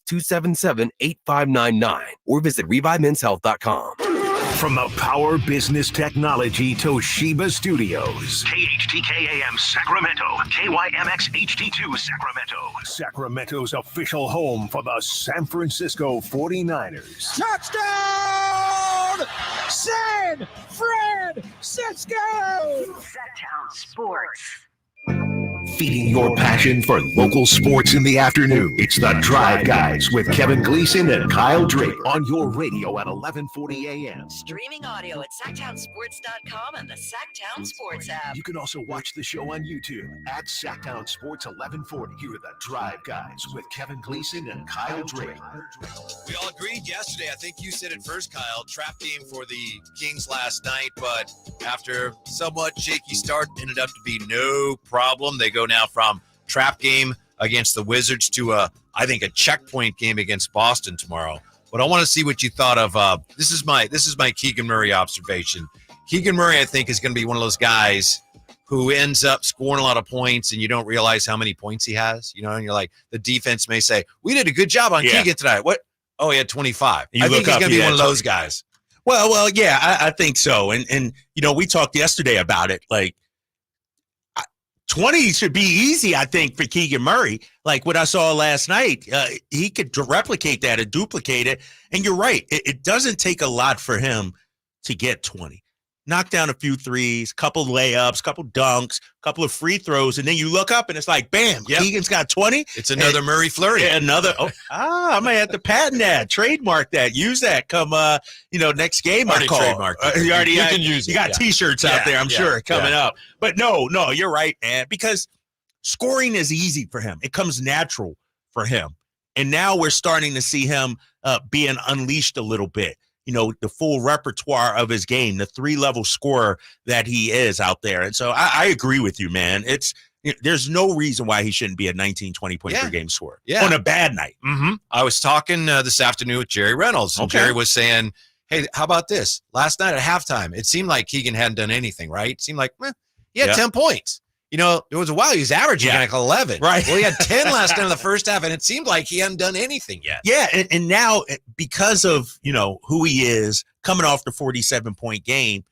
277-8599 or visit ReviveMen'sHealth.com. From the Power Business Technology Toshiba Studios. KHTK AM Sacramento. KYMX HD2 Sacramento. Sacramento's official home for the San Francisco 49ers. Touchdown! San Francisco! Sacktown Sports. Feeding your passion for local sports in the afternoon. It's the Drive Guys with Kevin Gleason and Kyle Drake on your radio at 1140 a.m. Streaming audio at SacktownSports.com and the Sacktown Sports app. You can also watch the show on YouTube at Sacktown Sports 1140. Here are the Drive Guys with Kevin Gleason and Kyle Drake. We all agreed yesterday. I think you said it first, Kyle. Trap game for the Kings last night, but after somewhat shaky start, ended up to be no problem. They go now from trap game against the Wizards to I think a checkpoint game against Boston tomorrow. But I want to see what you thought of this is my Keegan Murray observation. Keegan Murray, I think, is going to be one of those guys who ends up scoring a lot of points and you don't realize how many points he has, and you're like, the defense may say, we did a good job on Keegan tonight. What? Oh, he had 25. I think he's going to be one of those guys. Well, yeah, I think so. And we talked yesterday about it. Like, 20 should be easy, I think, for Keegan Murray. Like what I saw last night, he could replicate that and duplicate it. And you're right. It doesn't take a lot for him to get 20. Knock down a few threes, couple layups, couple dunks, couple of free throws, and then you look up and it's like, bam, Keegan's got 20. It's another Murray flurry. I might have to patent that, trademark that, use that come, next game I call. You can use it. You got T-shirts out there, I'm sure, coming up. But no, you're right, man, because scoring is easy for him. It comes natural for him. And now we're starting to see him being unleashed a little bit. The full repertoire of his game, the 3-level scorer that he is out there. And so I agree with you, man. There's no reason why he shouldn't be a 19, 20-point per game scorer on a bad night. Mm-hmm. I was talking this afternoon with Jerry Reynolds, and Jerry was saying, hey, how about this? Last night at halftime, it seemed like Keegan hadn't done anything, right? It seemed like, he had 10 points. There was a while he was averaging like 11. Right. Well, he had 10 last night in the first half, and it seemed like he hadn't done anything yet. Yeah, and now because of, who he is, coming off the 47-point game,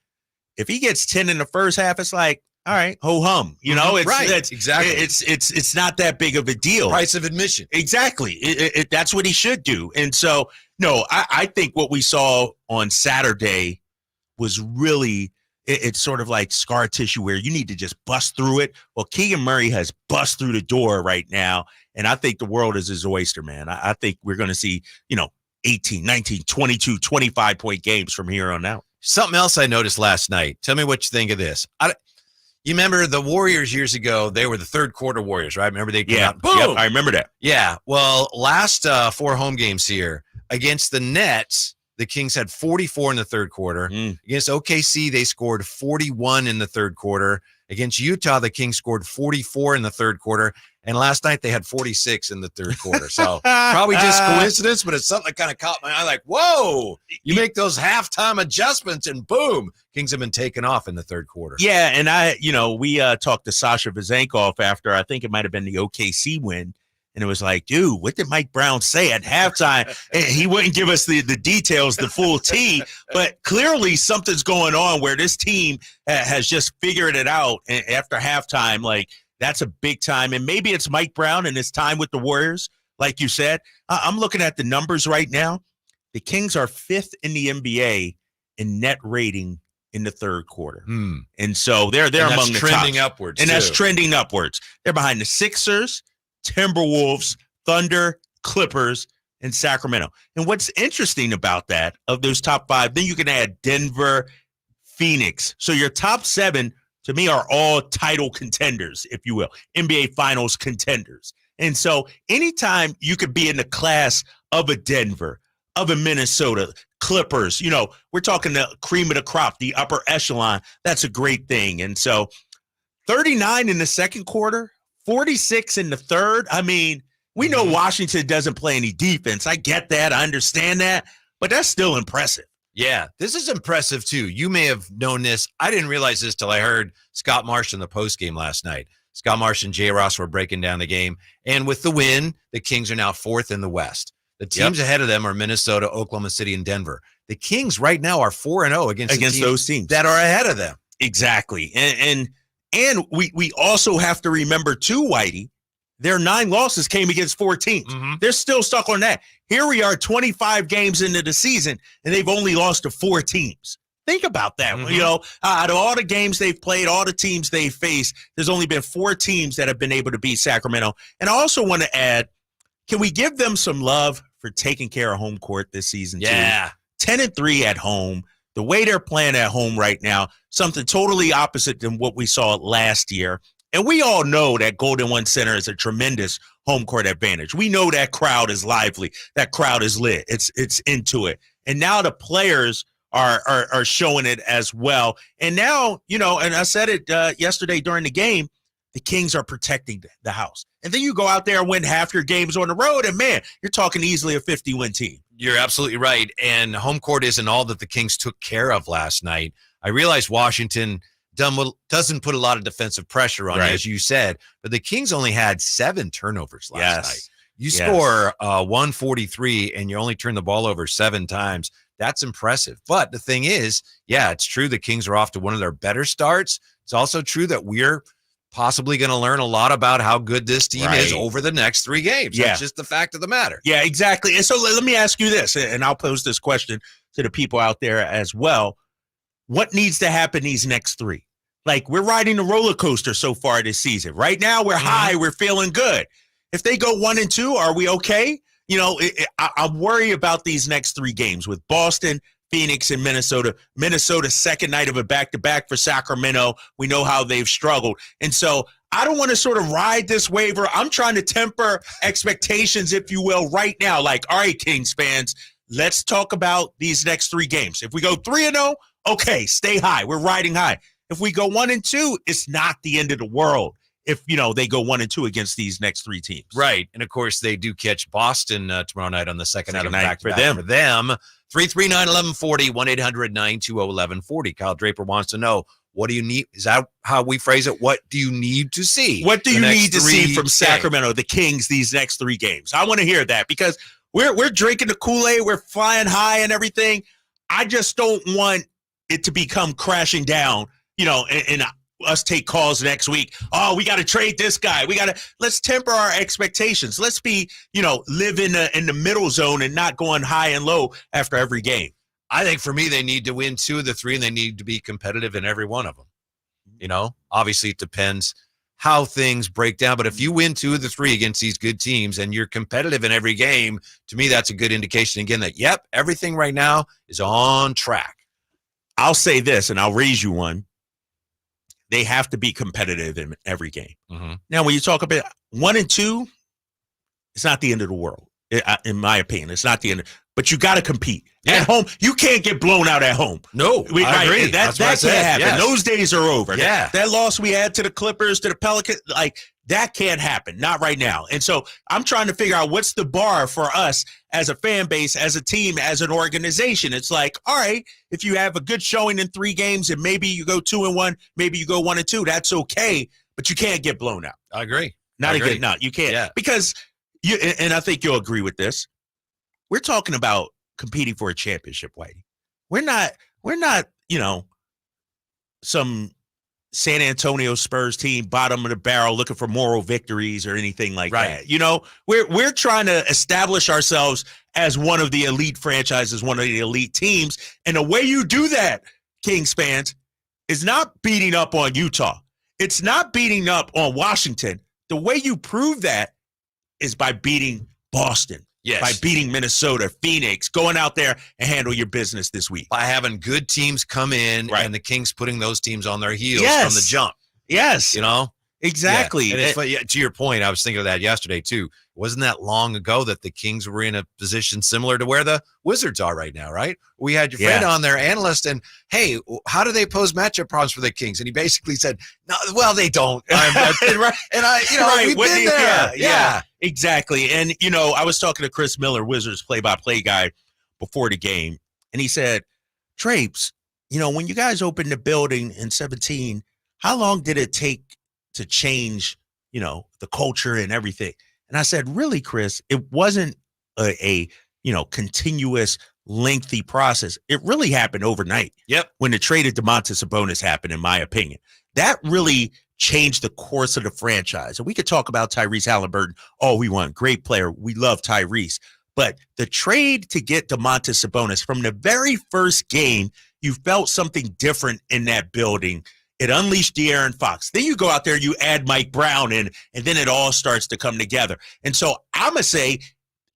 if he gets 10 in the first half, it's like, all right, ho-hum. Exactly. It's not that big of a deal. Price of admission. Exactly. That's what he should do. And so, no, I think what we saw on Saturday was really – it's sort of like scar tissue where you need to just bust through it. Well, Keegan Murray has bust through the door right now, and I think the world is his oyster, man. I think we're going to see, 18, 19, 22, 25-point games from here on out. Something else I noticed last night. Tell me what you think of this. You remember the Warriors years ago? They were the third quarter Warriors, right? Remember they came out? Boom! Yep, I remember that. Yeah. Well, last 4 home games here against the Nets, the Kings had 44 in the third quarter. Against OKC, they scored 41 in the third quarter. Against Utah, the Kings scored 44 in the third quarter. And last night, they had 46 in the third quarter. So probably just coincidence, but it's something that kind of caught my eye. Like, whoa, you make those halftime adjustments and boom, Kings have been taken off in the third quarter. Yeah, and we talked to Sasha Vezenkov after, I think it might have been the OKC win. And it was like, dude, what did Mike Brown say at halftime? And he wouldn't give us the details, the full tea, but clearly something's going on where this team has just figured it out after halftime. Like, that's a big time. And maybe it's Mike Brown and his time with the Warriors, like you said. I'm looking at the numbers right now. The Kings are 5th in the NBA in net rating in the third quarter. And so they're among the trending tops. Upwards. And too. that's trending upwards. They're behind the Sixers, Timberwolves, Thunder, Clippers, and Sacramento. And what's interesting about that, of those top 5, then you can add Denver, Phoenix. So your top 7, to me, are all title contenders, if you will, NBA Finals contenders. And so anytime you could be in the class of a Denver, of a Minnesota, Clippers, we're talking the cream of the crop, the upper echelon, that's a great thing. And so 39 in the second quarter, 46 in the third. I mean, we know Washington doesn't play any defense. I get that. I understand that. But that's still impressive. Yeah, this is impressive, too. You may have known this. I didn't realize this till I heard Scott Marsh in the postgame last night. Scott Marsh and Jay Ross were breaking down the game. And with the win, the Kings are now 4th in the West. The teams ahead of them are Minnesota, Oklahoma City, and Denver. The Kings right now are 4-0 against those teams that are ahead of them. Exactly. And we also have to remember too, Whitey, their 9 losses came against 4 teams. Mm-hmm. They're still stuck on that. Here we are 25 games into the season, and they've only lost to 4 teams. Think about that. Mm-hmm. You know, out of all the games they've played, all the teams they've faced, there's only been 4 teams that have been able to beat Sacramento. And I also want to add, can we give them some love for taking care of home court this season too? 10-3 at home. The way they're playing at home right now, something totally opposite than what we saw last year. And we all know that Golden One Center is a tremendous home court advantage. We know that crowd is lively. That crowd is lit. It's into it. And now the players are showing it as well. And now, you know, and I said it yesterday during the game, the Kings are protecting the house. And then you go out there and win half your games on the road, and, man, you're talking easily a 50-win team. You're absolutely right. And home court isn't all that the Kings took care of last night. I realize Washington doesn't put a lot of defensive pressure on, as you said, but the Kings only had 7 turnovers last night. You score 143 and you only turn the ball over 7 times. That's impressive. But the thing is, it's true the Kings are off to one of their better starts. It's also true that we're possibly going to learn a lot about how good this team is over the next 3 games. That's just the fact of the matter. Yeah, exactly. And so let me ask you this, and I'll pose this question to the people out there as well. What needs to happen these next 3? Like, we're riding a roller coaster so far this season. Right now, we're high. We're feeling good. If they go 1-2, are we okay? You know, I worry about these next 3 games with Boston, Phoenix, and Minnesota. Minnesota's second night of a back-to-back for Sacramento. We know how they've struggled. And so I don't want to sort of ride this waiver. I'm trying to temper expectations, if you will, right now. Like, all right, Kings fans, let's talk about these next 3 games. If we go 3-0, okay, stay high. We're riding high. If we go 1-2, it's not the end of the world if, you know, they go 1-2 against these next 3 teams. Right. And, of course, they do catch Boston tomorrow night on the second night of back-to-back for them. 339-1140, 1-800-920-1140. Kyle Draper wants to know, what do you need? Is that how we phrase it? What do you need to see? What do you need to see from Sacramento, the Kings, these next 3 games? I want to hear that because we're drinking the Kool-Aid. We're flying high and everything. I just don't want it to become crashing down, you know, and us take calls next week. Oh, we got to trade this guy. Let's temper our expectations. Let's be, you know, live in the middle zone and not going high and low after every game. I think for me, they need to win 2 of the 3 and they need to be competitive in every one of them. You know, obviously it depends how things break down, but if you win 2 of the 3 against these good teams and you're competitive in every game, to me, that's a good indication again that, everything right now is on track. I'll say this, and I'll raise you one. They have to be competitive in every game. Mm-hmm. Now, when you talk about 1-2, it's not the end of the world, in my opinion. It's not the end. But you got to compete. At home, you can't get blown out at home. No, I agree. That can't happen. Yes. Those days are over. Yeah. That loss we had to the Clippers, to the Pelicans, like, that can't happen. Not right now. And so I'm trying to figure out what's the bar for us as a fan base, as a team, as an organization. It's like, all right, if you have a good showing in 3 games and maybe you go 2-1, maybe you go 1-2, that's okay. But you can't get blown out. I agree. No, you can't. Yeah. Because and I think you'll agree with this. We're talking about competing for a championship, Whitey. We're not, you know, some San Antonio Spurs team, bottom of the barrel, looking for moral victories or anything like that. You know, we're trying to establish ourselves as one of the elite franchises, one of the elite teams. And the way you do that, Kings fans, is not beating up on Utah. It's not beating up on Washington. The way you prove that is by beating Boston. Yes. By beating Minnesota, Phoenix, going out there and handle your business this week. By having good teams come in and the Kings putting those teams on their heels from the jump. Yes. You know? Exactly. Yeah. And it's funny, to your point, I was thinking of that yesterday too. Wasn't that long ago that the Kings were in a position similar to where the Wizards are right now, right? We had your friend on there, analyst, and hey, how do they pose matchup problems for the Kings? And he basically said, no, well, they don't. And I, you know, we've been there. Yeah, exactly. And, you know, I was talking to Chris Miller, Wizards play-by-play guy, before the game, and he said, Drapes, you know, when you guys opened the building in 2017, how long did it take to change, you know, the culture and everything? And I said, really, Chris, it wasn't a continuous, lengthy process. It really happened overnight. Yep. When the trade of Domantas Sabonis happened, in my opinion, that really changed the course of the franchise. And we could talk about Tyrese Halliburton. Oh, we want great player. We love Tyrese. But the trade to get Domantas Sabonis, from the very first game, you felt something different in that building. It unleashed De'Aaron Fox. Then you go out there, you add Mike Brown in, and then it all starts to come together. And so I'm going to say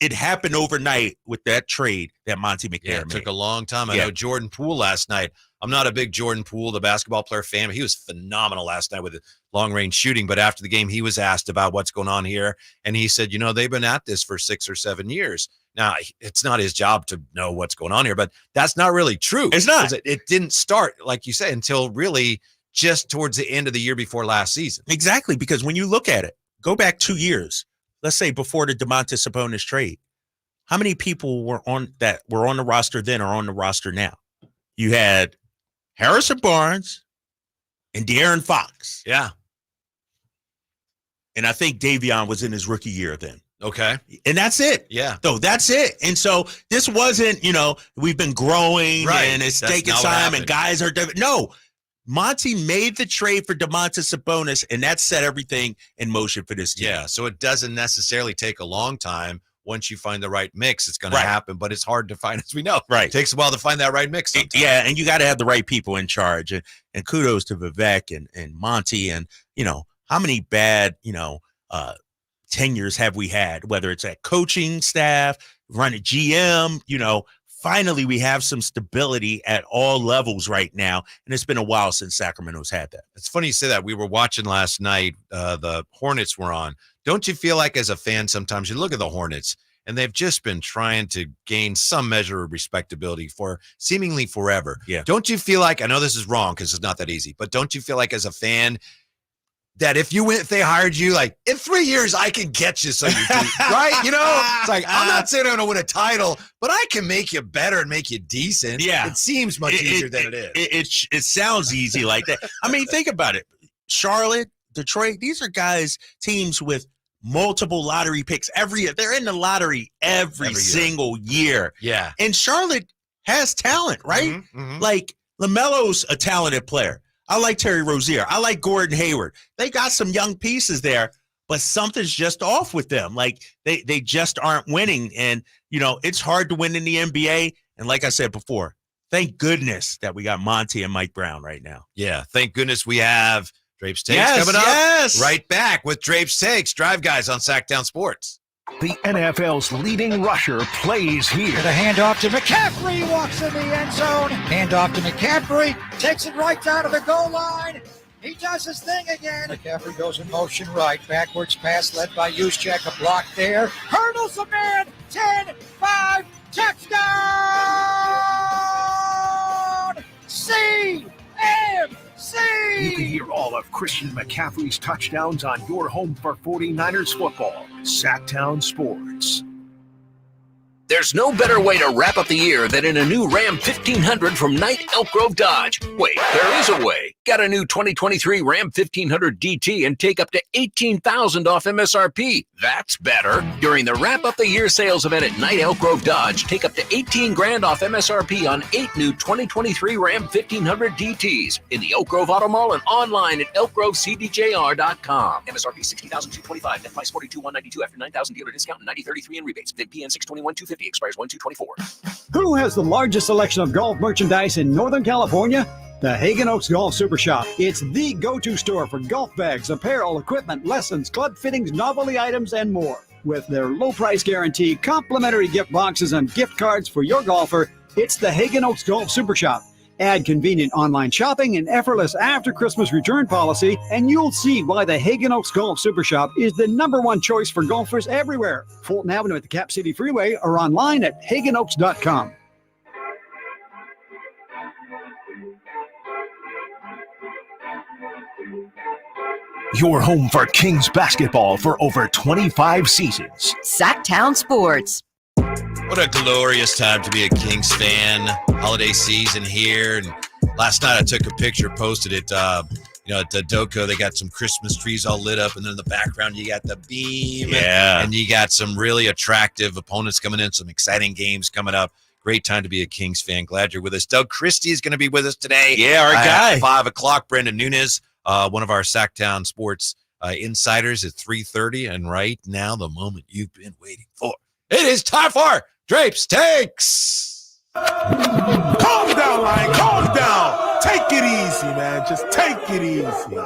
it happened overnight with that trade that Monty McNair Yeah, it made. took a long time. I Yeah. know Jordan Poole last night. I'm not a big Jordan Poole, the basketball player, fan. He was phenomenal last night with the long-range shooting. But after the game, he was asked about what's going on here. And he said, they've been at this for 6 or 7 years. Now, it's not his job to know what's going on here, but that's not really true. It's not. 'Cause it didn't start, like you said, until really just towards the end of the year before last season. Exactly, because when you look at it, go back 2 years, let's say before the Domantas Sabonis trade, how many people were on the roster then or on the roster now? You had Harrison Barnes and De'Aaron Fox. Yeah. And I think Davion was in his rookie year then. Okay. And that's it. Yeah. So that's it. And so this wasn't, we've been growing Right. and it's That's taking not what time and happened. guys are no. Monty made the trade for Domantas Sabonis, and that set everything in motion for this team. Yeah. So it doesn't necessarily take a long time. Once you find the right mix, it's going to happen, but it's hard to find, as we know. Right. It takes a while to find that right mix sometimes. Yeah, and you got to have the right people in charge. And kudos to Vivek and Monty. And, how many bad, tenures have we had, whether it's at coaching staff, running GM, finally we have some stability at all levels right now. And it's been a while since Sacramento's had that. It's funny you say that. We were watching last night. The Hornets were on. Don't you feel like as a fan sometimes you look at the Hornets and they've just been trying to gain some measure of respectability for seemingly forever? Yeah. Don't you feel like, I know this is wrong because it's not that easy, but don't you feel like as a fan that if they hired you, like in 3 years, I can get you so you do, right? It's like, I'm not saying I'm going to win a title, but I can make you better and make you decent. Yeah. It seems much easier than it is. It sounds easy like that. I mean, think about it. Charlotte, Detroit, these are teams with multiple lottery picks every year. They're in the lottery every year. single year. Yeah. And Charlotte has talent, right? Mhm. Like LaMelo's a talented player. I like Terry Rozier. I like Gordon Hayward. They got some young pieces there, but something's just off with them. Like they just aren't winning. And, it's hard to win in the NBA. And like I said before, thank goodness that we got Monty and Mike Brown right now. Yeah. Thank goodness we have Drapes Takes Yes, coming up. yes. Right back with Drapes Takes. Drive Guys on Sacktown Sports. The NFL's leading rusher plays here. The handoff to McCaffrey, walks in the end zone. Handoff to McCaffrey, takes it right down to the goal line. He does his thing again. McCaffrey goes in motion right. Backwards pass led by Juszczyk. A block there. Hurdles a man. 10-5. Touchdown! CMC! You can hear all of Christian McCaffrey's touchdowns on your home for 49ers football. Sacktown Sports. There's no better way to wrap up the year than in a new Ram 1500 from Knight Elk Grove Dodge. Wait, there is a way. Get a new 2023 Ram 1500 DT and take up to $18,000 off MSRP. That's better. During the Wrap Up the Year sales event at Knight Elk Grove Dodge, take up to $18,000 off MSRP on 8 new 2023 Ram 1500 DTs in the Elk Grove Auto Mall and online at elkgrovecdjr.com. MSRP $60,225. Net price $42,192 after $9,000 dealer discount and $90.33 in rebates. Bid PN 621-250 expires 1/2/24. Who has the largest selection of golf merchandise in Northern California? The Hagen Oaks Golf Super Shop. It's the go-to store for golf bags, apparel, equipment, lessons, club fittings, novelty items, and more. With their low price guarantee, complimentary gift boxes, and gift cards for your golfer, it's the Hagen Oaks Golf Super Shop. Add convenient online shopping and effortless after-Christmas return policy, and you'll see why the Hagen Oaks Golf Super Shop is the #1 choice for golfers everywhere. Fulton Avenue at the Cap City Freeway or online at hagenoaks.com. Your home for Kings basketball for over 25 seasons. Sacktown Sports. What a glorious time to be a Kings fan. Holiday season here. And last night I took a picture, posted it. at the Doco, they got some Christmas trees all lit up, and then in the background you got the beam. Yeah. And you got some really attractive opponents coming in, some exciting games coming up. Great time to be a Kings fan. Glad you're with us. Doug Christie is going to be with us today. Yeah, our guy. At 5 o'clock. Brendan Nunes, one of our Sacktown Sports insiders at 3:30. And right now, the moment you've been waiting for. It is time for Drapes Takes. Calm down, Lion. Calm down. Take it easy, man. Just take it easy.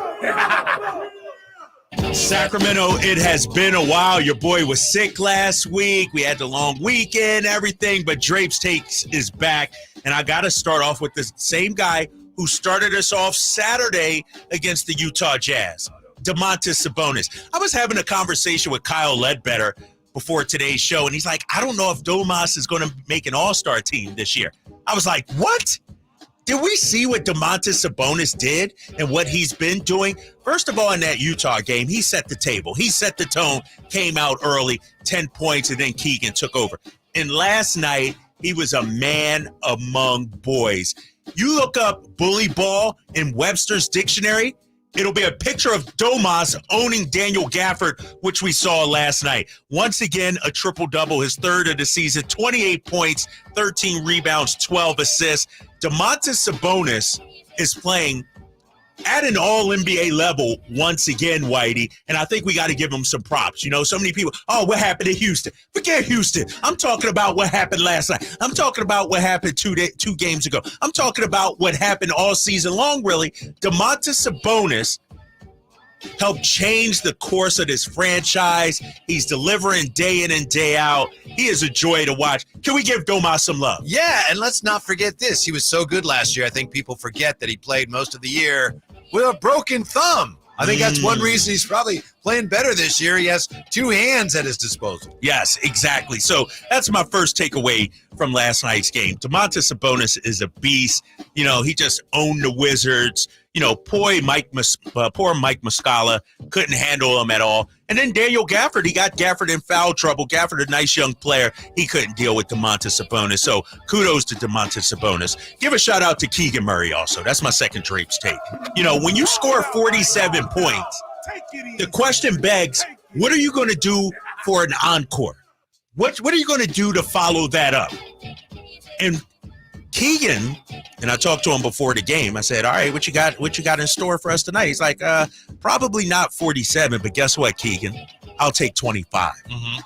Sacramento, it has been a while. Your boy was sick last week. We had the long weekend, everything, but Drapes Takes is back. And I got to start off with the same guy who started us off Saturday against the Utah Jazz, Domantas Sabonis. I was having a conversation with Kyle Ledbetter before today's show, and he's like, I don't know if Domas is going to make an all-star team this year. I was like, what? Did we see what Domantas Sabonis did and what he's been doing? First of all, in that Utah game, he set the table. He set the tone, came out early, 10 points, and then Keegan took over. And last night, he was a man among boys. You look up bully ball in Webster's dictionary, it'll be a picture of Domas owning Daniel Gafford, which we saw last night. Once again, a triple-double, his third of the season, 28 points, 13 rebounds, 12 assists. Domantas Sabonis is playing at an all-NBA level once again, Whitey, and I think we got to give him some props. So many people, what happened in Houston? Forget Houston. I'm talking about what happened last night. I'm talking about what happened two games ago. I'm talking about what happened all season long, really. Domantas Sabonis helped change the course of this franchise. He's delivering day in and day out. He is a joy to watch. Can we give Domas some love? Yeah, and let's not forget this. He was so good last year. I think people forget that he played most of the year with a broken thumb. I think that's one reason he's probably playing better this year. He has two hands at his disposal. Yes, exactly. So that's my first takeaway from last night's game. Domantas Sabonis is a beast. He just owned the Wizards. Poor Mike Muscala couldn't handle him at all. And then Daniel Gafford, he got Gafford in foul trouble. Gafford, a nice young player. He couldn't deal with Domantas Sabonis. So kudos to Domantas Sabonis. Give a shout out to Keegan Murray also. That's my second Drapes take. When you score 47 points, the question begs, what are you going to do for an encore? What are you going to do to follow that up? And Keegan, and I talked to him before the game. I said, all right, what you got in store for us tonight? He's like, probably not 47, but guess what, Keegan? I'll take 25.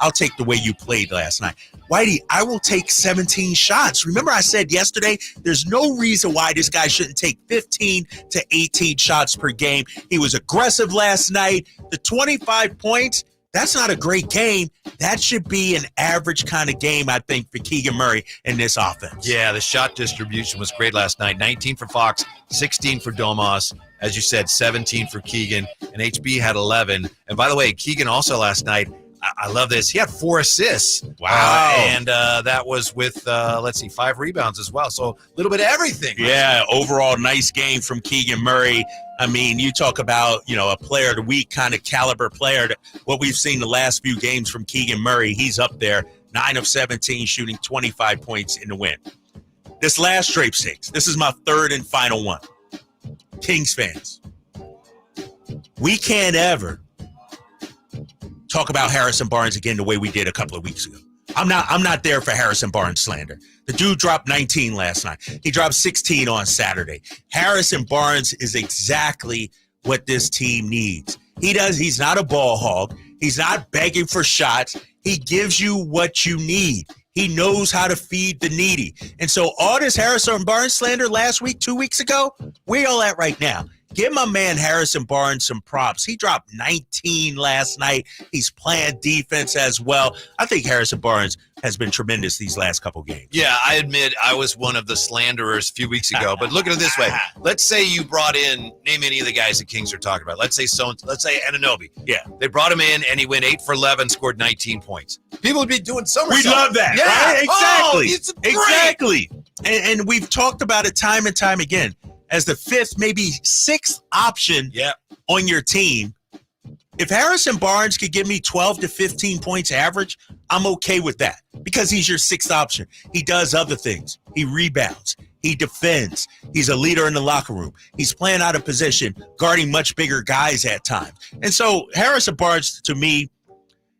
I'll take the way you played last night. Whitey, I will take 17 shots. Remember I said yesterday, there's no reason why this guy shouldn't take 15 to 18 shots per game. He was aggressive last night. The 25 points, that's not a great game. That should be an average kind of game, I think, for Keegan Murray in this offense. Yeah, the shot distribution was great last night. 19 for Fox, 16 for Domas. As you said, 17 for Keegan, and HB had 11. And by the way, Keegan also last night, I love this. He had 4 assists. Wow. And that was with, 5 rebounds as well. So a little bit of everything. Yeah, overall nice game from Keegan Murray. I mean, you talk about, a player of the week kind of caliber player. What we've seen the last few games from Keegan Murray, he's up there, 9 of 17, shooting 25 points in the win. This last Drapes Takes, this is my third and final one. Kings fans, we can't ever talk about Harrison Barnes again the way we did a couple of weeks ago. I'm not there for Harrison Barnes slander. The dude dropped 19 last night. He dropped 16 on Saturday. Harrison Barnes is exactly what this team needs. He's not a ball hog. He's not begging for shots. He gives you what you need. He knows how to feed the needy. And so all this Harrison Barnes slander last week, 2 weeks ago, where y'all at right now? Give my man Harrison Barnes some props. He dropped 19 last night. He's playing defense as well. I think Harrison Barnes has been tremendous these last couple games. Yeah, I admit I was one of the slanderers a few weeks ago. But look at it this way. Let's say you brought in, name any of the guys the Kings are talking about. Let's say Anunoby. Yeah. They brought him in, and he went 8 for 11, scored 19 points. People would be doing somersaults. We love that, yeah. right? Exactly. Oh, it's great. Exactly. And we've talked about it time and time again. As the fifth, maybe sixth option on your team, if Harrison Barnes could give me 12 to 15 points average, I'm okay with that because he's your sixth option. He does other things. He rebounds. He defends. He's a leader in the locker room. He's playing out of position, guarding much bigger guys at times. And so Harrison Barnes, to me,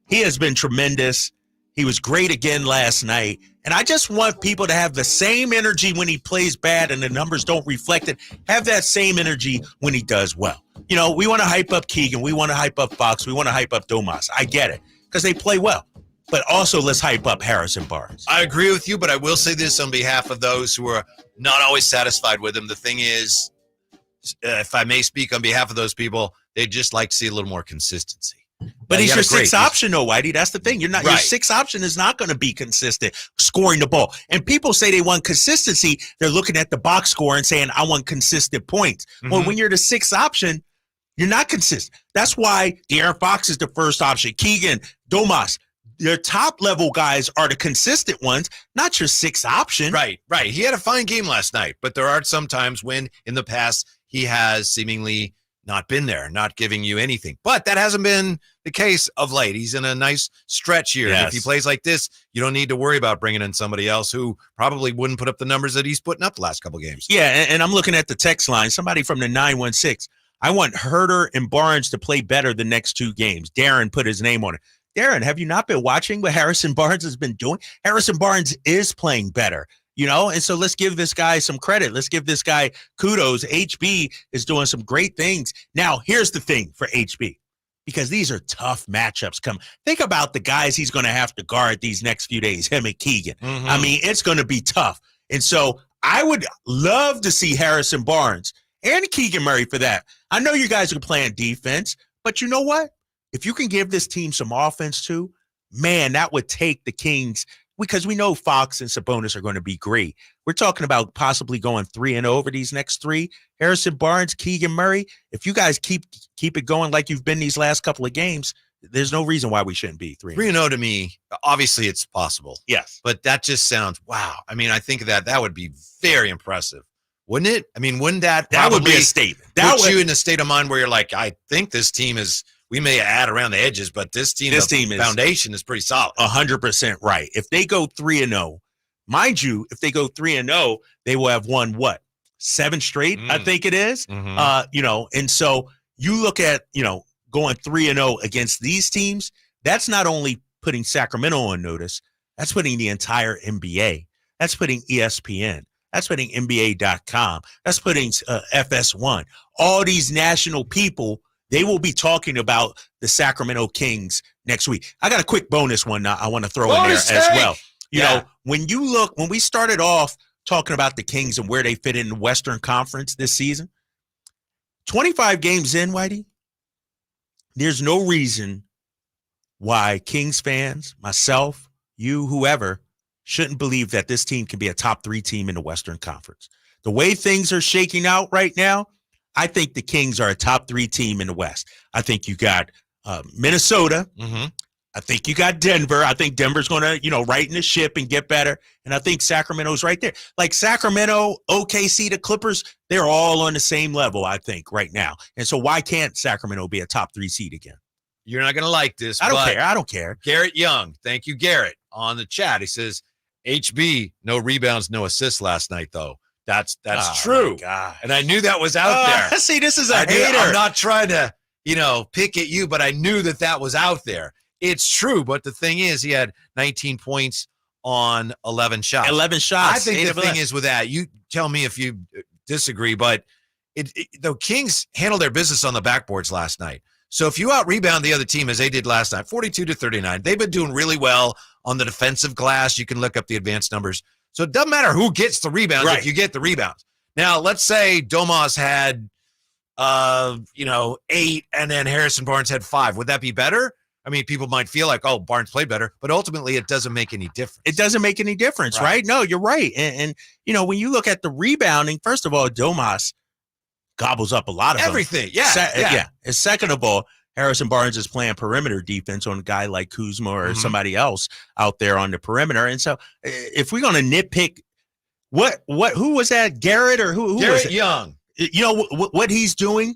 he has been tremendous. He was great again last night. And I just want people to have the same energy when he plays bad and the numbers don't reflect it. Have that same energy when he does well. You know, we want to hype up Keegan. We want to hype up Fox. We want to hype up Domas. I get it because they play well. But also let's hype up Harrison Barnes. I agree with you, but I will say this on behalf of those who are not always satisfied with him. The thing is, if I may speak on behalf of those people, they'd just like to see a little more consistency. But he's your sixth option, though, Whitey. That's the thing. You're not your sixth option is not going to be consistent scoring the ball. And people say they want consistency. They're looking at the box score and saying, I want consistent points. Well, when you're the sixth option, you're not consistent. That's why De'Aaron Fox is the first option. Keegan, Domas, your top level guys are the consistent ones, not your sixth option. Right. He had a fine game last night, but there are some times when in the past he has seemingly not been there, not giving you anything. But that hasn't been the case of late. He's in a nice stretch here. Yes. If he plays like this, you don't need to worry about bringing in somebody else who probably wouldn't put up the numbers that he's putting up the last couple games. Yeah, and I'm looking at the text line. Somebody from the 916. I want Herter and Barnes to play better the next two games. Darren put his name on it. Darren, have you not been watching what Harrison Barnes has been doing? Harrison Barnes is playing better. You know, and so let's give this guy some credit. Let's give this guy kudos. HB is doing some great things. Now, here's the thing for HB, because these are tough matchups. Think about the guys he's going to have to guard these next few days, him and Keegan. I mean, it's going to be tough. And so I would love to see Harrison Barnes and Keegan Murray for that. I know you guys are playing defense, but you know what? If you can give this team some offense too, man, that would take the Kings, because we know Fox and Sabonis are going to be great. We're talking about possibly going 3-0 over these next three. Harrison Barnes, Keegan Murray, if you guys keep it going like you've been these last couple of games, there's no reason why we shouldn't be 3-0. 3-0 to me, obviously it's possible. Yes. But that just sounds, wow. I mean, I think that would be very impressive, wouldn't it? I mean, wouldn't that would be a statement. That put you in a state of mind where you're like, I think this team is, we may add around the edges, but this team foundation is pretty solid. 100% right. If they go 3-0, mind you, if they go 3-0, they will have won what? 7 straight, I think it is. You know, and so you look at, you know, going 3-0 against these teams, that's not only putting Sacramento on notice, that's putting the entire NBA. That's putting ESPN. That's putting NBA.com. That's putting FS1. All these national people, they will be talking about the Sacramento Kings next week. I got a quick bonus one I want to throw in there as well. You know, when we started off talking about the Kings and where they fit in the Western Conference this season, 25 games in, Whitey, there's no reason why Kings fans, myself, you, whoever, shouldn't believe that this team can be a top 3 team in the Western Conference. The way things are shaking out right now, I think the Kings are a top 3 team in the West. I think you got Minnesota. I think you got Denver. I think Denver's going to, you know, right in the ship and get better. And I think Sacramento's right there. Like Sacramento, OKC, the Clippers, they're all on the same level, I think, right now. And so why can't Sacramento be a top 3 seed again? You're not going to like this. I don't care. Garrett Young, thank you, Garrett, on the chat. He says, HB, no rebounds, no assists last night, though. That's true. And I knew that was out there. See, this is a hater. I'm not trying to, you know, pick at you, but I knew that was out there. It's true, but the thing is, he had 19 points on 11 shots. 11 shots. I think the thing is with that, you tell me if you disagree, but the Kings handled their business on the backboards last night. So if you out-rebound the other team as they did last night, 42-39, they've been doing really well on the defensive glass. You can look up the advanced numbers. So it doesn't matter who gets the rebounds if you get the rebounds. Now, let's say Domas had, 8, and then Harrison Barnes had 5. Would that be better? I mean, people might feel like, oh, Barnes played better, but ultimately it doesn't make any difference. It doesn't make any difference, right? No, you're right. And you know, when you look at the rebounding, first of all, Domas gobbles up a lot of everything. Yeah. And second of all, Harrison Barnes is playing perimeter defense on a guy like Kuzma or somebody else out there on the perimeter. And so if we're going to nitpick, who was that? Garrett or who Garrett was it? Young. You know what he's doing?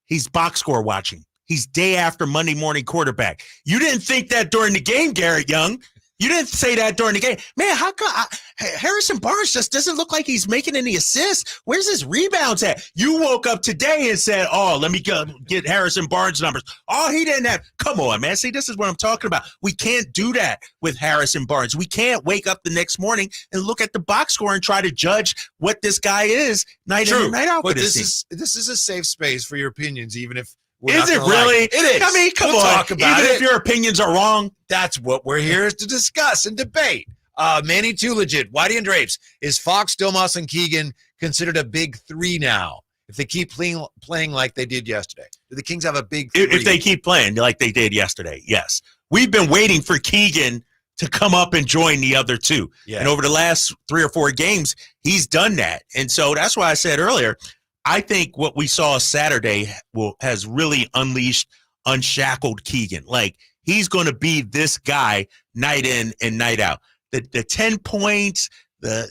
He's box score watching. He's day after Monday morning quarterback. You didn't think that during the game, Garrett Young. You didn't say that during the game. Man, how come Harrison Barnes just doesn't look like he's making any assists? Where's his rebounds at? You woke up today and said, oh, let me go get Harrison Barnes numbers. Oh, he didn't have. Come on, man. See, this is what I'm talking about. We can't do that with Harrison Barnes. We can't wake up the next morning and look at the box score and try to judge what this guy is night in and night out. But this is a safe space for your opinions, even if is it really? It is. I mean, come we'll on. Talk about even it. if your opinions are wrong. That's what we're here to discuss and debate. Manny Too Legit, Whitey and Drapes. Is Fox, Domas, and Keegan considered a big three now? If they keep playing like they did yesterday, do the Kings have a big three? If they keep playing like they did yesterday, yes. We've been waiting for Keegan to come up and join the other two. Yeah. And over the last 3 or 4 games, he's done that. And so that's why I said earlier, I think what we saw Saturday has really unshackled Keegan. Like, he's going to be this guy night in and night out. The 10 points, the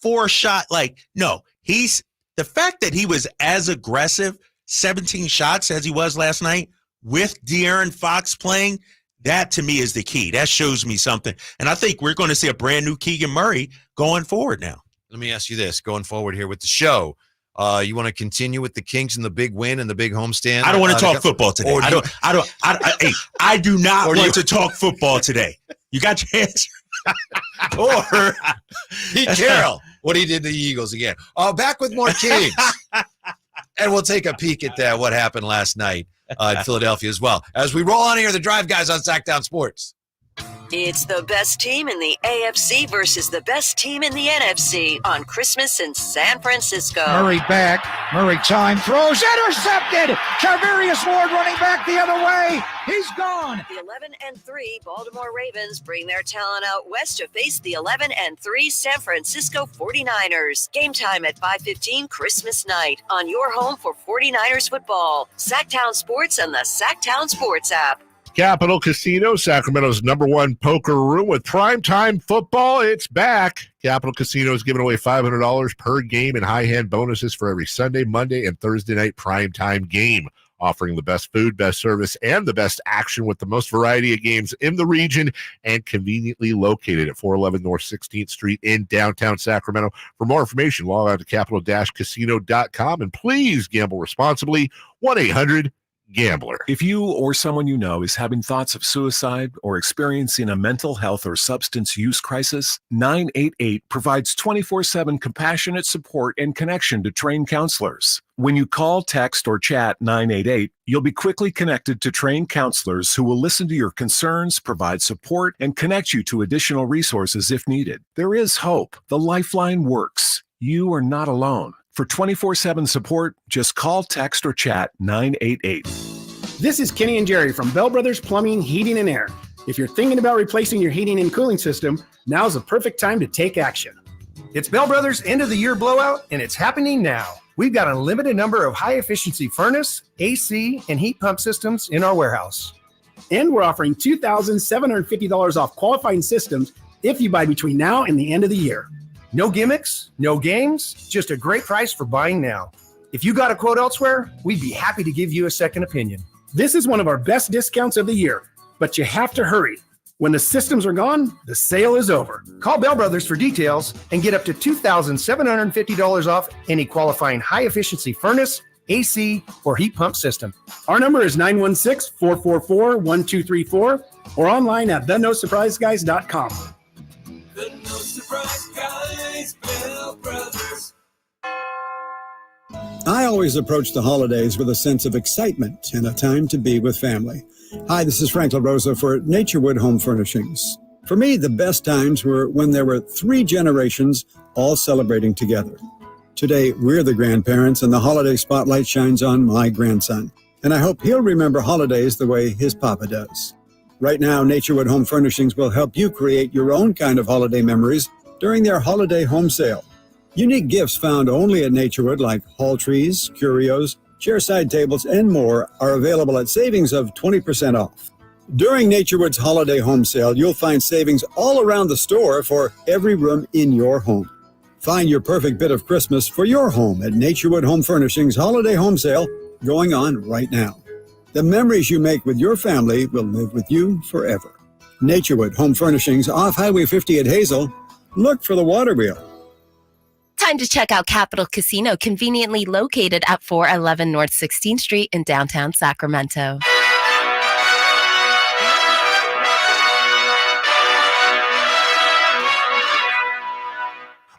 4 shot, no, he's the fact that he was as aggressive, 17 shots as he was last night with De'Aaron Fox playing, that to me is the key. That shows me something. And I think we're going to see a brand new Keegan Murray going forward now. Let me ask you this, going forward here with the show. You want to continue with the Kings and the big win and the big homestand? I don't want to talk football today. I do not want to talk football today. You got your answer. Or Pete Carroll, what he did to the Eagles again. Back with more Kings. And we'll take a peek at what happened last night in Philadelphia as well. As we roll on here, the Drive Guys on Sacktown Sports. It's the best team in the AFC versus the best team in the NFC on Christmas in San Francisco. Murray back. Murray time throws. Intercepted. Charvarius Ward running back the other way. He's gone. The 11-3 Baltimore Ravens bring their talent out west to face the 11-3 San Francisco 49ers. Game time at 5:15 Christmas night on your home for 49ers football. Sacktown Sports and the Sacktown Sports app. Capital Casino, Sacramento's #1 poker room with primetime football. It's back. Capital Casino is giving away $500 per game and high-hand bonuses for every Sunday, Monday, and Thursday night primetime game, offering the best food, best service, and the best action with the most variety of games in the region and conveniently located at 411 North 16th Street in downtown Sacramento. For more information, log on to capital-casino.com, and please gamble responsibly. 1-800-GAMBLER. If you or someone you know is having thoughts of suicide or experiencing a mental health or substance use crisis, 988 provides 24/7 compassionate support and connection to trained counselors. When you call, text, or chat 988, you'll be quickly connected to trained counselors who will listen to your concerns, provide support, and connect you to additional resources if needed. There is hope. The Lifeline works. You are not alone. For 24/7 support, just call, text, or chat 988. This is Kenny and Jerry from Bell Brothers Plumbing, Heating, and Air. If you're thinking about replacing your heating and cooling system, now's the perfect time to take action. It's Bell Brothers' end of the year blowout, and it's happening now. We've got a limited number of high-efficiency furnace, AC, and heat pump systems in our warehouse. And we're offering $2,750 off qualifying systems if you buy between now and the end of the year. No gimmicks, no games, just a great price for buying now. If you got a quote elsewhere, we'd be happy to give you a second opinion. This is one of our best discounts of the year, but you have to hurry. When the systems are gone, the sale is over. Call Bell Brothers for details and get up to $2,750 off any qualifying high-efficiency furnace, AC, or heat pump system. Our number is 916-444-1234 or online at thenosurpriseguys.com. The No Surprise Guys, Bell Brothers. I always approach the holidays with a sense of excitement and a time to be with family. Hi, this is Frank LaRosa for Naturewood Home Furnishings. For me, the best times were when there were 3 generations all celebrating together. Today, we're the grandparents, and the holiday spotlight shines on my grandson. And I hope he'll remember holidays the way his papa does. Right now, Naturewood Home Furnishings will help you create your own kind of holiday memories during their holiday home sale. Unique gifts found only at Naturewood, like hall trees, curios, chairside tables, and more, are available at savings of 20% off. During Naturewood's holiday home sale, you'll find savings all around the store for every room in your home. Find your perfect bit of Christmas for your home at Naturewood Home Furnishings Holiday Home Sale, going on right now. The memories you make with your family will live with you forever. Naturewood Home Furnishings off Highway 50 at Hazel. Look for the water wheel. Time to check out Capital Casino, conveniently located at 411 North 16th Street in downtown Sacramento.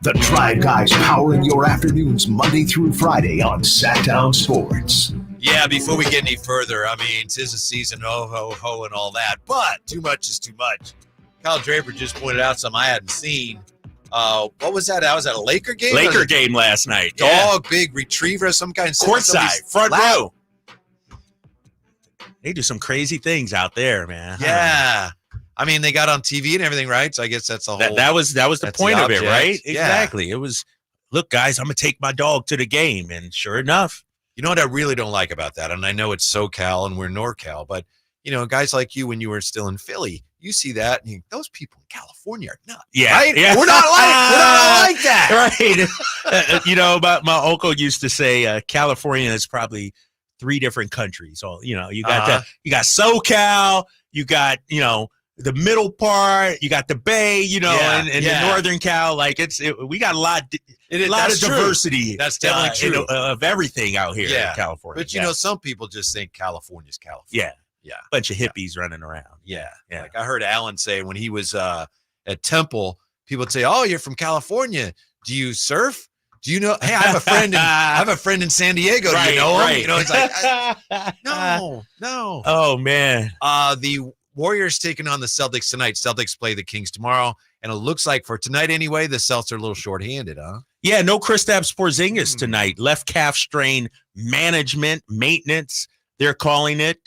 The Tribe Guys powering your afternoons Monday through Friday on Sacktown Sports. Yeah, before we get any further, I mean, 'tis a season, oh, ho, ho, and all that, but too much is too much. Kyle Draper just pointed out something I hadn't seen. What was that? I was at a Laker game? Laker game last night. Dog, big retriever, some kind of courtside, front row. They do some crazy things out there, man. Yeah. I mean, they got on TV and everything, right? So I guess that's the whole. That was the point of it, right? Yeah. Exactly. It was, look, guys, I'm gonna take my dog to the game, and sure enough, you know what I really don't like about that, and I know it's SoCal and we're NorCal, but you know, guys like you when you were still in Philly, you see that, and those people in California are nuts. Yeah, right? Yeah. We're not like that, right? You know, my uncle used to say, California is probably 3 different countries. So you know, you got you got SoCal, you got the middle part, you got the Bay, and the Northern Cal. Like we got a lot of diversity. That's definitely true of everything out here in California. But you know, some people just think California's California. Yeah, bunch of hippies running around. Yeah. Like I heard Alan say when he was at Temple, people would say, "Oh, you're from California. Do you surf? Do you know? Hey, I have a friend in San Diego. Do you know him? You know, it's like no. Oh man. The Warriors taking on the Celtics tonight. Celtics play the Kings tomorrow, and it looks like for tonight anyway, the Celtics are a little shorthanded, huh? Yeah, no Kristaps Porzingis tonight. Left calf strain maintenance. They're calling it.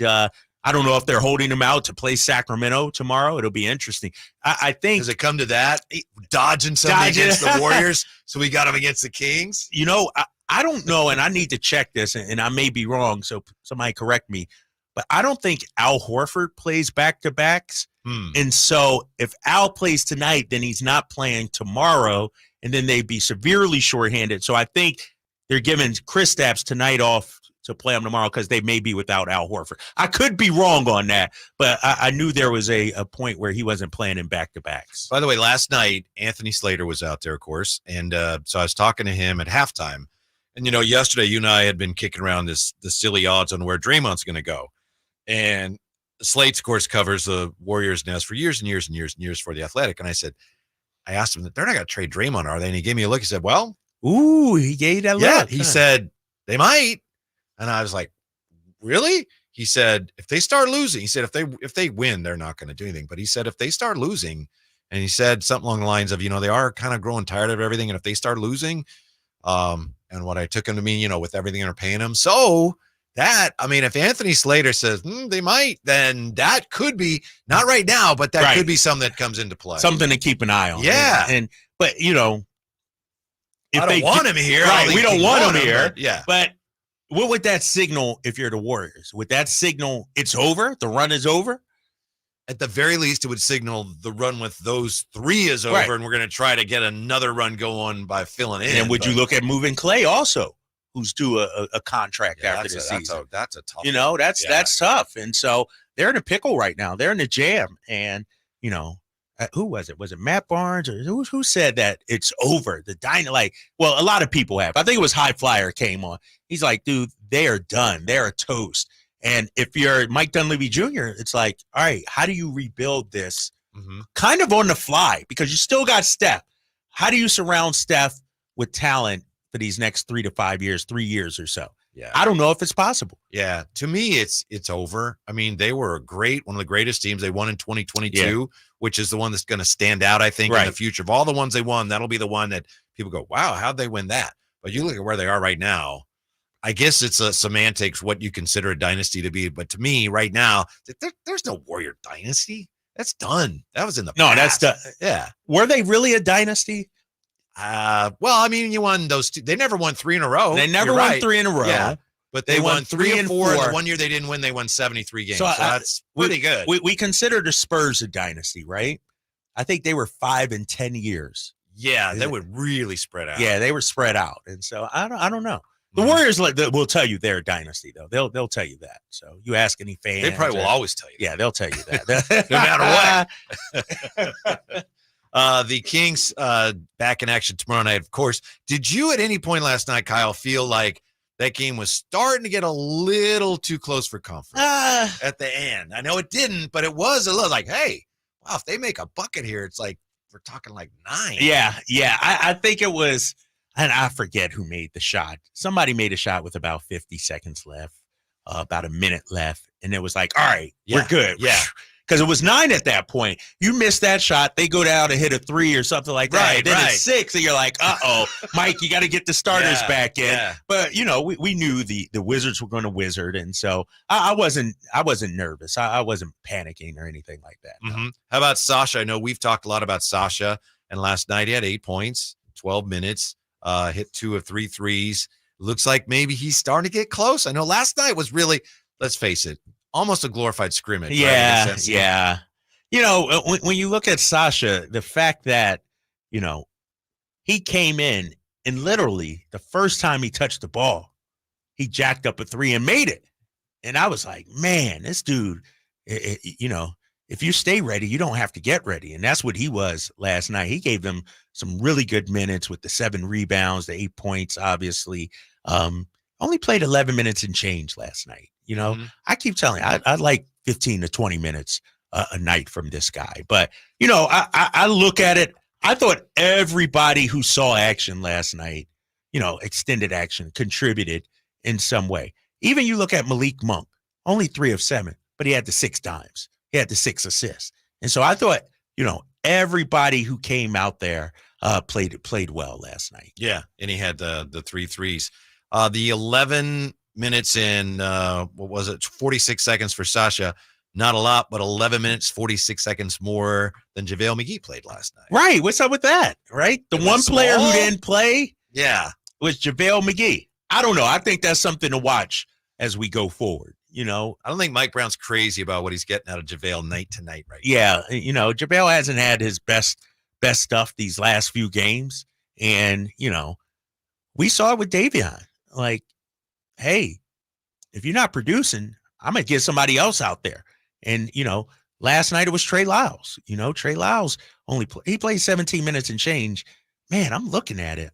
I don't know if they're holding him out to play Sacramento tomorrow. It'll be interesting. I think. Does it come to that? Dodging something against the Warriors, so we got him against the Kings? You know, I don't know, and I need to check this, and I may be wrong, so somebody correct me. But I don't think Al Horford plays back-to-backs. And so if Al plays tonight, then he's not playing tomorrow, and then they'd be severely shorthanded. So I think they're giving Kristaps tonight off to play him tomorrow because they may be without Al Horford. I could be wrong on that, but I knew there was a point where he wasn't playing in back-to-backs. By the way, last night, Anthony Slater was out there, of course, and so I was talking to him at halftime. And, yesterday you and I had been kicking around the silly odds on where Draymond's going to go. And Slate's, of course, covers the Warriors nest for years and years and years and years for The Athletic. And I asked him that they're not going to trade Draymond, are they? And he gave me a look. He said, well. Ooh, he gave that look. Yeah, he said, they might. And I was like, really? He said, if they start losing, he said, if they win, they're not going to do anything. But he said, if they start losing, and he said something along the lines of, they are kind of growing tired of everything. And if they start losing, and what I took him to mean, with everything they're paying him. So if Anthony Slater says they might, then that could be not right now, but that could be something that comes into play. Something to keep an eye on. Yeah. But if I don't want him here. Right. We don't want him here. Yeah. But what would that signal if you're the Warriors? Would that signal it's over? The run is over? At the very least, it would signal the run with those 3 is over, and we're going to try to get another run going by filling in. And would you look at moving Clay also, who's due a contract after this season? That's a tough. That's tough. And so they're in a pickle right now. They're in a jam. And who was it? Was it Matt Barnes or who said that it's over? Well, a lot of people have. I think it was High Flyer came on. He's like, dude, they are done. They're a toast. And if you're Mike Dunleavy Jr., it's like, all right, how do you rebuild this kind of on the fly? Because you still got Steph. How do you surround Steph with talent for these next 3 to 5 years, 3 years or so? Yeah. I don't know if it's possible. Yeah. To me, it's over. I mean, they were one of the greatest teams. They won in 2022, which is the one that's going to stand out, I think, in the future. Of all the ones they won, that'll be the one that people go, wow, how'd they win that? But you look at where they are right now. I guess it's a semantics, what you consider a dynasty to be. But to me, right now, there's no Warrior dynasty. That's done. That was in the past. No, that's done. Yeah. Were they really a dynasty? Well, I mean, you won those 2. They never won 3 in a row. They never won 3 in a row. Yeah. But they won 3 and 4. And the one year they didn't win, they won 73 games. So that's pretty good. We consider the Spurs a dynasty, right? I think they were 5 and 10 years. Yeah, they would really spread out. Yeah, they were spread out. And so I don't know. The Warriors will tell you they're a dynasty, though. They'll tell you that. So you ask any fan, They probably will always tell you. Yeah, they'll tell you that. No matter what. The Kings back in action tomorrow night, of course. Did you at any point last night, Kyle, feel like that game was starting to get a little too close for comfort at the end? I know it didn't, but it was a little like, hey, wow, if they make a bucket here, it's like we're talking like 9. Yeah. I think it was, and I forget who made the shot. Somebody made a shot with about 50 seconds left, about a minute left, and it was like, all right, we're good. Yeah. Because it was 9 at that point. You miss that shot, they go down and hit a 3 or something like that. Right, then right. it's 6, and you're like, uh-oh, Mike, you got to get the starters back in. Yeah. But, we knew the Wizards were going to wizard, and so I wasn't nervous. I wasn't panicking or anything like that. No. Mm-hmm. How about Sasha? I know we've talked a lot about Sasha, and last night he had 8 points, 12 minutes, hit 2 of 3 threes. Looks like maybe he's starting to get close. I know last night was really, let's face it, almost a glorified scrimmage. Yeah, right? yeah. When you look at Sasha, the fact that, he came in and literally the first time he touched the ball, he jacked up a 3 and made it. And I was like, man, this dude, if you stay ready, you don't have to get ready. And that's what he was last night. He gave them some really good minutes with the 7 rebounds, the 8 points, obviously. Only played 11 minutes and change last night. I keep telling you, I like 15 to 20 minutes a night from this guy. But, I look at it. I thought everybody who saw action last night, extended action, contributed in some way. Even you look at Malik Monk, only 3 of 7, but he had the 6 dimes. He had the 6 assists. And so I thought, everybody who came out there played well last night. Yeah, and he had the 3 threes. The 11 minutes in, 46 seconds for Sasha. Not a lot, but 11 minutes, 46 seconds more than JaVale McGee played last night. Right. What's up with that? Right. The one player who didn't play was JaVale McGee. I don't know. I think that's something to watch as we go forward. I don't think Mike Brown's crazy about what he's getting out of JaVale night to night right now. Yeah. JaVale hasn't had his best stuff these last few games. And, we saw it with Davion. Like, hey, if you're not producing, I'm going to get somebody else out there. And, last night it was Trey Lyles. Trey Lyles he played 17 minutes and change. Man, I'm looking at it.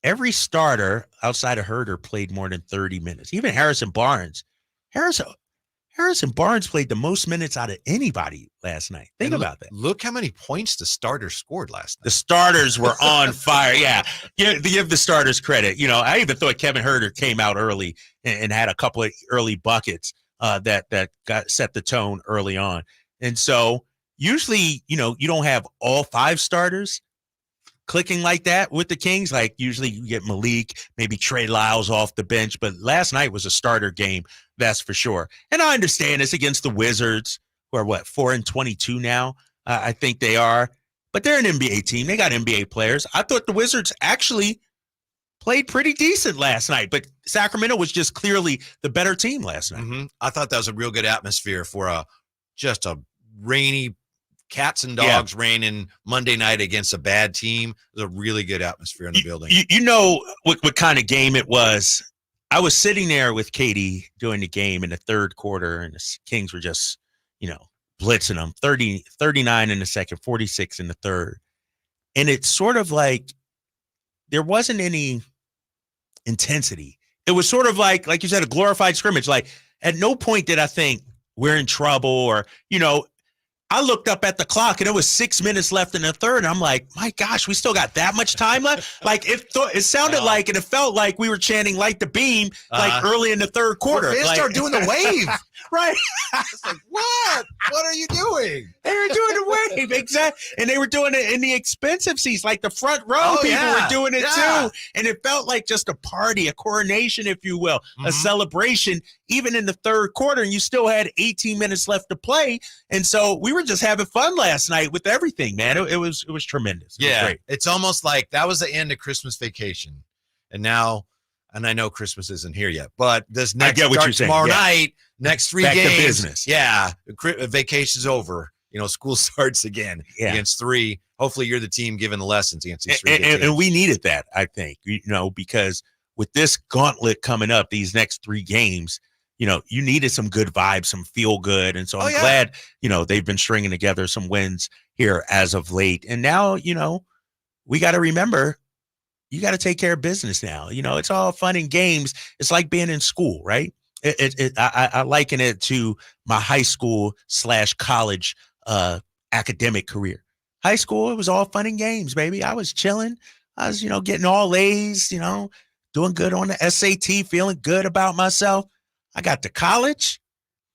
Every starter outside of Herter played more than 30 minutes. Even Harrison Barnes. Harrison Barnes played the most minutes out of anybody last night. Think about that. Look how many points the starters scored last night. The starters were on fire. Yeah. Give the starters credit. I even thought Kevin Herter came out early and had a couple of early buckets that got set the tone early on. And so usually, you don't have all 5 starters clicking like that with the Kings. Like usually you get Malik, maybe Trey Lyles off the bench, but last night was a starter game. That's for sure. And I understand it's against the Wizards, who are 4-22 now. I think they are, but they're an NBA team. They got NBA players. I thought the Wizards actually played pretty decent last night, but Sacramento was just clearly the better team last night. Mm-hmm. I thought that was a real good atmosphere for just a rainy cats and dogs raining Monday night against a bad team. It was a really good atmosphere in the building. You know what kind of game it was? I was sitting there with Katie during the game in the third quarter, and the Kings were just, blitzing them. 39 in the second, 46 in the third. And it's sort of like there wasn't any intensity. It was sort of like you said, a glorified scrimmage. Like at no point did I think we're in trouble or, I looked up at the clock and it was 6 minutes left in the third. And I'm like, my gosh, we still got that much time left. Like it sounded like, and it felt like we were chanting light the beam, like early in the third quarter. They start doing the wave. Right. It's like, what? What are you doing? They were doing the wave. Exactly. And they were doing it in the expensive seats, like the front row people were doing it too. And it felt like just a party, a coronation, if you will, a celebration, even in the third quarter. And you still had 18 minutes left to play. And so we were just having fun last night with everything, man. It was tremendous. It was great. It's almost like that was the end of Christmas vacation. And now, and I know Christmas isn't here yet, but this next tomorrow night, next 3 Back games, to business. Yeah, vacation's over. School starts again against 3. Hopefully, you're the team giving the lessons against these 3. And we needed that, I think, because with this gauntlet coming up, these next 3 games, you needed some good vibes, some feel good. And so I'm glad, they've been stringing together some wins here as of late. And now, we got to remember, you got to take care of business now. It's all fun and games. It's like being in school, right? I liken it to my high school / college academic career. High school, it was all fun and games, baby. I was chilling. I was, getting all A's, doing good on the SAT, feeling good about myself. I got to college,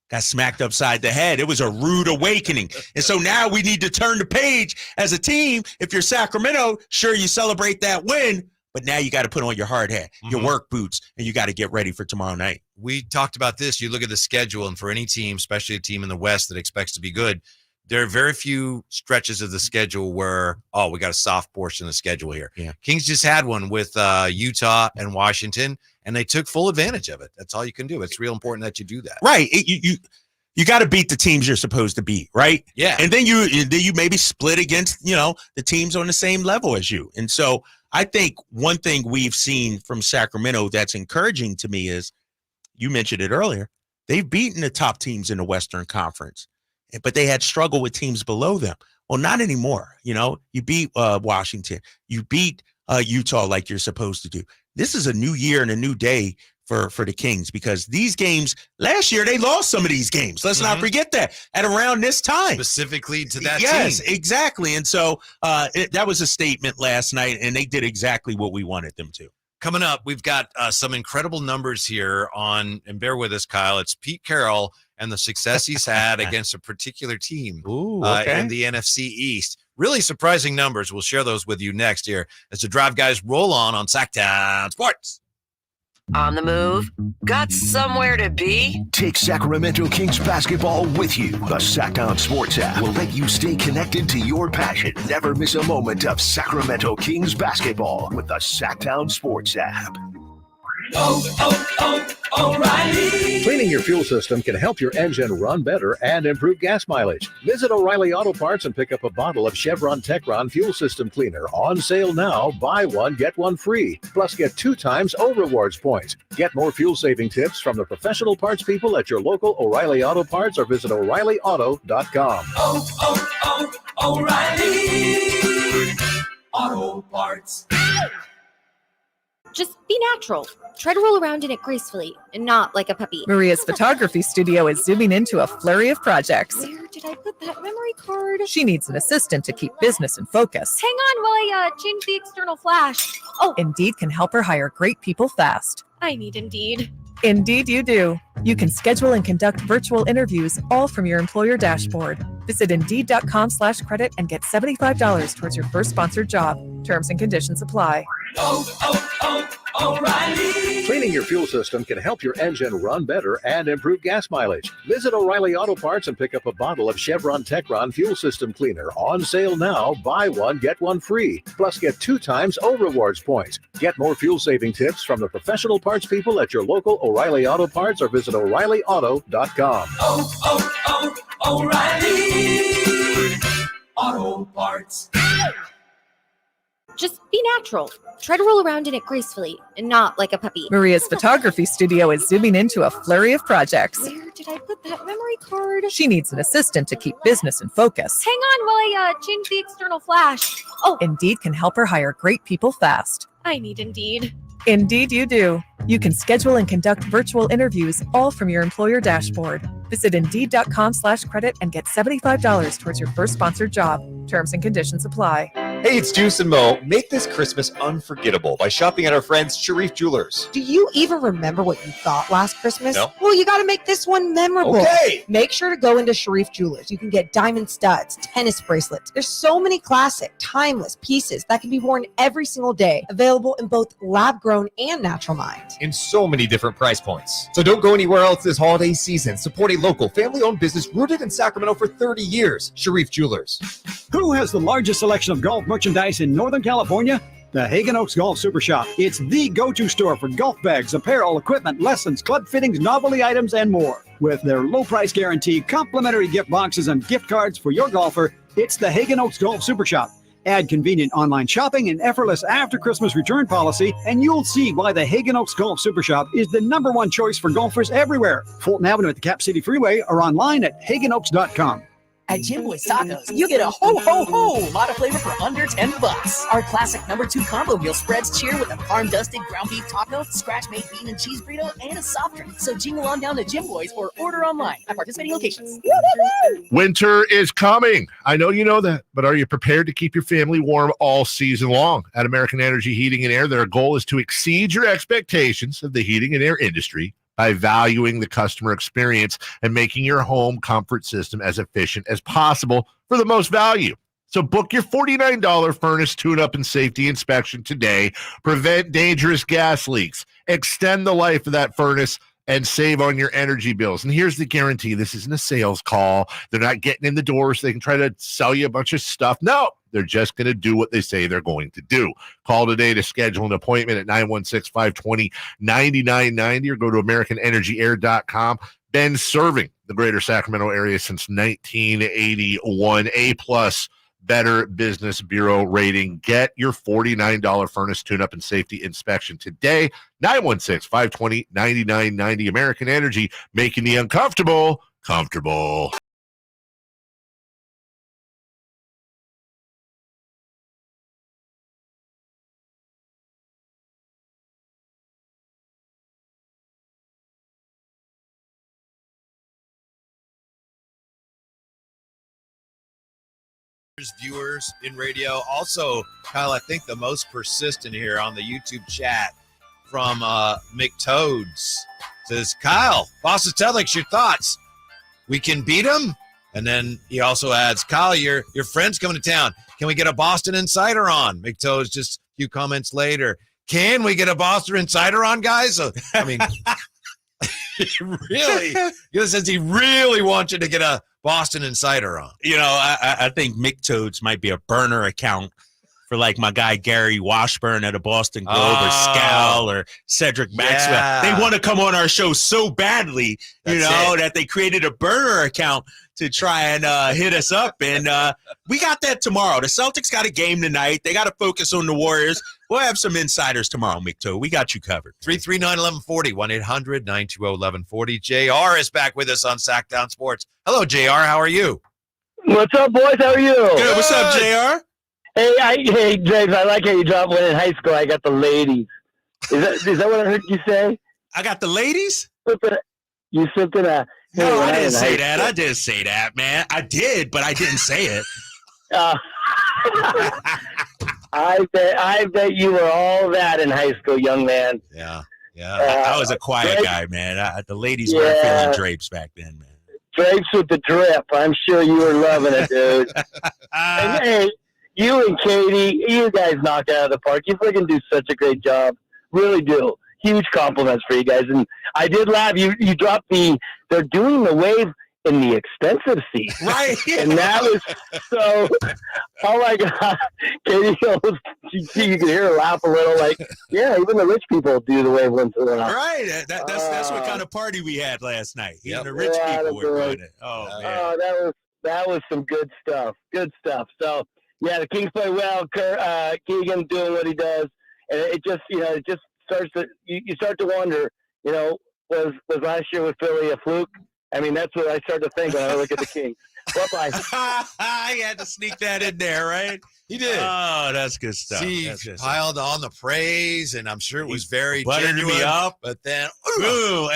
got smacked upside the head. It was a rude awakening. And so now we need to turn the page as a team. If you're Sacramento, sure, you celebrate that win, but now you got to put on your hard hat, your work boots, and you got to get ready for tomorrow night. We talked about this. You look at the schedule, and for any team, especially a team in the West that expects to be good, there are very few stretches of the schedule where, we got a soft portion of the schedule here. Yeah. Kings just had one with Utah and Washington, and they took full advantage of it. That's all you can do. It's real important that you do that. Right. You got to beat the teams you're supposed to beat, right? Yeah. And then you maybe split against, the teams on the same level as you. And so I think one thing we've seen from Sacramento that's encouraging to me is, you mentioned it earlier, they've beaten the top teams in the Western Conference, but they had struggled with teams below them. Well, not anymore. You beat Washington. You beat Utah like you're supposed to do. This is a new year and a new day for the Kings, because these games last year, they lost some of these games. Let's not forget that at around this time. Specifically to that team. Yes, exactly. And so that was a statement last night, and they did exactly what we wanted them to. Coming up, we've got some incredible numbers here on, and bear with us, Kyle, it's Pete Carroll and the success he's had against a particular team in the NFC East. Really surprising numbers. We'll share those with you next here as the Drive Guys roll on Sacktown Sports. On the move? Got somewhere to be? Take Sacramento Kings basketball with you. The Sacktown Sports app will let you stay connected to your passion. Never miss a moment of Sacramento Kings basketball with the Sacktown Sports app. O'Reilly. Cleaning your fuel system can help your engine run better and improve gas mileage. Visit O'Reilly Auto Parts and pick up a bottle of Chevron Techron Fuel System Cleaner. On sale now. Buy one, get one free. Plus, get 2 times O Rewards points. Get more fuel-saving tips from the professional parts people at your local O'Reilly Auto Parts, or visit O'ReillyAuto.com. O'Reilly Auto Parts. Just be natural. Try to roll around in it gracefully and not like a puppy. Maria's photography studio is zooming into a flurry of projects. Where did I put that memory card? She needs an assistant to keep business in focus. Hang on while I change the external flash. Oh, Indeed can help her hire great people fast. I need Indeed. Indeed you do. You can schedule and conduct virtual interviews all from your employer dashboard. Visit Indeed.com/credit and get $75 towards your first sponsored job. Terms and conditions apply. O'Reilly. Cleaning your fuel system can help your engine run better and improve gas mileage. Visit O'Reilly Auto Parts and pick up a bottle of Chevron Techron Fuel System Cleaner. On sale now. Buy one, get one free. Plus, get 2 times O Rewards points. Get more fuel-saving tips from the professional parts people at your local O'Reilly Auto Parts, or visit O'ReillyAuto.com. O'Reilly Auto Parts. Just be natural. Try to roll around in it gracefully and not like a puppy. Maria's photography studio is zooming into a flurry of projects. Where did I put that memory card? She needs an assistant to keep business in focus. Hang on while I change the external flash. Oh, Indeed can help her hire great people fast. I need Indeed. Indeed you do. You can schedule and conduct virtual interviews all from your employer dashboard. Visit Indeed.com/credit and get $75 towards your first sponsored job. Terms and conditions apply. Hey, it's Juice and Mo. Make this Christmas unforgettable by shopping at our friends Sharif Jewelers. Do you even remember what you thought last Christmas? No. Well, you got to make this one memorable. Okay. Make sure to go into Sharif Jewelers. You can get diamond studs, tennis bracelets. There's so many classic, timeless pieces that can be worn every single day. Available in both lab-grown and natural minds. In so many different price points. So don't go anywhere else this holiday season. Support a local, family-owned business rooted in Sacramento for 30 years. Sharif Jewelers. Who has the largest selection of golf merchandise in Northern California? The Hagen Oaks Golf Super Shop. It's the go-to store for golf bags, apparel, equipment, lessons, club fittings, novelty items, and more. With their low price guarantee, complimentary gift boxes, and gift cards for your golfer, it's the Hagen Oaks Golf Super Shop. Add convenient online shopping and effortless after-Christmas return policy, and you'll see why the Hagen Oaks Golf Super Shop is the #1 choice for golfers everywhere. Fulton Avenue at the Cap City Freeway or online at hagenoaks.com. At Jim Boy's Tacos, you get a ho-ho-ho lot of flavor for under $10. Our classic #2 combo meal spreads cheer with a farm-dusted ground beef taco, scratch-made bean and cheese burrito, and a soft drink. So jingle on down to Jim Boy's or order online at participating locations. Winter is coming. I know you know that, but are you prepared to keep your family warm all season long? At American Energy Heating and Air, their goal is to exceed your expectations of the heating and air industry by valuing the customer experience and making your home comfort system as efficient as possible for the most value. So book your $49 furnace tune-up and safety inspection today. Prevent dangerous gas leaks. Extend the life of that furnace and save on your energy bills. And here's the guarantee. This isn't a sales call. They're not getting in the door so they can try to sell you a bunch of stuff. No, they're just going to do what they say they're going to do. Call today to schedule an appointment at 916-520-9990 or go to AmericanEnergyAir.com. Been serving the greater Sacramento area since 1981. A-plus Better Business Bureau rating. Get your $49 furnace tune-up and safety inspection today. 916-520-9990. American Energy, making the uncomfortable comfortable. Viewers in radio. Also, Kyle, I think the most persistent here on the YouTube chat from McToads says, Kyle, Boston Celtics, your thoughts? We can beat them? And then he also adds, Kyle, your friend's coming to town. Can we get a Boston Insider on? McToads just a few comments later. Can we get a Boston Insider on, guys? So, I mean, really, since he really wants you to get a Boston Insider on. You know, I think McToads might be a burner account for like my guy Gary Washburn at a Boston Globe or Scal or Cedric Maxwell. Yeah. They want to come on our show so badly, that they created a burner account to try and hit us up. And we got that tomorrow. The Celtics got a game tonight. They got to focus on the Warriors. We'll have some insiders tomorrow, McToad. We got you covered. 339-1140, 1-800-920-1140. JR is back with us on Sacktown Sports. Hello, JR. How are you? What's up, boys? How are you? Good. What's up, JR? Hey, James, I like how you dropped one in high school. I got the ladies. Is that what I heard you say? I got the ladies? You something? No, I didn't say that. I didn't say that, man. I did, but I didn't say it. I bet you were all that in high school, young man. Yeah. I was a quiet guy, man. The ladies weren't feeling drapes back then, man. Drapes with the drip. I'm sure you were loving it, dude. And hey, you and Katie, you guys knocked out of the park. You freaking do such a great job. Really do. Huge compliments for you guys. And I did laugh. You dropped they're doing the wave in the expensive seat. Right. And that was so, oh my God. Katie, you can hear her laugh a little like, yeah, even the rich people do the wave once in a while. Right. That's what kind of party we had last night. Even the rich people were doing it. Oh, man. Oh, that was some good stuff. Good stuff. So, yeah, the Kings play well. Keegan doing what he does. And it just, starts to, you start to wonder, was last year with Philly a fluke? I mean, that's what I start to think when I look at the Kings. Bye-bye. I had to sneak that in there, right? He did. Oh, that's good stuff. See, piled on the praise, and I'm sure it was very genuine. Me up, but then at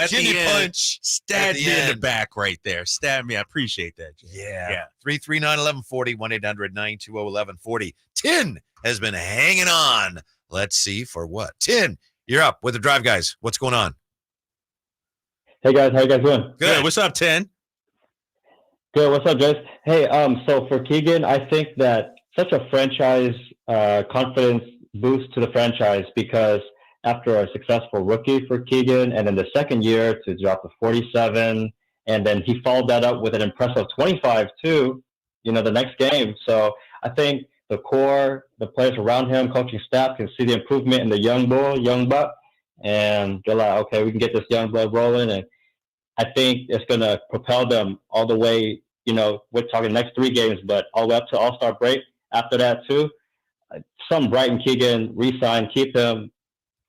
the end, punch, stabbed me in the back right there. Stabbed me. I appreciate that, Jay. Yeah. 339-1140, 1-800-920-1140. Tin has been hanging on. Let's see for what. Tin, you're up with the Drive Guys. What's going on? Hey guys, how you guys doing? Good. What's up, Tin? Good. What's up, Jess? Hey, so for Keegan, I think that such a franchise confidence boost to the franchise because after a successful rookie for Keegan, and then the second year to drop to 47, and then he followed that up with an impressive 25 too, the next game. So I think the core, the players around him, coaching staff can see the improvement in the young buck, and they're like, okay, we can get this young blood rolling, and I think it's going to propel them all the way, we're talking next 3 games, but all the way up to All-Star break after that too. some Brighton Keegan re-sign, keep him,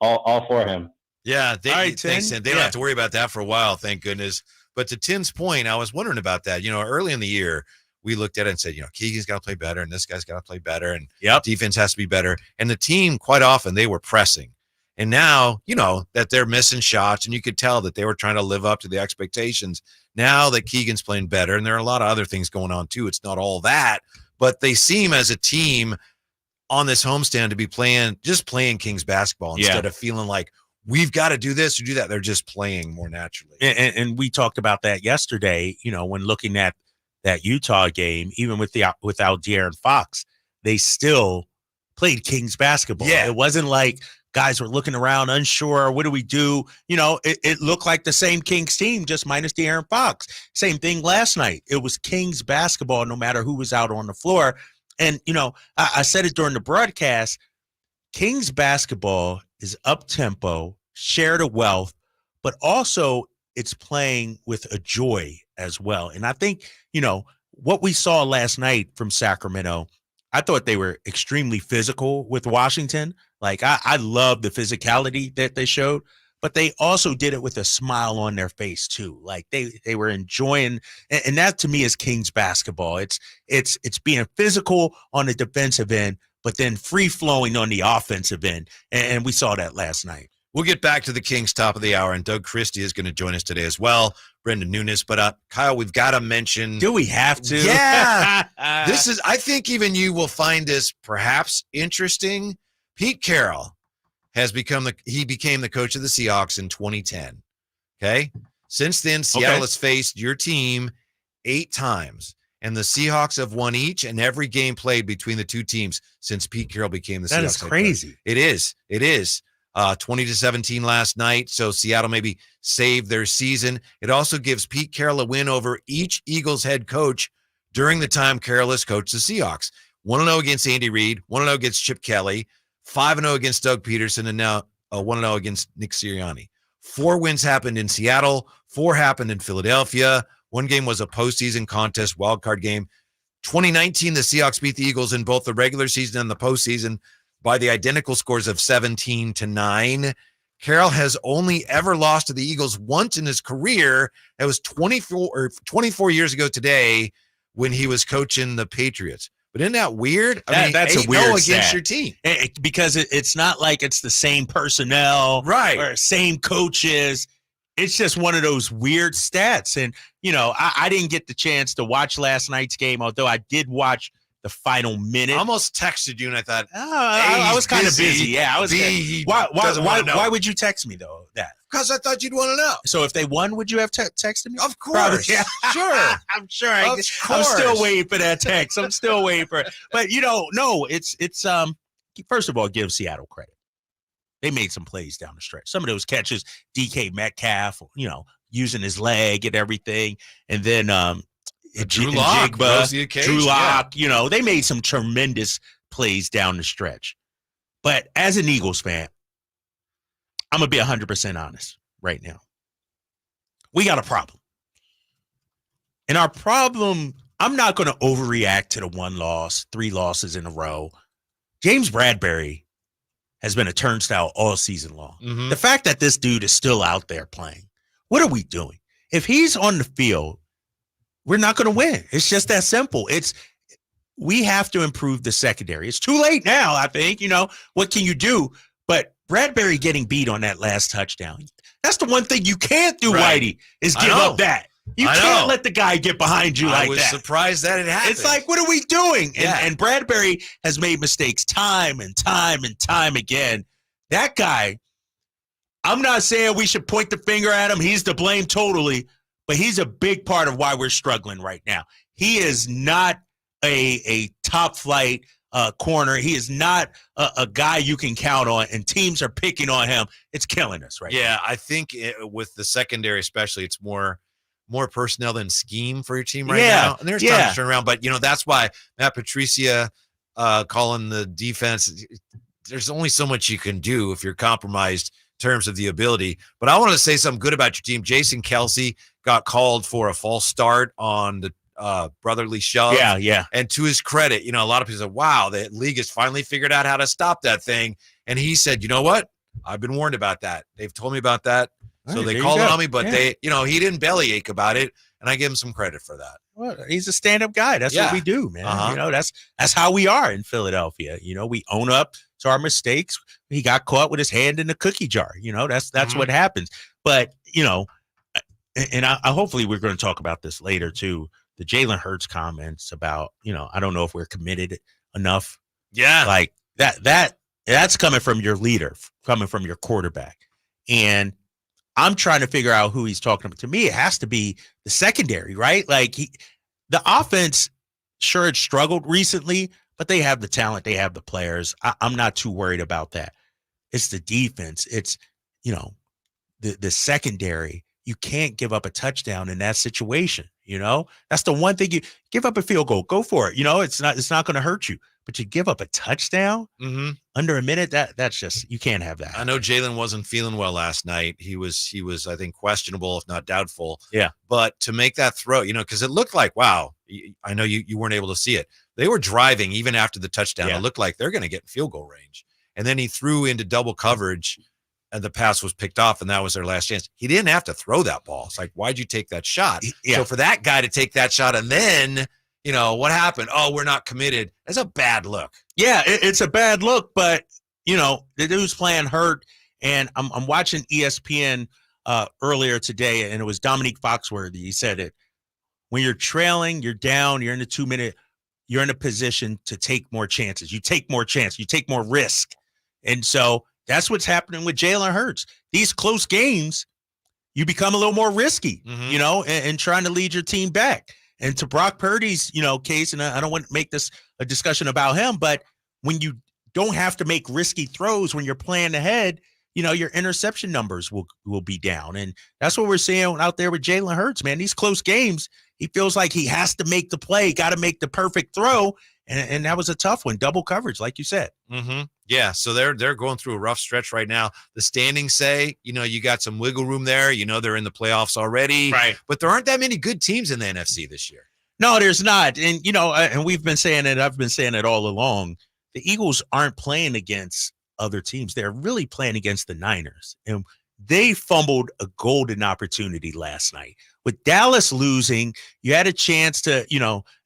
all for him. Yeah, thanks, Tim. Tim. They don't have to worry about that for a while, thank goodness. But to Tim's point, I was wondering about that. Early in the year, we looked at it and said, Keegan's got to play better, and this guy's got to play better, and defense has to be better. And the team, quite often, they were pressing. And now, that they're missing shots, and you could tell that they were trying to live up to the expectations. Now that Keegan's playing better, and there are a lot of other things going on too. It's not all that, but they seem as a team on this homestand to be playing Kings basketball instead of feeling like we've got to do this or do that. They're just playing more naturally. And we talked about that yesterday, when looking at that Utah game, even without De'Aaron Fox, they still played Kings basketball. Yeah. It wasn't like guys were looking around unsure. What do we do? It looked like the same Kings team, just minus De'Aaron Fox. Same thing last night. It was Kings basketball, no matter who was out on the floor. And, I said it during the broadcast, Kings basketball is up-tempo, share the wealth, but also it's playing with a joy as well. And I think, what we saw last night from Sacramento, I thought they were extremely physical with Washington. Like, I love the physicality that they showed, but they also did it with a smile on their face too. Like they were enjoying, and that to me is Kings basketball. It's being physical on the defensive end, but then free flowing on the offensive end. And we saw that last night. We'll get back to the Kings top of the hour, and Doug Christie is going to join us today as well. Brendan Nunes. But Kyle, we've got to mention. Do we have to? Yeah. I think even you will find this perhaps interesting. Pete Carroll became the coach of the Seahawks in 2010. Okay. Since then, Seattle has faced your team 8 times, and the Seahawks have won each and every game played between the two teams since Pete Carroll became the Seahawks. That is crazy. It is. 20-17 last night, so Seattle maybe saved their season. It also gives Pete Carroll a win over each Eagles head coach during the time Carroll has coached the Seahawks. 1-0 against Andy Reid, 1-0 against Chip Kelly, 5-0 against Doug Peterson, and now 1-0 against Nick Sirianni. 4 wins happened in Seattle, 4 happened in Philadelphia. 1 game was a postseason contest wildcard game. 2019, the Seahawks beat the Eagles in both the regular season and the postseason by the identical scores of 17-9. Carroll has only ever lost to the Eagles once in his career. That was 24 years ago today when he was coaching the Patriots. But isn't that weird? That's a weird against stat. your team. Because it's not like it's the same personnel, right, or same coaches. It's just one of those weird stats. And, I didn't get the chance to watch last night's game, although I did watch the final minute. I almost texted you, and I thought, I was kind of busy. Yeah, I was. Why would you text me though? That because I thought you'd want to know. So if they won, would you have texted me? Of course, probably, yeah. Sure. I'm sure. I'm still waiting for that text. I'm still waiting for it. But no, it's first of all, give Seattle credit. They made some plays down the stretch. Some of those catches, DK Metcalf, using his leg and everything, and then Drew Lock, they made some tremendous plays down the stretch. But as an Eagles fan, I'm going to be 100% honest right now. We got a problem. And our problem, I'm not going to overreact to the 1 loss, 3 losses in a row. James Bradbury has been a turnstile all season long. Mm-hmm. The fact that this dude is still out there playing, what are we doing? If he's on the field, we're not going to win. It's just that simple. We have to improve the secondary. It's too late now, I think. What can you do? But Bradbury getting beat on that last touchdown, that's the one thing you can't do, right. Whitey, is give up that. You can't let the guy get behind you like that. I was surprised that it happened. It's like, what are we doing? And Bradbury has made mistakes time and time and time again. That guy, I'm not saying we should point the finger at him. He's to blame totally. But he's a big part of why we're struggling right now. He is not a top flight corner. He is not a guy you can count on, and teams are picking on him. It's killing us right now. Yeah, I think with the secondary especially, it's more personnel than scheme for your team right now. And there's time to turn around. But, that's why Matt Patricia calling the defense, there's only so much you can do if you're compromised in terms of the ability. But I want to say something good about your team. Jason Kelce got called for a false start on brotherly shove. Yeah. And to his credit, a lot of people said, wow, the league has finally figured out how to stop that thing. And he said, you know what? I've been warned about that. They've told me about that. So they called on me, but he didn't bellyache about it. And I give him some credit for that. Well, he's a stand-up guy. That's what we do, man. That's how we are in Philadelphia. We own up to our mistakes. He got caught with his hand in the cookie jar. That's what happens. But, and I hopefully we're going to talk about this later too. The Jalen Hurts comments about, I don't know if we're committed enough. Yeah. Like that's coming from your leader, coming from your quarterback. And I'm trying to figure out who he's talking about. To me, it has to be the secondary, right? Like the offense, sure, it struggled recently, but they have the talent. They have the players. I'm not too worried about that. It's the defense. It's, the secondary. You can't give up a touchdown in that situation. That's the one thing. You give up a field goal, go for it. It's not going to hurt you. But you give up a touchdown under a minute, that's just, you can't have that. I know Jalen wasn't feeling well last night. He was, I think, questionable, if not doubtful. Yeah. But to make that throw, because it looked like, wow, I know you weren't able to see it. They were driving even after the touchdown. Yeah. It looked like they're going to get in field goal range. And then he threw into double coverage and the pass was picked off, and that was their last chance. He didn't have to throw that ball. It's like, why'd you take that shot? Yeah. So for that guy to take that shot and then, what happened? Oh, we're not committed. That's a bad look. Yeah, it's a bad look, but, the dude's playing hurt, and I'm watching ESPN earlier today, and it was Dominique Foxworthy. He said it. When you're trailing, you're down, you're in the 2-minute, you're in a position to take more chances. You take more chance. You take more risk. And so that's what's happening with Jalen Hurts. These close games, you become a little more risky, and trying to lead your team back. And to Brock Purdy's, case, and I don't want to make this a discussion about him, but when you don't have to make risky throws when you're playing ahead, your interception numbers will be down. And that's what we're seeing out there with Jalen Hurts, man. These close games, he feels like he has to make the play, got to make the perfect throw. And that was a tough one, double coverage, like you said. Yeah, so they're going through a rough stretch right now. The standings say, you got some wiggle room there. They're in the playoffs already. Right. But there aren't that many good teams in the NFC this year. No, there's not. And, and we've been saying it. I've been saying it all along. The Eagles aren't playing against other teams. They're really playing against the Niners. And they fumbled a golden opportunity last night. With Dallas losing, you had a chance to,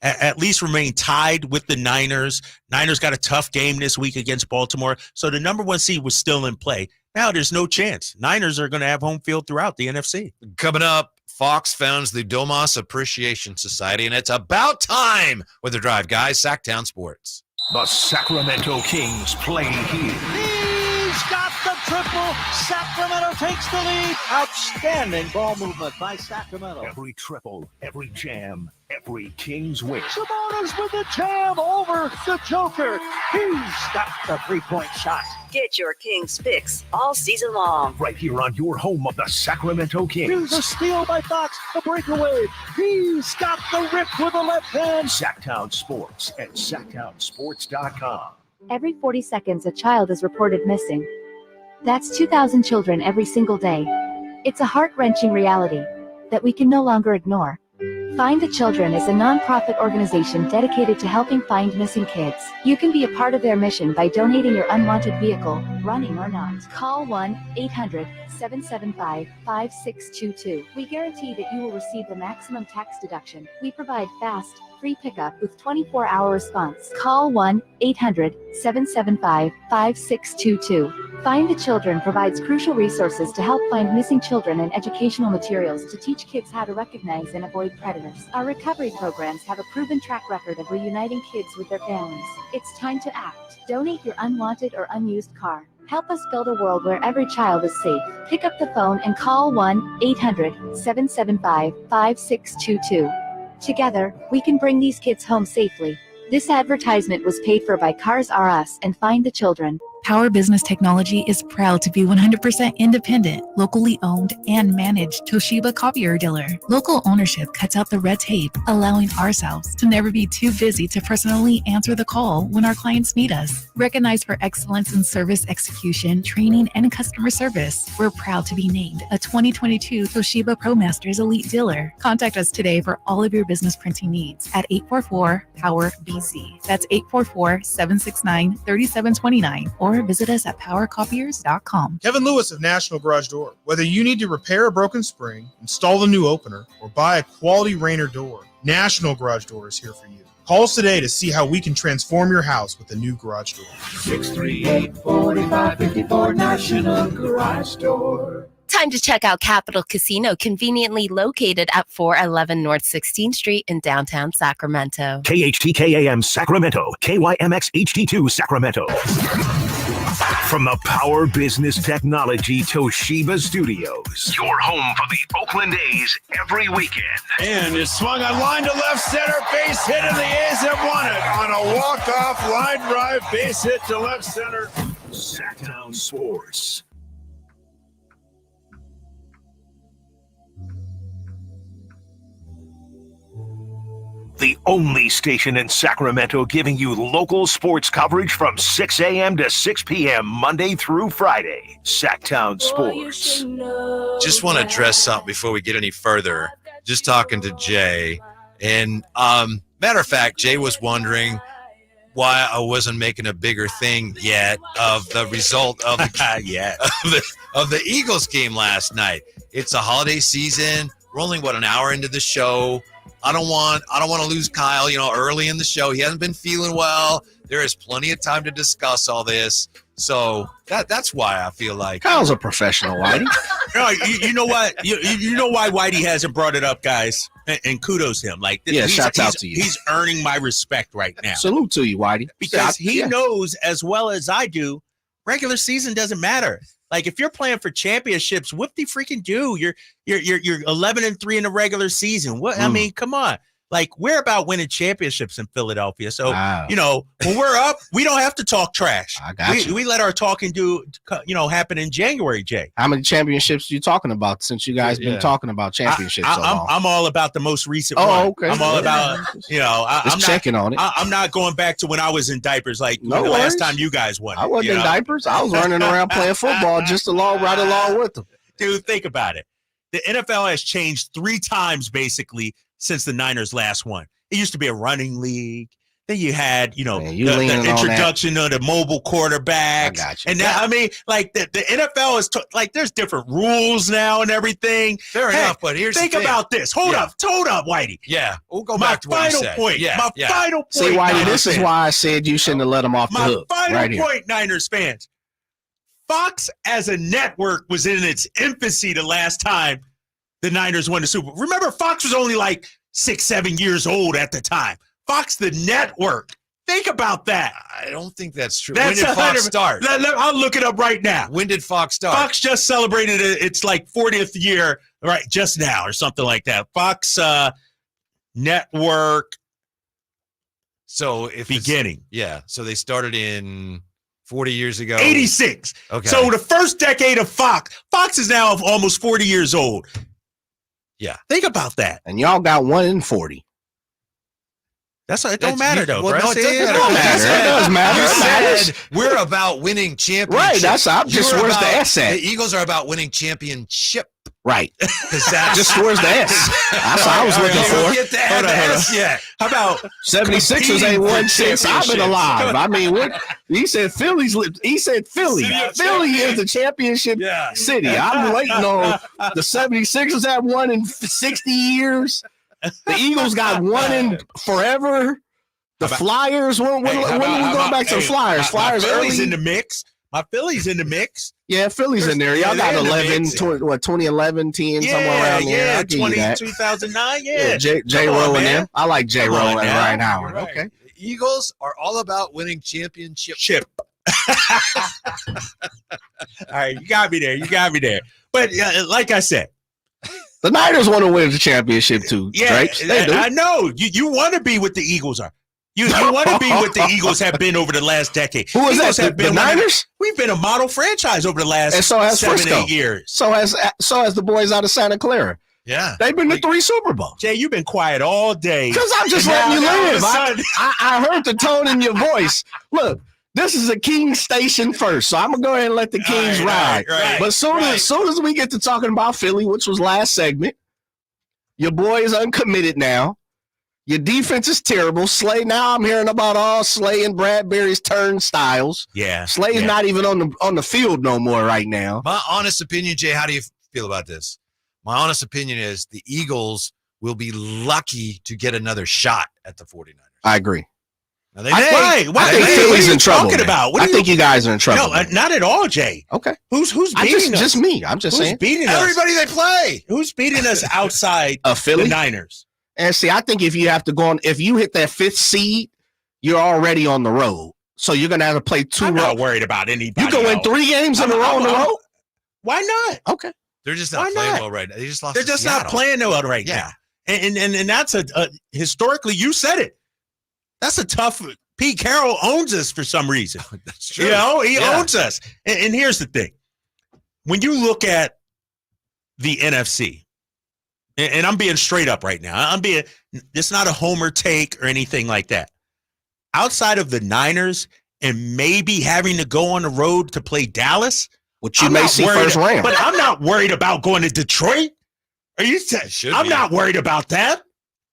at least remain tied with the Niners. Niners got a tough game this week against Baltimore. So the number 1 seed was still in play. Now there's no chance. Niners are going to have home field throughout the NFC. Coming up, Fox founds the Domas Appreciation Society, and it's about time with the Drive Guys, Sacktown Sports. The Sacramento Kings play here. He's got the triple. Sacramento takes the lead. Outstanding ball movement by Sacramento. Every triple, every jam, every Kings win. Sabonis with the jam over the Joker. He's got the three-point shot. Get your Kings fix all season long. Right here on your home of the Sacramento Kings. Here's a steal by Fox. A breakaway. He's got the rip with the left hand. Sacktown Sports at sacktownsports.com. Every 40 seconds, a child is reported missing. That's 2,000 children every single day. It's a heart-wrenching reality that we can no longer ignore. Find the Children is a non-profit organization dedicated to helping find missing kids. You can be a part of their mission by donating your unwanted vehicle, running or not. Call 1-800-775-5622. We guarantee that you will receive the maximum tax deduction. We provide fast, free pickup with 24-hour response. Call 1-800-775-5622. Find the Children provides crucial resources to help find missing children and educational materials to teach kids how to recognize and avoid predators. Our recovery programs have a proven track record of reuniting kids with their families. It's time to act. Donate your unwanted or unused car. Help us build a world where every child is safe. Pick up the phone and call 1-800-775-5622. Together, we can bring these kids home safely. This advertisement was paid for by Cars R Us and Find the Children. Power Business Technology is proud to be 100% independent, locally owned, and managed Toshiba copier dealer. Local ownership cuts out the red tape, allowing ourselves to never be too busy to personally answer the call when our clients meet us. Recognized for excellence in service execution, training, and customer service, we're proud to be named a 2022 Toshiba ProMasters Elite Dealer. Contact us today for all of your business printing needs at 844-POWER-BC. That's 844-769-3729. Or visit us at powercopiers.com. Kevin Lewis of National Garage Door. Whether you need to repair a broken spring, install a new opener, or buy a quality Rainer door, National Garage Door is here for you. Call us today to see how we can transform your house with a new garage door. 638-4554 National Garage Door. Time to check out Capital Casino, conveniently located at 411 North 16th Street in downtown Sacramento. KHTK-AM Sacramento, KYMX HD2 Sacramento. From the Power Business Technology Toshiba Studios, your home for the Oakland A's every weekend. And it's swung on line to left center, base hit, and the A's have won it on a walk-off line drive, base hit to left center. Sacktown Sports. The only station in Sacramento giving you local sports coverage from 6 a.m. to 6 p.m. Monday through Friday. Sacktown Sports. Just want to address something before we get any further. Just talking to Jay. And matter of fact, Jay was wondering why I wasn't making a bigger thing yet of the result of the Eagles game last night. It's a holiday season. We're only, an hour into the show. I don't want to lose Kyle, early in the show. He hasn't been feeling well. There is plenty of time to discuss all this. So that's why I feel like Kyle's a professional, Whitey. No, you know what? You know why Whitey hasn't brought it up, guys? And kudos him. Shouts out to you. He's earning my respect right now. Salute to you, Whitey. Because he knows as well as I do, regular season doesn't matter. Like, if you're playing for championships, whoop de freaking do. You're 11-3 in the regular season. What? I mean, come on. Like, we're about winning championships in Philadelphia. So, when we're up, we don't have to talk trash. I got you. We let our talking happen in January, Jay. How many championships are you talking about since you guys been talking about championships so long? I'm all about the most recent one. Oh, okay. I'm all about, I'm checking on it. I'm not going back to when I was in diapers like the last time you guys won. I wasn't in diapers. I was running around playing football right along with them. Dude, think about it. The NFL has changed 3 times, basically, since the Niners last won. It used to be a running league. Then you had, the introduction of the mobile quarterback. I got you. And now, the NFL is there's different rules now and everything. Fair enough, but here's think the thing. about this. Hold up, Whitey. Yeah, we'll go back to what you said. Final point. See, Whitey, this is why I said you shouldn't have let him off the hook. My final point, Niners fans. Fox as a network was in its infancy the last time the Niners won the Super Bowl. Remember, Fox was only 6-7 years old at the time. Fox, the network. Think about that. I don't think that's true. That's when did Fox start? I'll look it up right now. When did Fox start? Fox just celebrated its 40th year, right, just now or something like that. Fox network. So if beginning. So they started in 40 years ago. 86. Okay. So the first decade of Fox is now almost 40 years old. Yeah. Think about that. And y'all got 1 in 40. It don't matter, though, bro. No, it does matter. You said we're about winning championships. Right, where's the S at? The Eagles are about winning championship. Right. That's where's the S? That's what I was looking for. Get the S yet. How about 76ers ain't won since I've been alive? What he said Philly. Philly is the championship city. I'm waiting on the 76ers have won in 60 years. The Eagles got 1 in forever. The Flyers. When are we going back to the Flyers? Flyers Philly's early in the mix. My Philly's in the mix. Yeah, Philly's in there. Y'all got 2011, 10, somewhere around there. Yeah, 2009, J. Rowe and them. I like J. Rowe and Ryan Howard. Right. Okay. The Eagles are all about winning championship. All right, you got me there. But like I said, the Niners want to win the championship too. Yeah, right? They do. I know. You want to be what the Eagles are. You want to be what the Eagles have been over the last decade. Who is Eagles that? have The been Niners? We've been a model franchise over the last And so has 7-8 Frisco. years. So has the boys out of Santa Clara. Yeah. They've been to 3 Super Bowls. Jay, you've been quiet all day. Because I'm just And letting you now all of a live. sudden- I heard the tone in your voice. Look, this is a King station first, so I'm gonna go ahead and let the Kings ride. right, But soon as we get to talking about Philly, which was last segment, your boy is uncommitted now. Your defense is terrible. Slay. Now I'm hearing about all Slay and Bradbury's turnstiles. Yeah, Slay's not even on the field no more right now. My honest opinion, Jay, how do you feel about this? My honest opinion is the Eagles will be lucky to get another shot at the 49ers. I agree. Now, they may. I think Philly's in trouble. talking about? What I are think you- you guys are in trouble. No, man. not at all, Jay. Okay. Who's beating us? Just me. I'm just Who's saying. beating us? Everybody they play. Who's beating us outside Of Philly? the Niners? And see, I think if you have to go on, if you hit that 5th seed, you're already on the road. So you're gonna have to play 2 I'm road. not worried about anybody. You go win else. 3 games in a row on the road. Why not? Okay. They're just Why not playing not? well right now. They just lost. They're to just not Seattle. playing well right Yeah. now. And that's a historically, you said it. That's a tough. Pete Carroll owns us for some reason. That's true. You know, he Yeah. owns us. And here's the thing: when you look at the NFC, and I'm being straight up right now. It's not a homer take or anything like that. Outside of the Niners and maybe having to go on the road to play Dallas, which you I'm may not see worried- first round. But I'm not worried about going to Detroit. Are you? should I'm be. not worried about that.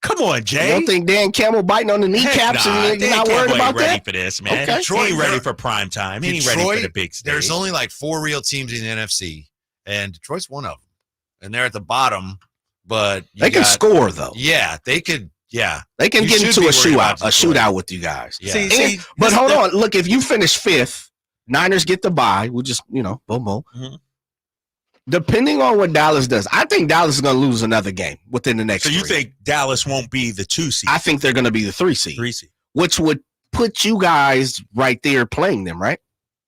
Come on, Jay. You don't think Dan Campbell biting on the kneecaps Heck nah, and you're Dan not Campbell worried ain't about ready that? for this, man. Okay. Detroit ain't ready for prime time. He ain't ready for the big stage. There's only like 4 real teams in the NFC, and Detroit's one of them. And they're at the bottom, but They can score though. Yeah, they could. Yeah, They can You get should into be a worried about Detroit. shootout with you guys. Yeah. And- but hold on, look, if you finish 5th, Niners get the bye. We'll just, boom, boom. Mhm. Depending on what Dallas does, I think Dallas is going to lose another game within the next So you 3. think Dallas won't be the 2 seed? I think they're going to be the 3 seed, 3 seed. which would put you guys right there playing them, right?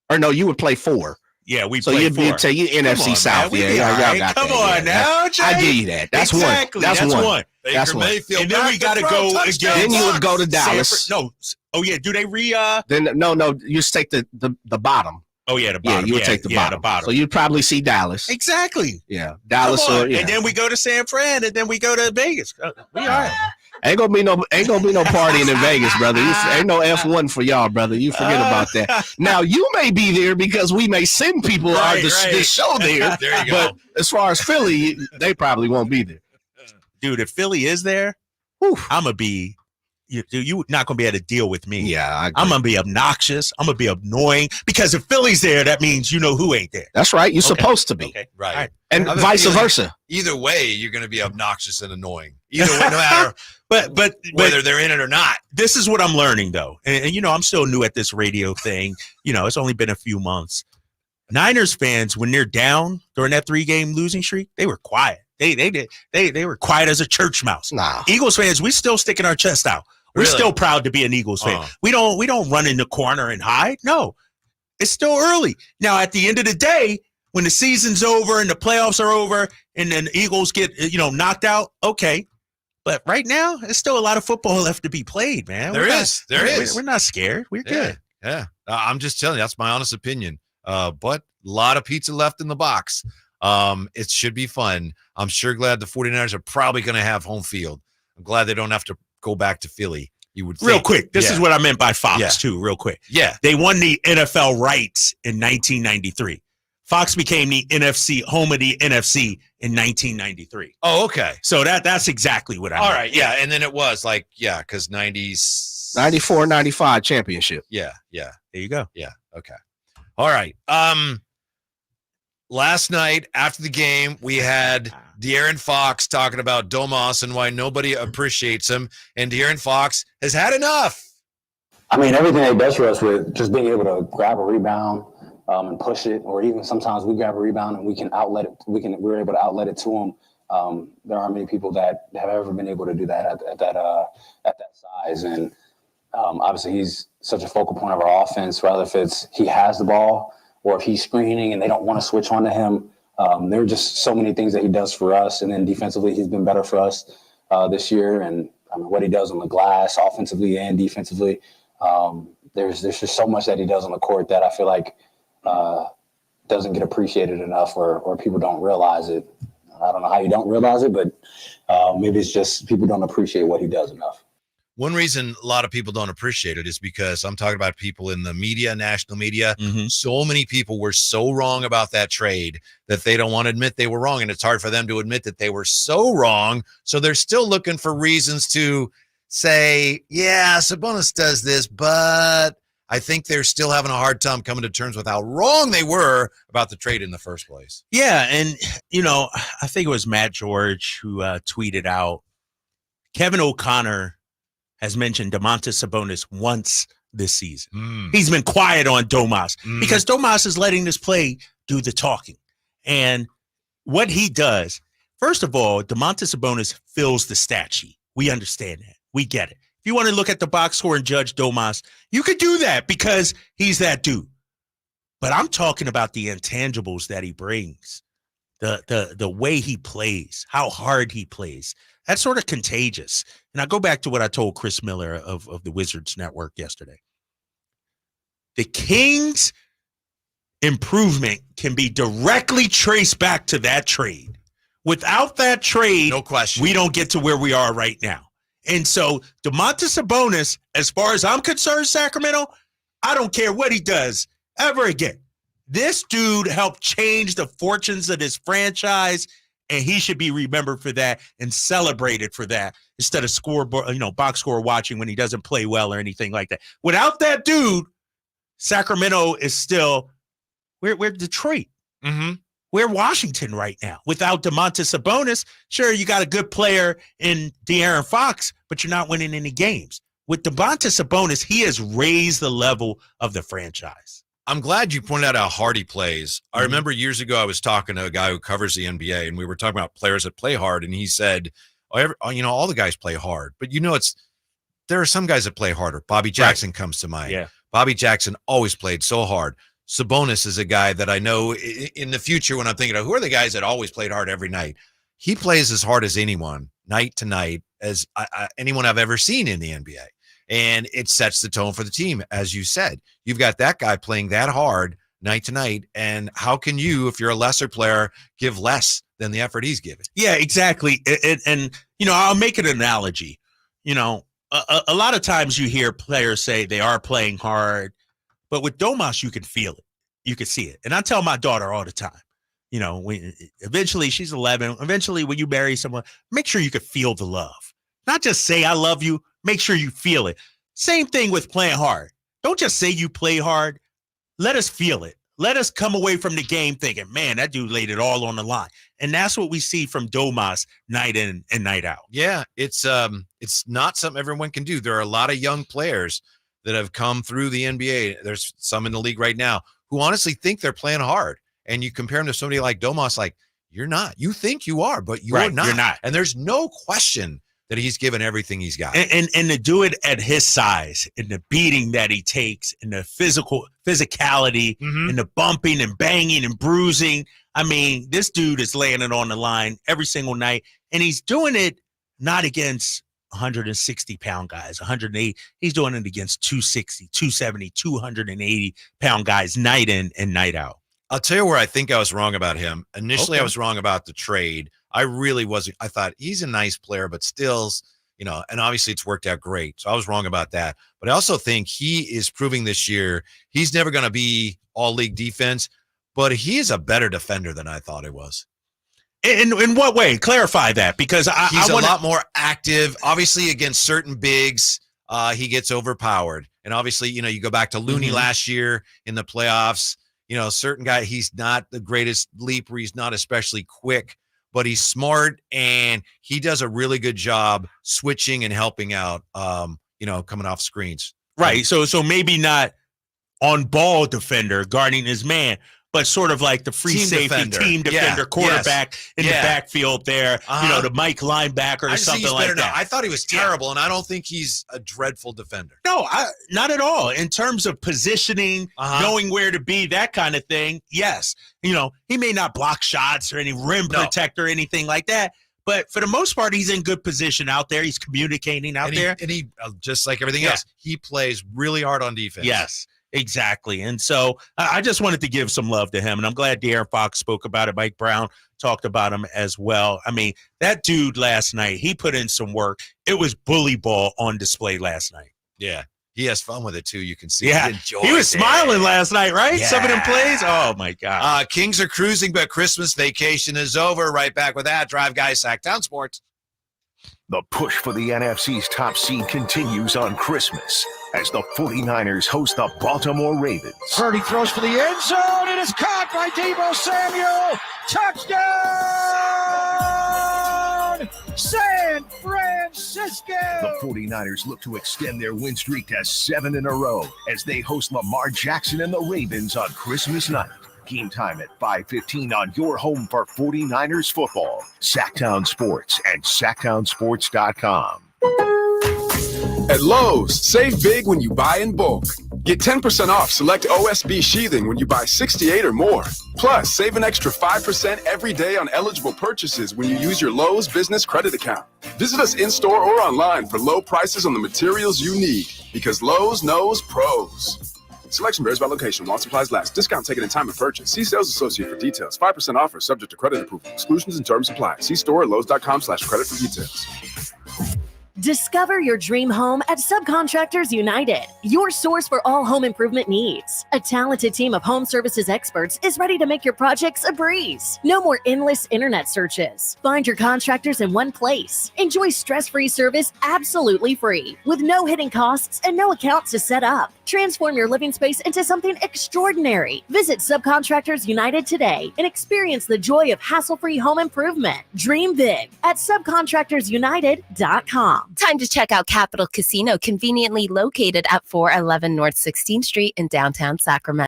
Or no, you would play 4. Yeah, we So play you'd be 4. to you Come NFC on, South. man. We Yeah, be y'all all right. got Come that. on Yeah, now, Jay. I give you that. That's exactly. one. That's one. That's Baker one. Mayfield And then back we got to throw go touchdown again. Then you would go to Dallas. No. Oh yeah. Do they Then no, you just take the bottom. Oh yeah, the Yeah, bottom. you would take the yeah, bottom. the bottom. So you'd probably see Dallas. Exactly. Yeah, Dallas Come on. or yeah. And then we go to San Fran, and then we go to Vegas. We all right. Ain't gonna be no partying in Vegas, brother. Ain't no F1 for y'all, brother. You forget about that. Now you may be there because we may send people this show there. There you But go. as far as Philly, they probably won't be there. Dude, if Philly is there, I'm gonna be. You're not gonna be able to deal with me. Yeah, I'm gonna be obnoxious. I'm gonna be annoying because if Philly's there, that means you know who ain't there. That's right. You're Okay. supposed to be, Okay. Right. All right. and I have a vice feeling versa. Either way, you're going to be obnoxious and annoying. Either way, no matter But whether they're in it or not. this is what I'm learning though, and I'm still new at this radio thing. It's only been a few months. Niners fans, when they're down during that 3-game losing streak, they were quiet. They were quiet as a church mouse. Nah. Eagles fans, we still sticking our chest out. We're Really? still proud to be an Eagles fan. We don't run in the corner and hide. No, it's still early. Now, at the end of the day, when the season's over and the playoffs are over, and then the Eagles get knocked out, okay. But right now, there's still a lot of football left to be played, man. There is. We're not scared. We're good. Yeah. I'm just telling you, that's my honest opinion. But a lot of pizza left in the box. It should be fun. I'm sure glad the 49ers are probably going to have home field. I'm glad they don't have to go back to Philly. You would think. Real quick, this is what I meant by Fox, Yeah. too, real quick. Yeah. They won the NFL rights in 1993. Fox became the home of the NFC in 1993. Oh, okay. So that's exactly what I All meant. right. Yeah. And then it was because 90s. 94, 95 championship. Yeah. Yeah. There you go. Yeah. Okay. All right. Last night after the game, we had De'Aaron Fox talking about Domas and why nobody appreciates him. And De'Aaron Fox has had enough. I mean, everything that he does for us with just being able to grab a rebound and push it, or even sometimes we grab a rebound and we can outlet it. We're able to outlet it to him. There aren't many people that have ever been able to do that at that size. And obviously, he's such a focal point of our offense. Rather if it's he has the ball or if he's screening and they don't want to switch on to him. There are just so many things that he does for us. And then defensively, he's been better for us this year. And I mean, what he does on the glass, offensively and defensively. There's just so much that he does on the court that I feel like doesn't get appreciated enough, or people don't realize it. I don't know how you don't realize it, but maybe it's just people don't appreciate what he does enough. One reason a lot of people don't appreciate it is because I'm talking about people in the media, national media. So many people were so wrong about that trade that they don't want to admit they were wrong. And it's hard for them to admit that they were so wrong. So they're still looking for reasons to say, yeah, Sabonis does this, but I think they're still having a hard time coming to terms with how wrong they were about the trade in the first place. Yeah. And, I think it was Matt George who tweeted out, Kevin O'Connor has mentioned Domantas Sabonis once this season. He's been quiet on Domas because Domas is letting this play do the talking. And what he does, first of all, Domantas Sabonis fills the stat sheet. We understand that. We get it. If you want to look at the box score and judge Domas, you could do that because he's that dude. But I'm talking about the intangibles that he brings, the way he plays, how hard he plays. That's sort of contagious. And I go back to what I told Chris Miller of the Wizards Network yesterday. The Kings' improvement can be directly traced back to that trade. Without that trade, no question, we don't get to where we are right now. And so Domantas Sabonis, as far as I'm concerned, Sacramento, I don't care what he does ever again. This dude helped change the fortunes of this franchise, and he should be remembered for that and celebrated for that instead of box score watching when he doesn't play well or anything like that. Without that dude, Sacramento is still we're Detroit. We're Washington right now. Without Domantas Sabonis, sure, you got a good player in De'Aaron Fox, but you're not winning any games. With Domantas Sabonis, he has raised the level of the franchise. I'm glad you pointed out how hard he plays. I remember years ago I was talking to a guy who covers the NBA, and we were talking about players that play hard, and he said, all the guys play hard. But there are some guys that play harder. Bobby Jackson comes to mind. Yeah. Bobby Jackson always played so hard. Sabonis is a guy that I know in the future when I'm thinking of who are the guys that always played hard every night. He plays as hard as anyone, night to night, as anyone I've ever seen in the NBA. And it sets the tone for the team. As you said, you've got that guy playing that hard night to night. And how can you, if you're a lesser player, give less than the effort he's given? Yeah, exactly. And I'll make an analogy. A lot of times you hear players say they are playing hard, but with Domas, you can feel it. You can see it. And I tell my daughter all the time, eventually she's 11. Eventually when you marry someone, make sure you can feel the love. Not just say, I love you. Make sure you feel it. Same thing with playing hard. Don't just say you play hard. Let us feel it. Let us come away from the game thinking, man, that dude laid it all on the line. And that's what we see from Domas night in and night out. Yeah, it's not something everyone can do. There are a lot of young players that have come through the NBA. There's some in the league right now who honestly think they're playing hard. And you compare them to somebody like Domas, like, you're not. You think you are, but you're not. You're not. And there's no question that he's given everything he's got. And to do it at his size, and the beating that he takes, and the physicality, and the bumping and banging and bruising. I mean, this dude is laying it on the line every single night, and he's doing it not against 160-pound guys, 180. He's doing it against 260, 270, 280-pound guys night in and night out. I'll tell you where I think I was wrong about him. Initially, I was wrong about the trade. I really wasn't. I thought he's a nice player, but still, and obviously it's worked out great. So I was wrong about that. But I also think he is proving this year he's never going to be all league defense, but he is a better defender than I thought he was. In what way? Clarify that, because he's a lot more active. Obviously, against certain bigs, he gets overpowered. And obviously, you go back to Looney last year in the playoffs. Certain guy, he's not the greatest leaper. He's not especially quick, but he's smart, and he does a really good job switching and helping out, coming off screens. Right. So maybe not on ball defender guarding his man, but sort of like the free Team safety, defender. team defender, quarterback in the backfield there, the Mike linebacker or something like that. Now. I thought he was terrible, and I don't think he's a dreadful defender. No, not at all. In terms of positioning, knowing where to be, that kind of thing, yes. He may not block shots or any rim protector or anything like that, But for the most part, he's in good position out there. He's communicating out there. And he just like everything else, he plays really hard on defense. Yes, exactly. And so I just wanted to give some love to him. And I'm glad De'Aaron Fox spoke about it. Mike Brown talked about him as well. I mean, that dude last night, he put in some work. It was bully ball on display last night. Yeah. He has fun with it, too. You can see Yeah, he was smiling last night, right? Yeah. Some of them plays. Oh, my God. Kings are cruising, but Christmas vacation is over. Right back with that. Drive Guys, Sacktown Sports. The push for the NFC's top seed continues on Christmas as the 49ers host the Baltimore Ravens. Purdy throws for the end zone. It is caught by Deebo Samuel. Touchdown! San Francisco! The 49ers look to extend their win streak to 7 in a row as they host Lamar Jackson and the Ravens on Christmas night. Game time at 5:15 on your home for 49ers football. Sacktown Sports and SacktownSports.com. At Lowe's, save big when you buy in bulk. Get 10% off select OSB sheathing when you buy 68 or more. Plus, save an extra 5% every day on eligible purchases when you use your Lowe's business credit account. Visit us in-store or online for low prices on the materials you need, because Lowe's knows pros. Selection varies by location. While supplies last. Discount taken in time of purchase. See sales associate for details. 5% offer subject to credit approval. Exclusions and terms apply. See store at lowes.com/credit for details. Discover your dream home at Subcontractors United, your source for all home improvement needs. A talented team of home services experts is ready to make your projects a breeze. No more endless internet searches. Find your contractors in one place. Enjoy stress-free service absolutely free, with no hidden costs and no accounts to set up. Transform your living space into something extraordinary. Visit Subcontractors United today and experience the joy of hassle-free home improvement. Dream big at subcontractorsunited.com. Time to check out Capital Casino, conveniently located at 411 North 16th Street in downtown Sacramento.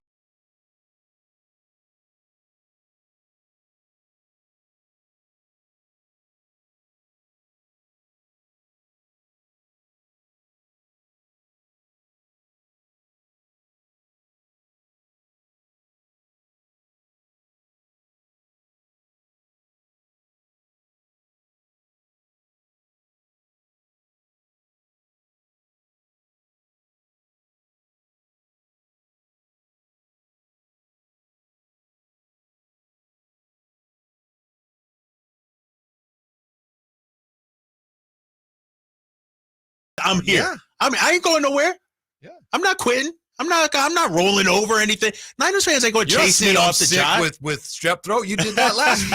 I'm here. Yeah. I mean, I ain't going nowhere. Yeah. I'm not quitting. I'm not rolling over or anything. Niners fans ain't going to chase me off the job with strep throat. You did that last week.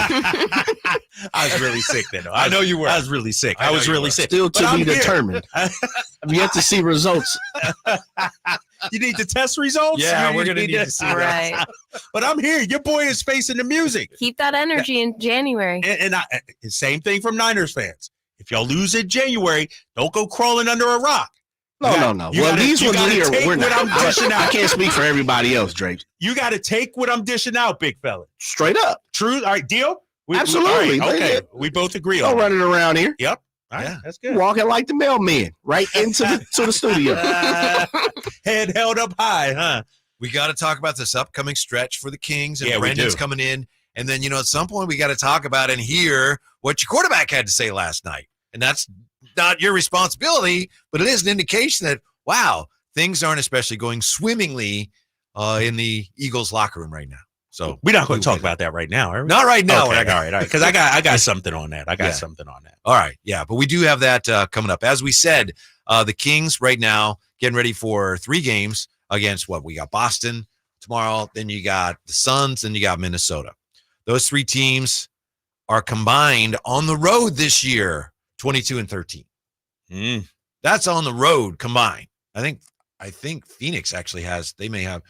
I was really sick then. I know you were. I was really sick. I was really sick. Still But to I'm be here. determined. I've yet to see results. You need the test results? Yeah, You we're gonna need to see that. Right. But I'm here. Your boy is facing the music. Keep that energy in January. And same thing from Niners fans. If y'all lose in January, don't go crawling under a rock. No. Well, these ones here, we're not. I can't speak for everybody else, Drake. You got to take what I'm dishing out, big fella. Straight up. True. All right, deal? Absolutely. all right, okay. We both agree on Don't it. run it around here. Yep. All right, that's good. Walking like the mailman right into the studio. Head held up high, huh? We got to talk about this upcoming stretch for the Kings, and Yeah, we Brendan's do. coming in. And then, at some point we got to talk about and hear what your quarterback had to say last night. And that's not your responsibility, but it is an indication that, wow, things aren't especially going swimmingly in the Eagles locker room right now. So We're not going to talk about that right now, are we? Not right now. Okay, We're not all right. Because I got something on that. I got something on that. All right. Yeah. But we do have that coming up. As we said, the Kings right now getting ready for 3 games against what? We got Boston tomorrow. Then you got the Suns. Then you got Minnesota. Those 3 teams are combined on the road this year, 22-13. That's on the road combined. I think Phoenix actually they have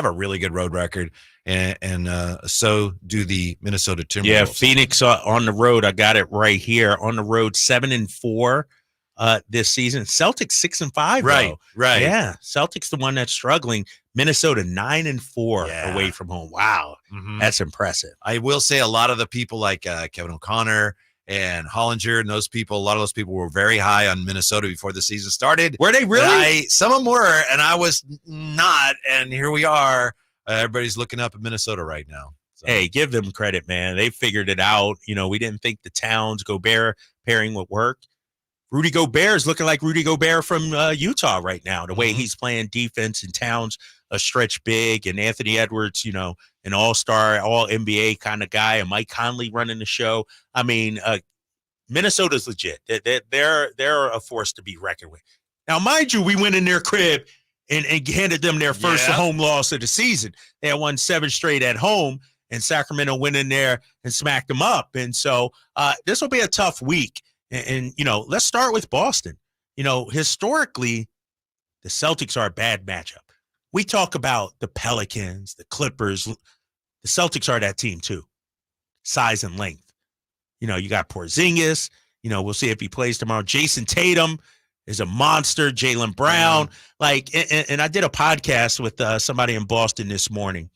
a really good road record. And so do the Minnesota Timberwolves. Yeah, Phoenix on the road. I got it right here. On the road, 7-4 this season. Celtics 6-5. Right, though. right. Yeah, Celtics the one that's struggling. Minnesota 9-4 away from home. Wow, that's impressive. I will say a lot of the people like Kevin O'Connor and Hollinger and those people, a lot of those people were very high on Minnesota before the season started. Were they really? Some of them were, and I was not. And here we are. Everybody's looking up at Minnesota right now. Hey, give them credit, man. They figured it out. We didn't think the Towns-Gobert pairing would work. Rudy Gobert is looking like Rudy Gobert from Utah right now, the way he's playing defense, and Towns a stretch big, and Anthony Edwards, an all-star, all-NBA kind of guy, and Mike Conley running the show. I mean, Minnesota's legit. They're a force to be reckoned with. Now, mind you, we went in their crib and handed them their first home loss of the season. They had won 7 straight at home, and Sacramento went in there and smacked them up. And so this will be a tough week. And let's start with Boston. Historically, the Celtics are a bad matchup. We talk about the Pelicans, the Clippers. The Celtics are that team too. Size and length. You got Porzingis. We'll see if he plays tomorrow. Jason Tatum is a monster. Jaylen Brown. And I did a podcast with somebody in Boston this morning.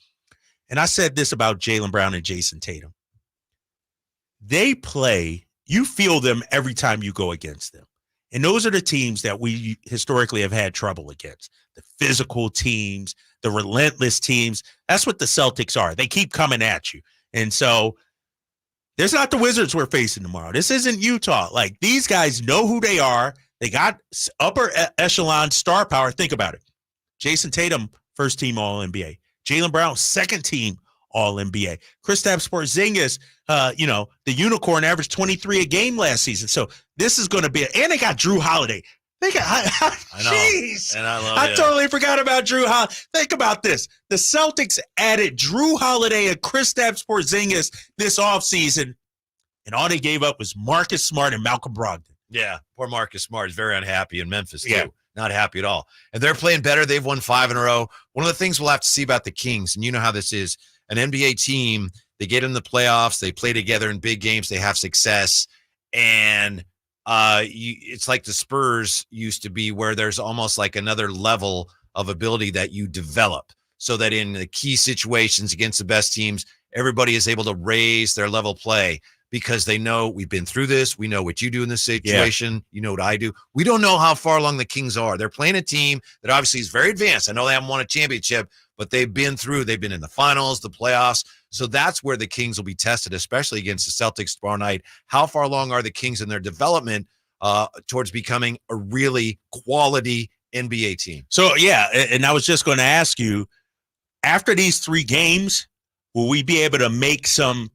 And I said this about Jaylen Brown and Jason Tatum. They play, you feel them every time you go against them. And those are the teams that we historically have had trouble against. The physical teams, the relentless teams. That's what the Celtics are. They keep coming at you. And so there's not the Wizards we're facing tomorrow. This isn't Utah. These guys know who they are. They got upper echelon star power. Think about it. Jason Tatum, first team All-NBA. Jaylen Brown, second team All-NBA. Kristaps Porzingis, the unicorn averaged 23 a game last season. So this is going to be and they got Drew Holiday. I know. Jeez. And I totally forgot about Drew Holiday. Think about this. The Celtics added Drew Holiday and Kristaps Porzingis this offseason, and all they gave up was Marcus Smart and Malcolm Brogdon. Yeah, poor Marcus Smart is very unhappy in Memphis, too. Yeah. Not happy at all. And they're playing better. They've won 5 in a row. One of the things we'll have to see about the Kings, and you know how this is, an NBA team, they get in the playoffs, they play together in big games, they have success, and it's like the Spurs used to be, where there's almost like another level of ability that you develop, so that in the key situations against the best teams, everybody is able to raise their level play because they know we've been through this. We know what you do in this situation. Yeah. You know what I do. We don't know how far along the Kings are. They're playing a team that obviously is very advanced. I know they haven't won a championship, but they've been in the finals, the playoffs. So that's where the Kings will be tested, especially against the Celtics tomorrow night. How far along are the Kings in their development towards becoming a really quality NBA team? So, yeah, and I was just going to ask you, after these 3 games, will we be able to make some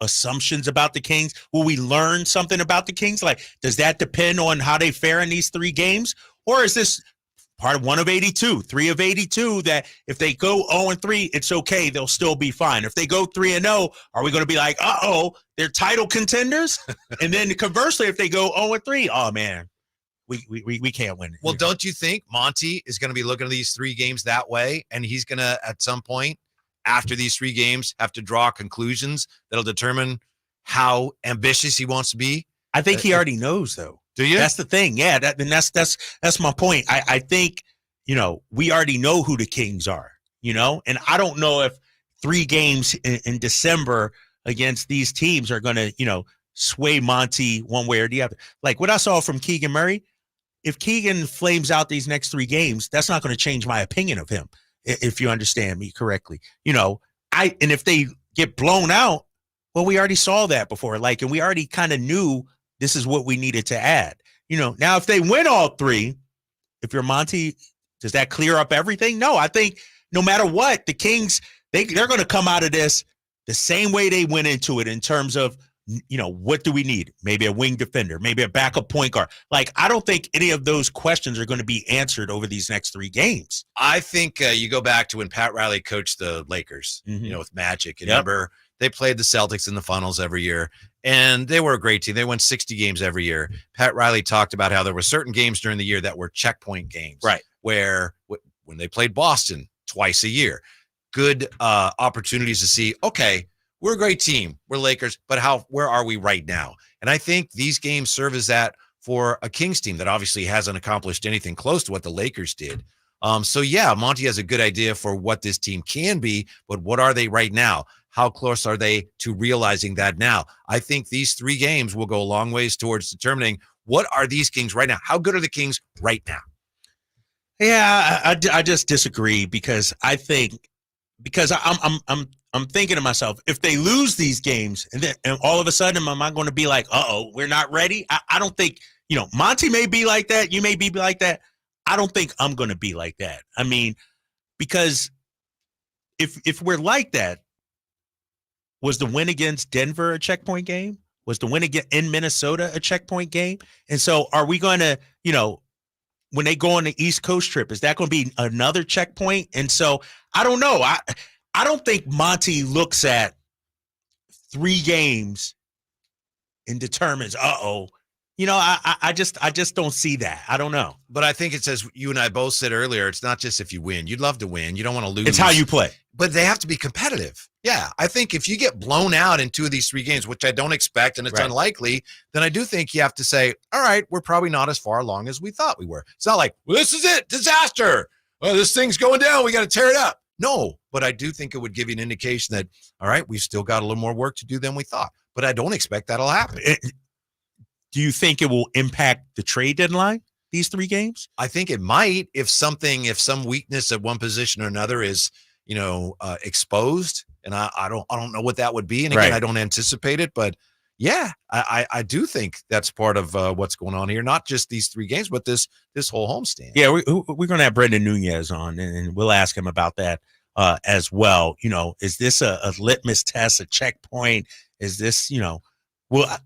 assumptions about the Kings? Will we learn something about the Kings? Does that depend on how they fare in these 3 games? Or is this part of 1 of 82, 3 of 82, that if they go 0-3, it's okay, they'll still be fine? If they go 3-0, are we going to be like, they're title contenders? And then conversely, if they go 0-3, oh man, we can't win. Well, don't you think Monty is going to be looking at these 3 games that way, and he's going to, at some point after these 3 games, have to draw conclusions that'll determine how ambitious he wants to be? I think he already knows, though. Do you? That's the thing. Yeah, that's my point. I think, we already know who the Kings are, and I don't know if 3 games in December against these teams are going to, sway Monty one way or the other. Like what I saw from Keegan Murray, if Keegan flames out these next 3 games, that's not going to change my opinion of him, if you understand me correctly. And if they get blown out, well, we already saw that before. And we already kind of knew this is what we needed to add. Now if they win all 3, if you're Monty, does that clear up everything? No, I think no matter what, the Kings, they're going to come out of this the same way they went into it in terms of, what do we need? Maybe a wing defender, maybe a backup point guard. I don't think any of those questions are going to be answered over these next 3 games. I think you go back to when Pat Riley coached the Lakers, with Magic. And remember, they played the Celtics in the finals every year, and they were a great team. They won 60 games every year. Pat Riley talked about how there were certain games during the year that were checkpoint games, right? Where when they played Boston twice a year, good opportunities to see, okay, we're a great team, we're Lakers, but where are we right now? And I think these games serve as that for a Kings team that obviously hasn't accomplished anything close to what the Lakers did. So yeah, Monty has a good idea for what this team can be, but what are they right now? How close are they to realizing that now? I think these 3 games will go a long ways towards determining what are these Kings right now? How good are the Kings right now? Yeah, I just disagree, because I think because I'm thinking to myself, if they lose these games and all of a sudden am I going to be like, we're not ready? I don't think, Monty may be like that. You may be like that. I don't think I'm going to be like that. I mean, because if we're like that, was the win against Denver a checkpoint game? Was the win in Minnesota a checkpoint game? And so are we going to, when they go on the East Coast trip, is that going to be another checkpoint? And so I don't know. I don't think Monty looks at 3 games and determines, I just don't see that. I don't know. But I think it's, as you and I both said earlier, it's not just if you win. You'd love to win. You don't want to lose. It's how you play. But they have to be competitive. Yeah, I think if you get blown out in 2 of these 3 games, which I don't expect, and it's unlikely, then I do think you have to say, all right, we're probably not as far along as we thought we were. It's not like, well, this is it, disaster. Well, this thing's going down. We got to tear it up. No, but I do think it would give you an indication that, all right, we've still got a little more work to do than we thought. But I don't expect that'll happen. Do you think it will impact the trade deadline, these 3 games? I think it might if some weakness at one position or another is, exposed. And I don't know what that would be. And again, I don't anticipate it, but yeah, I do think that's part of what's going on here. Not just these 3 games, but this whole homestand. Yeah, we're going to have Brendan Nunez on, and we'll ask him about that as well. Is this a litmus test, a checkpoint? Is this,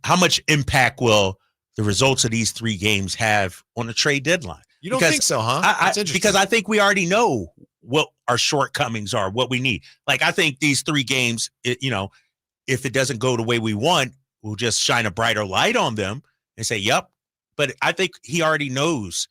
how much impact will the results of these 3 games have on the trade deadline? You don't think so, huh? That's interesting. Because I think we already know what our shortcomings are, what we need. Like, I think these 3 games, if it doesn't go the way we want, we'll just shine a brighter light on them and say, yep. But I think he already knows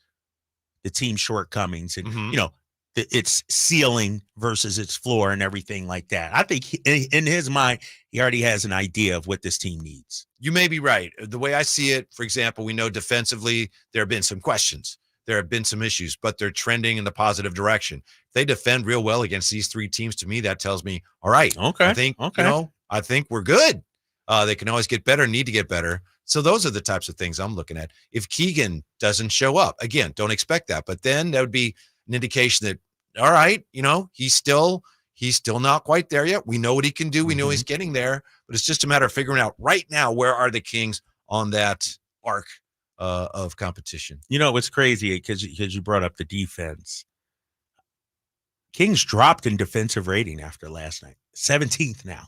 the team's shortcomings and, its ceiling versus its floor and everything like that. I think in his mind, he already has an idea of what this team needs. You may be right. The way I see it, for example, we know defensively there have been some questions. There have been some issues, but they're trending in the positive direction. If they defend real well against these 3 teams, to me, that tells me, all right, I think, I think we're good. They can always get better, need to get better. So those are the types of things I'm looking at. If Keegan doesn't show up, again, don't expect that. But then that would be an indication that, all right, he's still not quite there yet. We know what he can do. We know he's getting there, but it's just a matter of figuring out right now, where are the Kings on that arc of competition? What's crazy, because you brought up the defense. Kings dropped in defensive rating after last night, 17th now.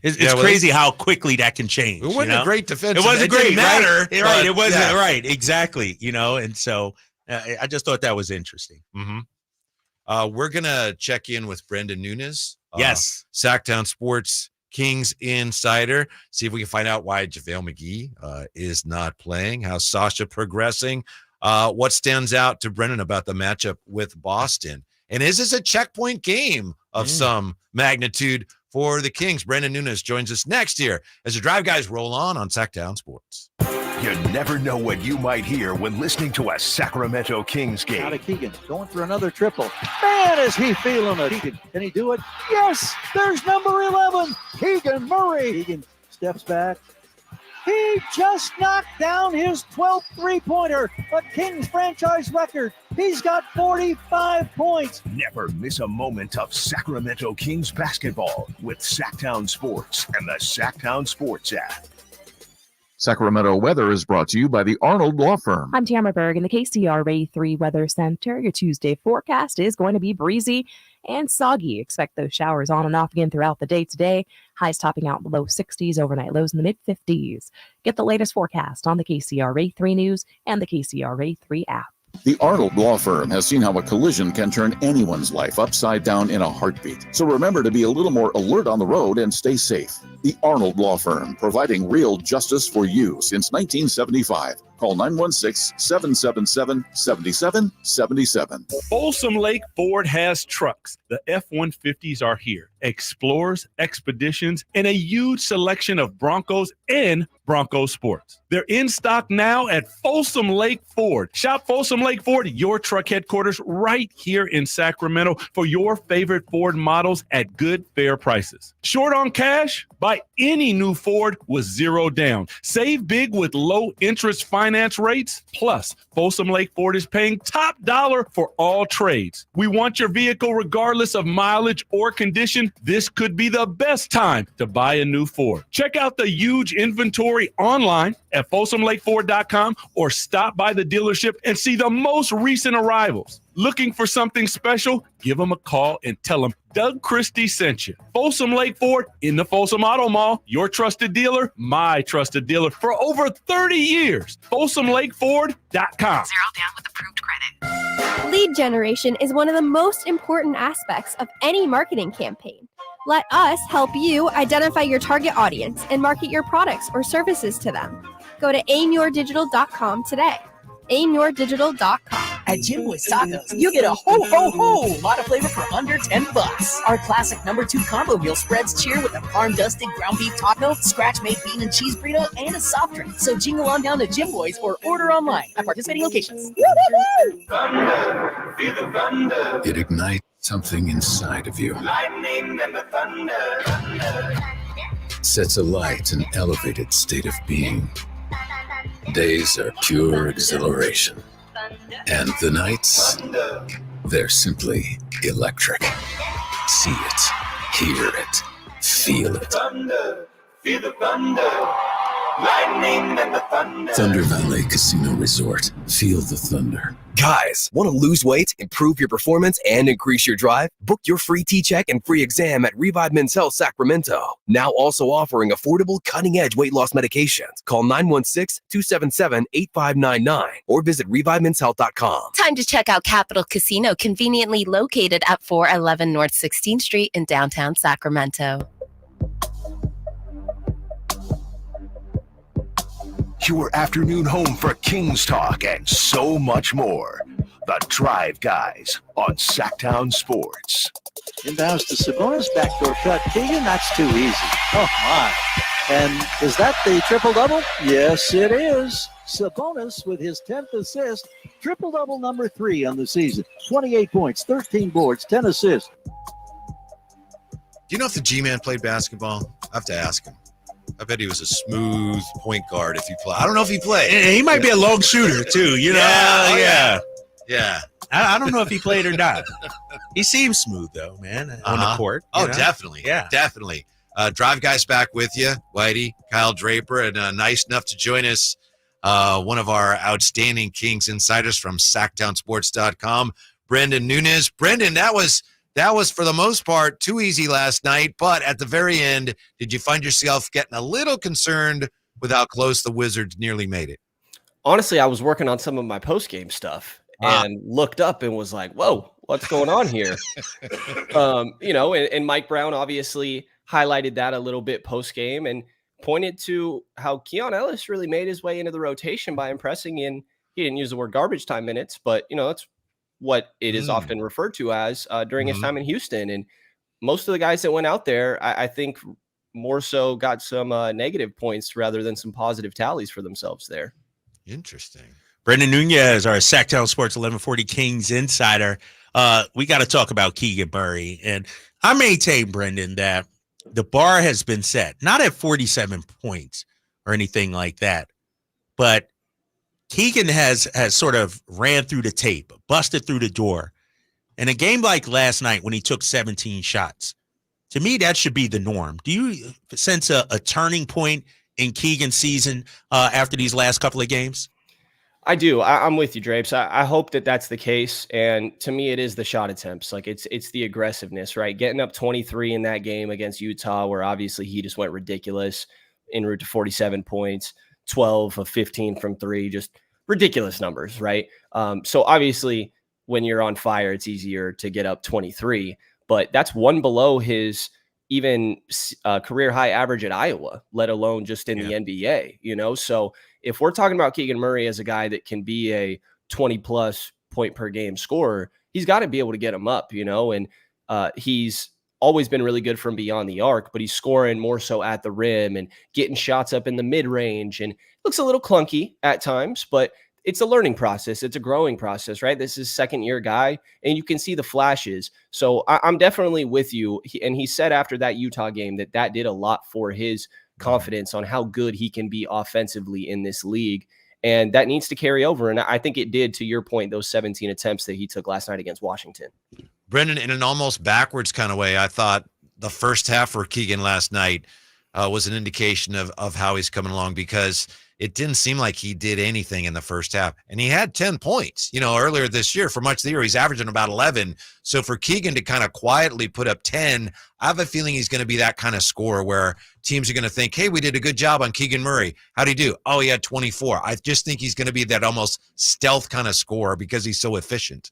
It's crazy how quickly that can change. It wasn't a great defense. It wasn't great, matter. Right? It wasn't right. Exactly. And so I just thought that was interesting. We're gonna check in with Brendan Nunez. Yes, Sacktown Sports Kings insider. See if we can find out why JaVale McGee is not playing. How's Sasha progressing? What stands out to Brendan about the matchup with Boston? And is this a checkpoint game of some magnitude for the Kings? Brendan Nunez joins us next year as the Drive Guys roll on Sacktown Sports. You never know what you might hear when listening to a Sacramento Kings game. Out of Keegan, going for another triple. Man, is he feeling it. Keegan, can he do it? Yes, there's number 11, Keegan Murray. Keegan steps back. He just knocked down his 12th three-pointer, a Kings franchise record. He's got 45 points. Never miss a moment of Sacramento Kings basketball with Sacktown Sports and the Sacktown Sports app. Sacramento weather is brought to you by the Arnold Law Firm. I'm Tamara Berg in the KCRA 3 Weather Center. Your Tuesday forecast is going to be breezy and soggy. Expect those showers on and off again throughout the day today. Highs topping out in the low 60s, overnight lows in the mid 50s. Get the latest forecast on the KCRA 3 News and the KCRA 3 app. The Arnold Law Firm has seen how a collision can turn anyone's life upside down in a heartbeat. So remember to be a little more alert on the road and stay safe. The Arnold Law Firm, providing real justice for you since 1975. Call 916-777-7777. Folsom Lake Ford has trucks. The F-150s are here. Explorers, Expeditions, and a huge selection of Broncos and Bronco Sports. They're in stock now at Folsom Lake Ford. Shop Folsom Lake Ford, your truck headquarters, right here in Sacramento for your favorite Ford models at good, fair prices. Short on cash? Buy any new Ford with zero down. Save big with low interest finance finance rates. Plus, Folsom Lake Ford is paying top dollar for all trades. We want your vehicle regardless of mileage or condition. This could be the best time to buy a new Ford. Check out the huge inventory online at folsomlakeford.com or stop by the dealership and see the most recent arrivals. Looking for something special? Give them a call and tell them Doug Christie sent you. Folsom Lake Ford in the Folsom Auto Mall, your trusted dealer, my trusted dealer for over 30 years. FolsomLakeFord.com. 0 down with approved credit. Lead generation is one of the most important aspects of any marketing campaign. Let us help you identify your target audience and market your products or services to them. Go to aimyourdigital.com today. aimyourdigital.com. At Jim Boy's Tacos, you get a ho lot of flavor for under $10. Our classic #2 combo meal spreads cheer with a farm-dusted ground beef taco, scratch-made bean and cheese burrito, and a soft drink. So jingle on down to Jim Boy's or order online at participating locations. Thunder, feel the thunder. It ignites something inside of you. Lightning and the thunder. Sets alight an elevated state of being. Days are pure exhilaration. And the nights, they're simply electric. See it, hear it, feel it. Thunder, feel the thunder. Lightning and the thunder. Thunder Valley Casino Resort. Feel the thunder. Guys, want to lose weight, improve your performance, and increase your drive? Book your free T-check and free exam at Revive Men's Health Sacramento. Now also offering affordable, cutting-edge weight loss medications. Call 916-277-8599 or visit ReviveMen'sHealth.com. Time to check out Capital Casino, conveniently located at 411 North 16th Street in downtown Sacramento. Your afternoon home for Kings Talk and so much more. The Drive Guys on Sacktown Sports. Inbounds to Sabonis, backdoor cut. Keegan, that's too easy. Oh, my. And is that the triple-double? Yes, it is. Sabonis with his 10th assist. Triple-double number 3 on the season. 28 points, 13 boards, 10 assists. Do you know if the G-Man played basketball? I have to ask him. I bet he was a smooth point guard if he played. I don't know if he played. And he might be a long shooter, too. You know? Yeah. I don't know if he played or not. He seems smooth, though, man, on the court. Oh, know? definitely. Yeah. Definitely. Drive Guys back with you, Whitey, Kyle Draper, and nice enough to join us, one of our outstanding Kings insiders from SacktownSports.com, Brendan Nunes. Brendan, that was for the most part too easy last night, but at the very end, did you find yourself getting a little concerned with how close the Wizards nearly made it? Honestly, I was working on some of my post-game stuff and looked up and was like, whoa, what's going on here? And Mike Brown obviously highlighted that a little bit post-game and pointed to how Keon Ellis really made his way into the rotation by impressing in, he didn't use the word garbage time minutes, but, that's what it is often referred to as during his time in Houston. And most of the guys that went out there, I think more so got some negative points rather than some positive tallies for themselves there. Interesting. Brendan Nunez, our Sacktown Sports 1140 Kings insider. We got to talk about Keegan Murray. And I maintain, Brendan, that the bar has been set, not at 47 points or anything like that, but Keegan has sort of ran through the tape, busted through the door. In a game like last night when he took 17 shots, to me, that should be the norm. Do you sense a turning point in Keegan's season after these last couple of games? I do. I'm with you, Drapes. I hope that that's the case. And to me, it is the shot attempts. Like it's the aggressiveness, right? Getting up 23 in that game against Utah, where obviously he just went ridiculous en route to 47 points. 12 of 15 from 3, just ridiculous numbers, right? So obviously when you're on fire, it's easier to get up 23, but that's one below his even career high average at Iowa, let alone just in the NBA, So if we're talking about Keegan Murray as a guy that can be a 20 plus point per game scorer, he's got to be able to get him up, and he's always been really good from beyond the arc, but he's scoring more so at the rim and getting shots up in the mid-range, and looks a little clunky at times, but it's a learning process. It's a growing process, right? This is second-year guy, and you can see the flashes. So I'm definitely with you. He said after that Utah game that did a lot for his confidence on how good he can be offensively in this league. And that needs to carry over. And I think it did, to your point, those 17 attempts that he took last night against Washington. Brendan, in an almost backwards kind of way, I thought the first half for Keegan last night was an indication of how he's coming along, because it didn't seem like he did anything in the first half. And he had 10 points, earlier this year. For much of the year, he's averaging about 11. So for Keegan to kind of quietly put up 10, I have a feeling he's going to be that kind of scorer where teams are going to think, hey, we did a good job on Keegan Murray. How'd he do? Oh, he had 24. I just think he's going to be that almost stealth kind of scorer because he's so efficient.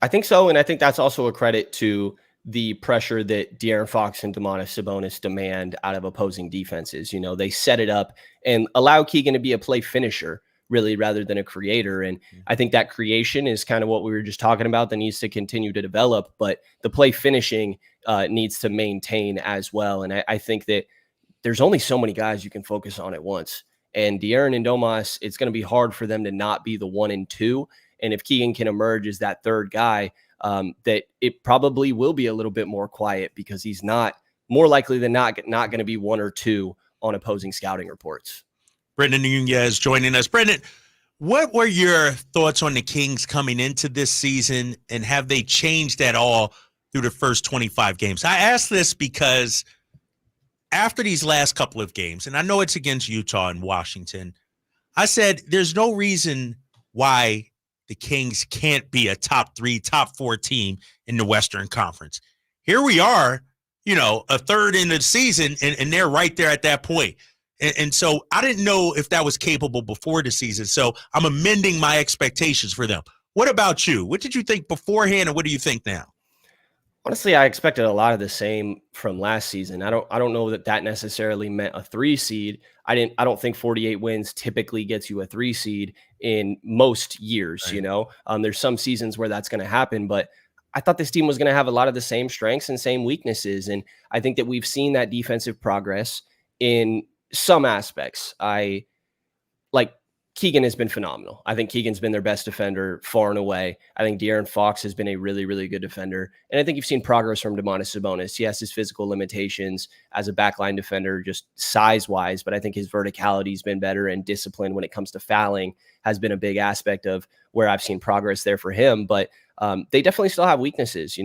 I think so. And I think that's also a credit to the pressure that De'Aaron Fox and Domantas Sabonis demand out of opposing defenses. They set it up and allow Keegan to be a play finisher, really, rather than a creator. And I think that creation is kind of what we were just talking about that needs to continue to develop, but the play finishing needs to maintain as well. And I think that there's only so many guys you can focus on at once. And De'Aaron and Domas, it's going to be hard for them to not be the 1 and 2. And if Keegan can emerge as that third guy, that it probably will be a little bit more quiet, because he's not, more likely than not going to be 1 or 2 on opposing scouting reports. Brendan Nunez joining us. Brendan, what were your thoughts on the Kings coming into this season, and have they changed at all through the first 25 games? I ask this because after these last couple of games, and I know it's against Utah and Washington, I said there's no reason why the Kings can't be a top 3, top 4 team in the Western Conference. Here we are, a third in the season, and they're right there at that point. And so I didn't know if that was capable before the season. So I'm amending my expectations for them. What about you? What did you think beforehand, and what do you think now? Honestly, I expected a lot of the same from last season. I don't know that necessarily meant a 3 seed. I don't think 48 wins typically gets you a 3 seed in most years. Right. There's some seasons where that's going to happen, but I thought this team was going to have a lot of the same strengths and same weaknesses. And I think that we've seen that defensive progress in some aspects. Keegan has been phenomenal. I think Keegan's been their best defender far and away. I think De'Aaron Fox has been a really, really good defender. And I think you've seen progress from Domantas Sabonis. He has his physical limitations as a backline defender, just size-wise, but I think his verticality has been better, and discipline when it comes to fouling has been a big aspect of where I've seen progress there for him. But they definitely still have weaknesses.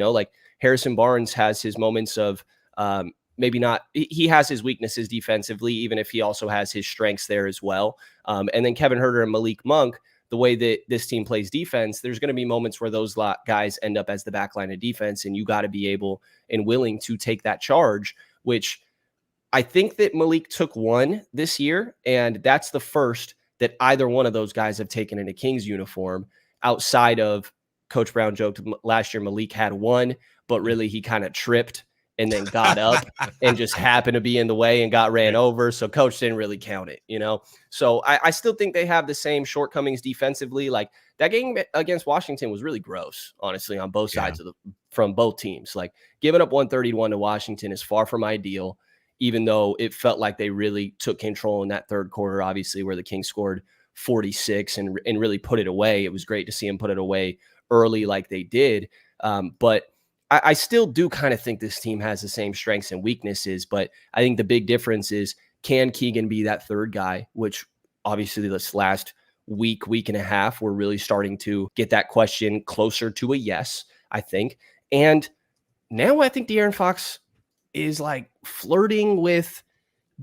Harrison Barnes has his moments of maybe not, he has his weaknesses defensively, even if he also has his strengths there as well. And then Kevin Huerter and Malik Monk, the way that this team plays defense, there's going to be moments where those guys end up as the back line of defense, and you got to be able and willing to take that charge, which I think that Malik took one this year, and that's the first that either one of those guys have taken in a Kings uniform. Outside of Coach Brown joked last year, Malik had one, but really he kind of tripped and then got up and just happened to be in the way and got ran over. So coach didn't really count it, So I still think they have the same shortcomings defensively. Like that game against Washington was really gross, honestly, on both sides from both teams. Like giving up 131 to Washington is far from ideal, even though it felt like they really took control in that third quarter, obviously, where the Kings scored 46 and really put it away. It was great to see them put it away early like they did. But I still do kind of think this team has the same strengths and weaknesses, but I think the big difference is, can Keegan be that third guy, which obviously this last week and a half, we're really starting to get that question closer to a yes, I think. And now I think De'Aaron Fox is like flirting with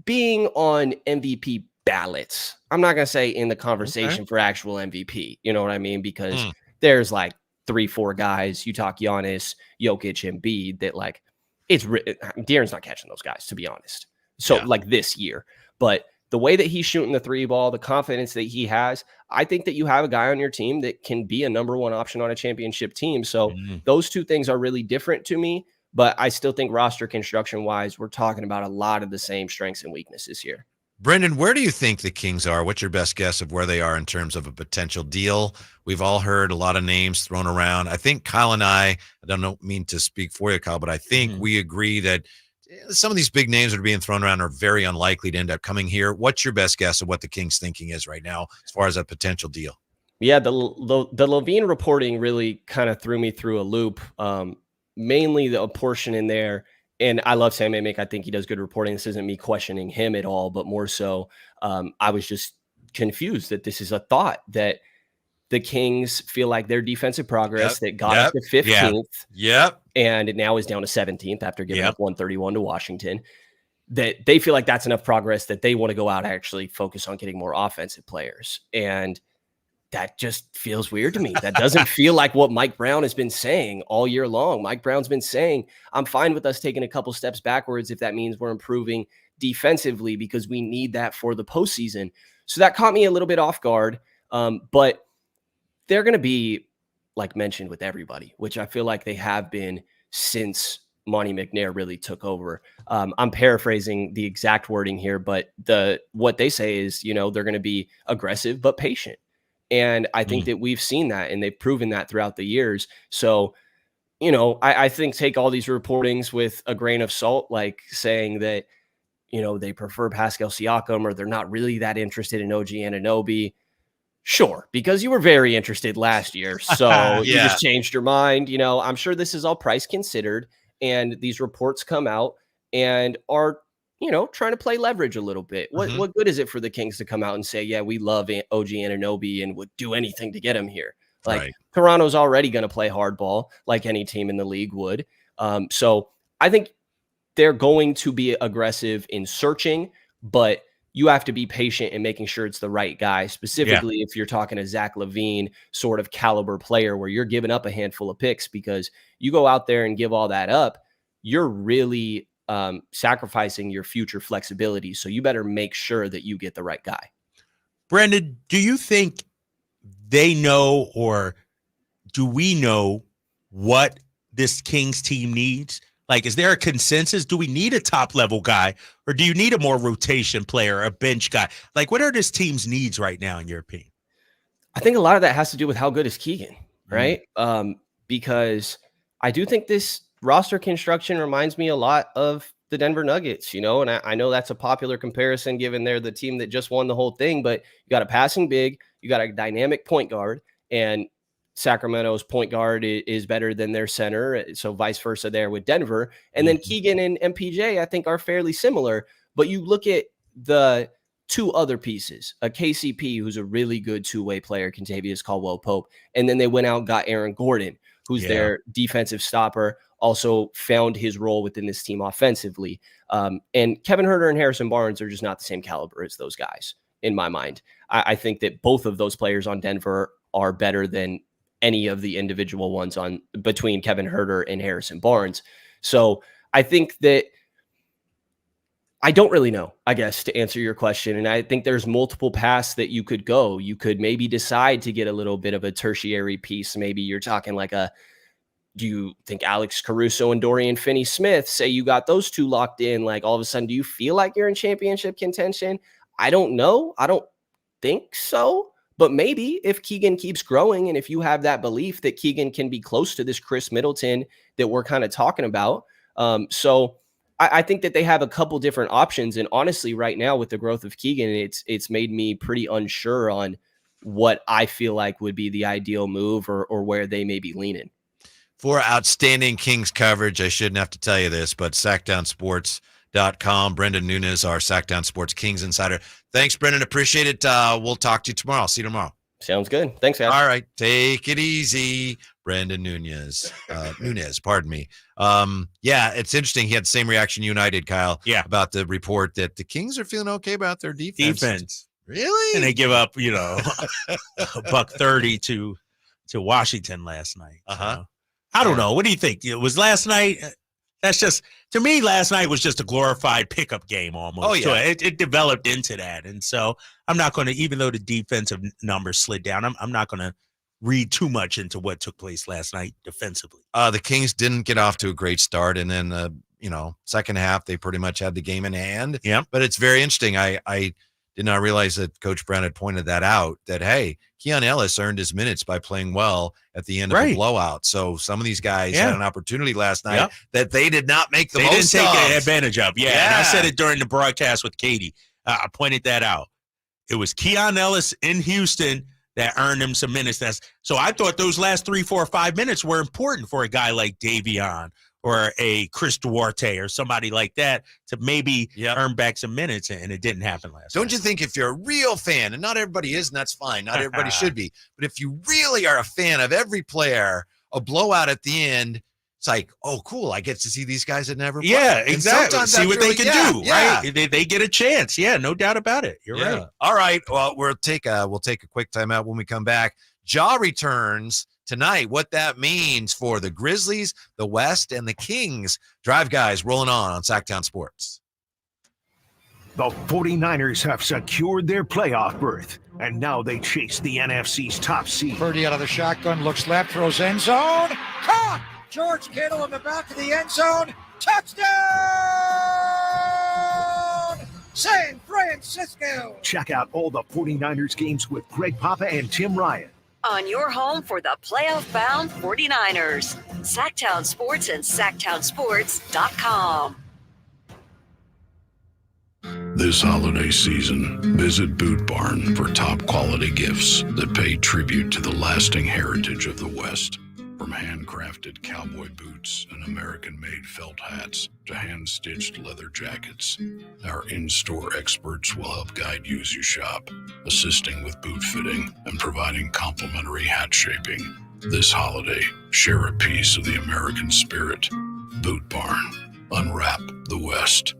being on MVP ballots. I'm not going to say in the conversation for actual MVP, you know what I mean? Because there's like 3-4 guys, you talk Giannis, Jokic, and Embiid, that like De'Aaron's not catching those guys, to be honest. So like this year, but the way that he's shooting the 3 ball, the confidence that he has, I think that you have a guy on your team that can be a number 1 option on a championship team. So those two things are really different to me, but I still think roster construction wise, we're talking about a lot of the same strengths and weaknesses here. Brendan, where do you think the Kings are? What's your best guess of where they are in terms of a potential deal? We've all heard a lot of names thrown around. I think Kyle and I don't mean to speak for you, Kyle, but I think we agree that some of these big names that are being thrown around are very unlikely to end up coming here. What's your best guess of what the Kings thinking is right now as far as a potential deal? Yeah, the Levine reporting really kind of threw me through a loop. Mainly the portion in there. And I love Sam Amick. I think he does good reporting. This isn't me questioning him at all, but more so I was just confused that this is a thought that the Kings feel like their defensive progress that got up to 15th. Yep. And it now is down to 17th after giving up 131 to Washington. That they feel like that's enough progress that they want to go out and actually focus on getting more offensive players. And that just feels weird to me. That doesn't feel like what Mike Brown has been saying all year long. Mike Brown's been saying, I'm fine with us taking a couple steps backwards if that means we're improving defensively because we need that for the postseason. So that caught me a little bit off guard. But they're going to be, like mentioned, with everybody, which I feel like they have been since Monty McNair really took over. I'm paraphrasing the exact wording here, but what they say is, they're going to be aggressive but patient. And I think that we've seen that, and they've proven that throughout the years. So, I think take all these reportings with a grain of salt, like saying that, they prefer Pascal Siakam or they're not really that interested in OG Anunoby. Sure, because you were very interested last year. So you just changed your mind. I'm sure this is all price considered, and these reports come out and are trying to play leverage a little bit. What good is it for the Kings to come out and say, yeah, we love OG Anunoby and would do anything to get him here? Like, Toronto's already going to play hardball like any team in the league would. So I think they're going to be aggressive in searching, but you have to be patient in making sure it's the right guy, specifically if you're talking a Zach LaVine sort of caliber player where you're giving up a handful of picks, because you go out there and give all that up, you're really sacrificing your future flexibility. So you better make sure that you get the right guy. Brendan, do you think they know, or do we know what this Kings team needs? Like, is there a consensus? Do we need a top level guy, or do you need a more rotation player, a bench guy? Like, what are this team's needs right now, in your opinion? I think a lot of that has to do with how good is Keegan, right? Because I do think this roster construction reminds me a lot of the Denver Nuggets, and I know that's a popular comparison given they're the team that just won the whole thing, but you got a passing big, you got a dynamic point guard, and Sacramento's point guard is better than their center. So vice versa there with Denver. And then Keegan and MPJ, I think, are fairly similar. But you look at the two other pieces, a KCP, who's a really good two-way player, Kentavious Caldwell-Pope. And then they went out and got Aaron Gordon, who's their defensive stopper, also found his role within this team offensively. And Kevin Huerter and Harrison Barnes are just not the same caliber as those guys, in my mind. I think that both of those players on Denver are better than any of the individual ones on between Kevin Huerter and Harrison Barnes. So I think that I don't really know, I guess, to answer your question. And I think there's multiple paths that you could go. You could maybe decide to get a little bit of a tertiary piece. Maybe you're talking like do you think Alex Caruso and Dorian Finney-Smith, say you got those two locked in, like all of a sudden, do you feel like you're in championship contention? I don't know. I don't think so. But maybe if Keegan keeps growing and if you have that belief that Keegan can be close to this Chris Middleton that we're kind of talking about. So I think that they have a couple different options. And honestly, right now with the growth of Keegan, it's made me pretty unsure on what I feel like would be the ideal move or where they may be leaning. For outstanding Kings coverage, I shouldn't have to tell you this, but SackdownSports.com. Brendan Nunez, our Sackdown Sports Kings insider. Thanks, Brendan. Appreciate it. We'll talk to you tomorrow. See you tomorrow. Sounds good. Thanks, guys. All right. Take it easy. Brendan Nunez. Pardon me. Yeah, it's interesting. He had the same reaction you and I did, Kyle. Yeah. About the report that the Kings are feeling okay about their defense. Really? And they give up, $130 to Washington last night. So. I don't know. What do you think? It was last night. That's just, to me, last night was just a glorified pickup game almost. Oh, yeah. So it developed into that. And so I'm not going to, even though the defensive numbers slid down, I'm not going to read too much into what took place last night defensively. The Kings didn't get off to a great start. And then, second half, they pretty much had the game in hand. Yeah. But it's very interesting. I did not realize that Coach Brown had pointed that out, that, hey, Keon Ellis earned his minutes by playing well at the end of the blowout. So some of these guys had an opportunity last night that they did not make the most They of. didn't take advantage of. Yeah. And I said it during the broadcast with Katie. I pointed that out. It was Keon Ellis in Houston that earned him some minutes. So I thought those last 3, 4, 5 minutes were important for a guy like Davion or a Chris Duarte or somebody like that to maybe earn back some minutes, and it didn't happen last Don't you think if you're a real fan, and not everybody is, and that's fine, not everybody should be, but if you really are a fan of every player, a blowout at the end, it's like, oh, cool, I get to see these guys that never play. Yeah, And exactly. sometimes See that's what they really- can do, yeah. right? They get a chance. Yeah, no doubt about it. You're right. All right. Well, we'll take a quick timeout when we come back. Ja returns tonight. What that means for the Grizzlies, the West, and the Kings. Drive Guys rolling on Sacktown Sports. The 49ers have secured their playoff berth, and now they chase the NFC's top seed. Purdy out of the shotgun, looks left, throws end zone. Caught! George Kittle in the back of the end zone. Touchdown! San Francisco! Check out all the 49ers games with Greg Papa and Tim Ryan. On your home for the playoff-bound 49ers. Sacktown Sports and SacktownSports.com. This holiday season, visit Boot Barn for top quality gifts that pay tribute to the lasting heritage of the West. From handcrafted cowboy boots and American-made felt hats to hand-stitched leather jackets, our in-store experts will help guide you as you shop, assisting with boot fitting and providing complimentary hat shaping. This holiday, share a piece of the American spirit. Boot Barn. Unwrap the West.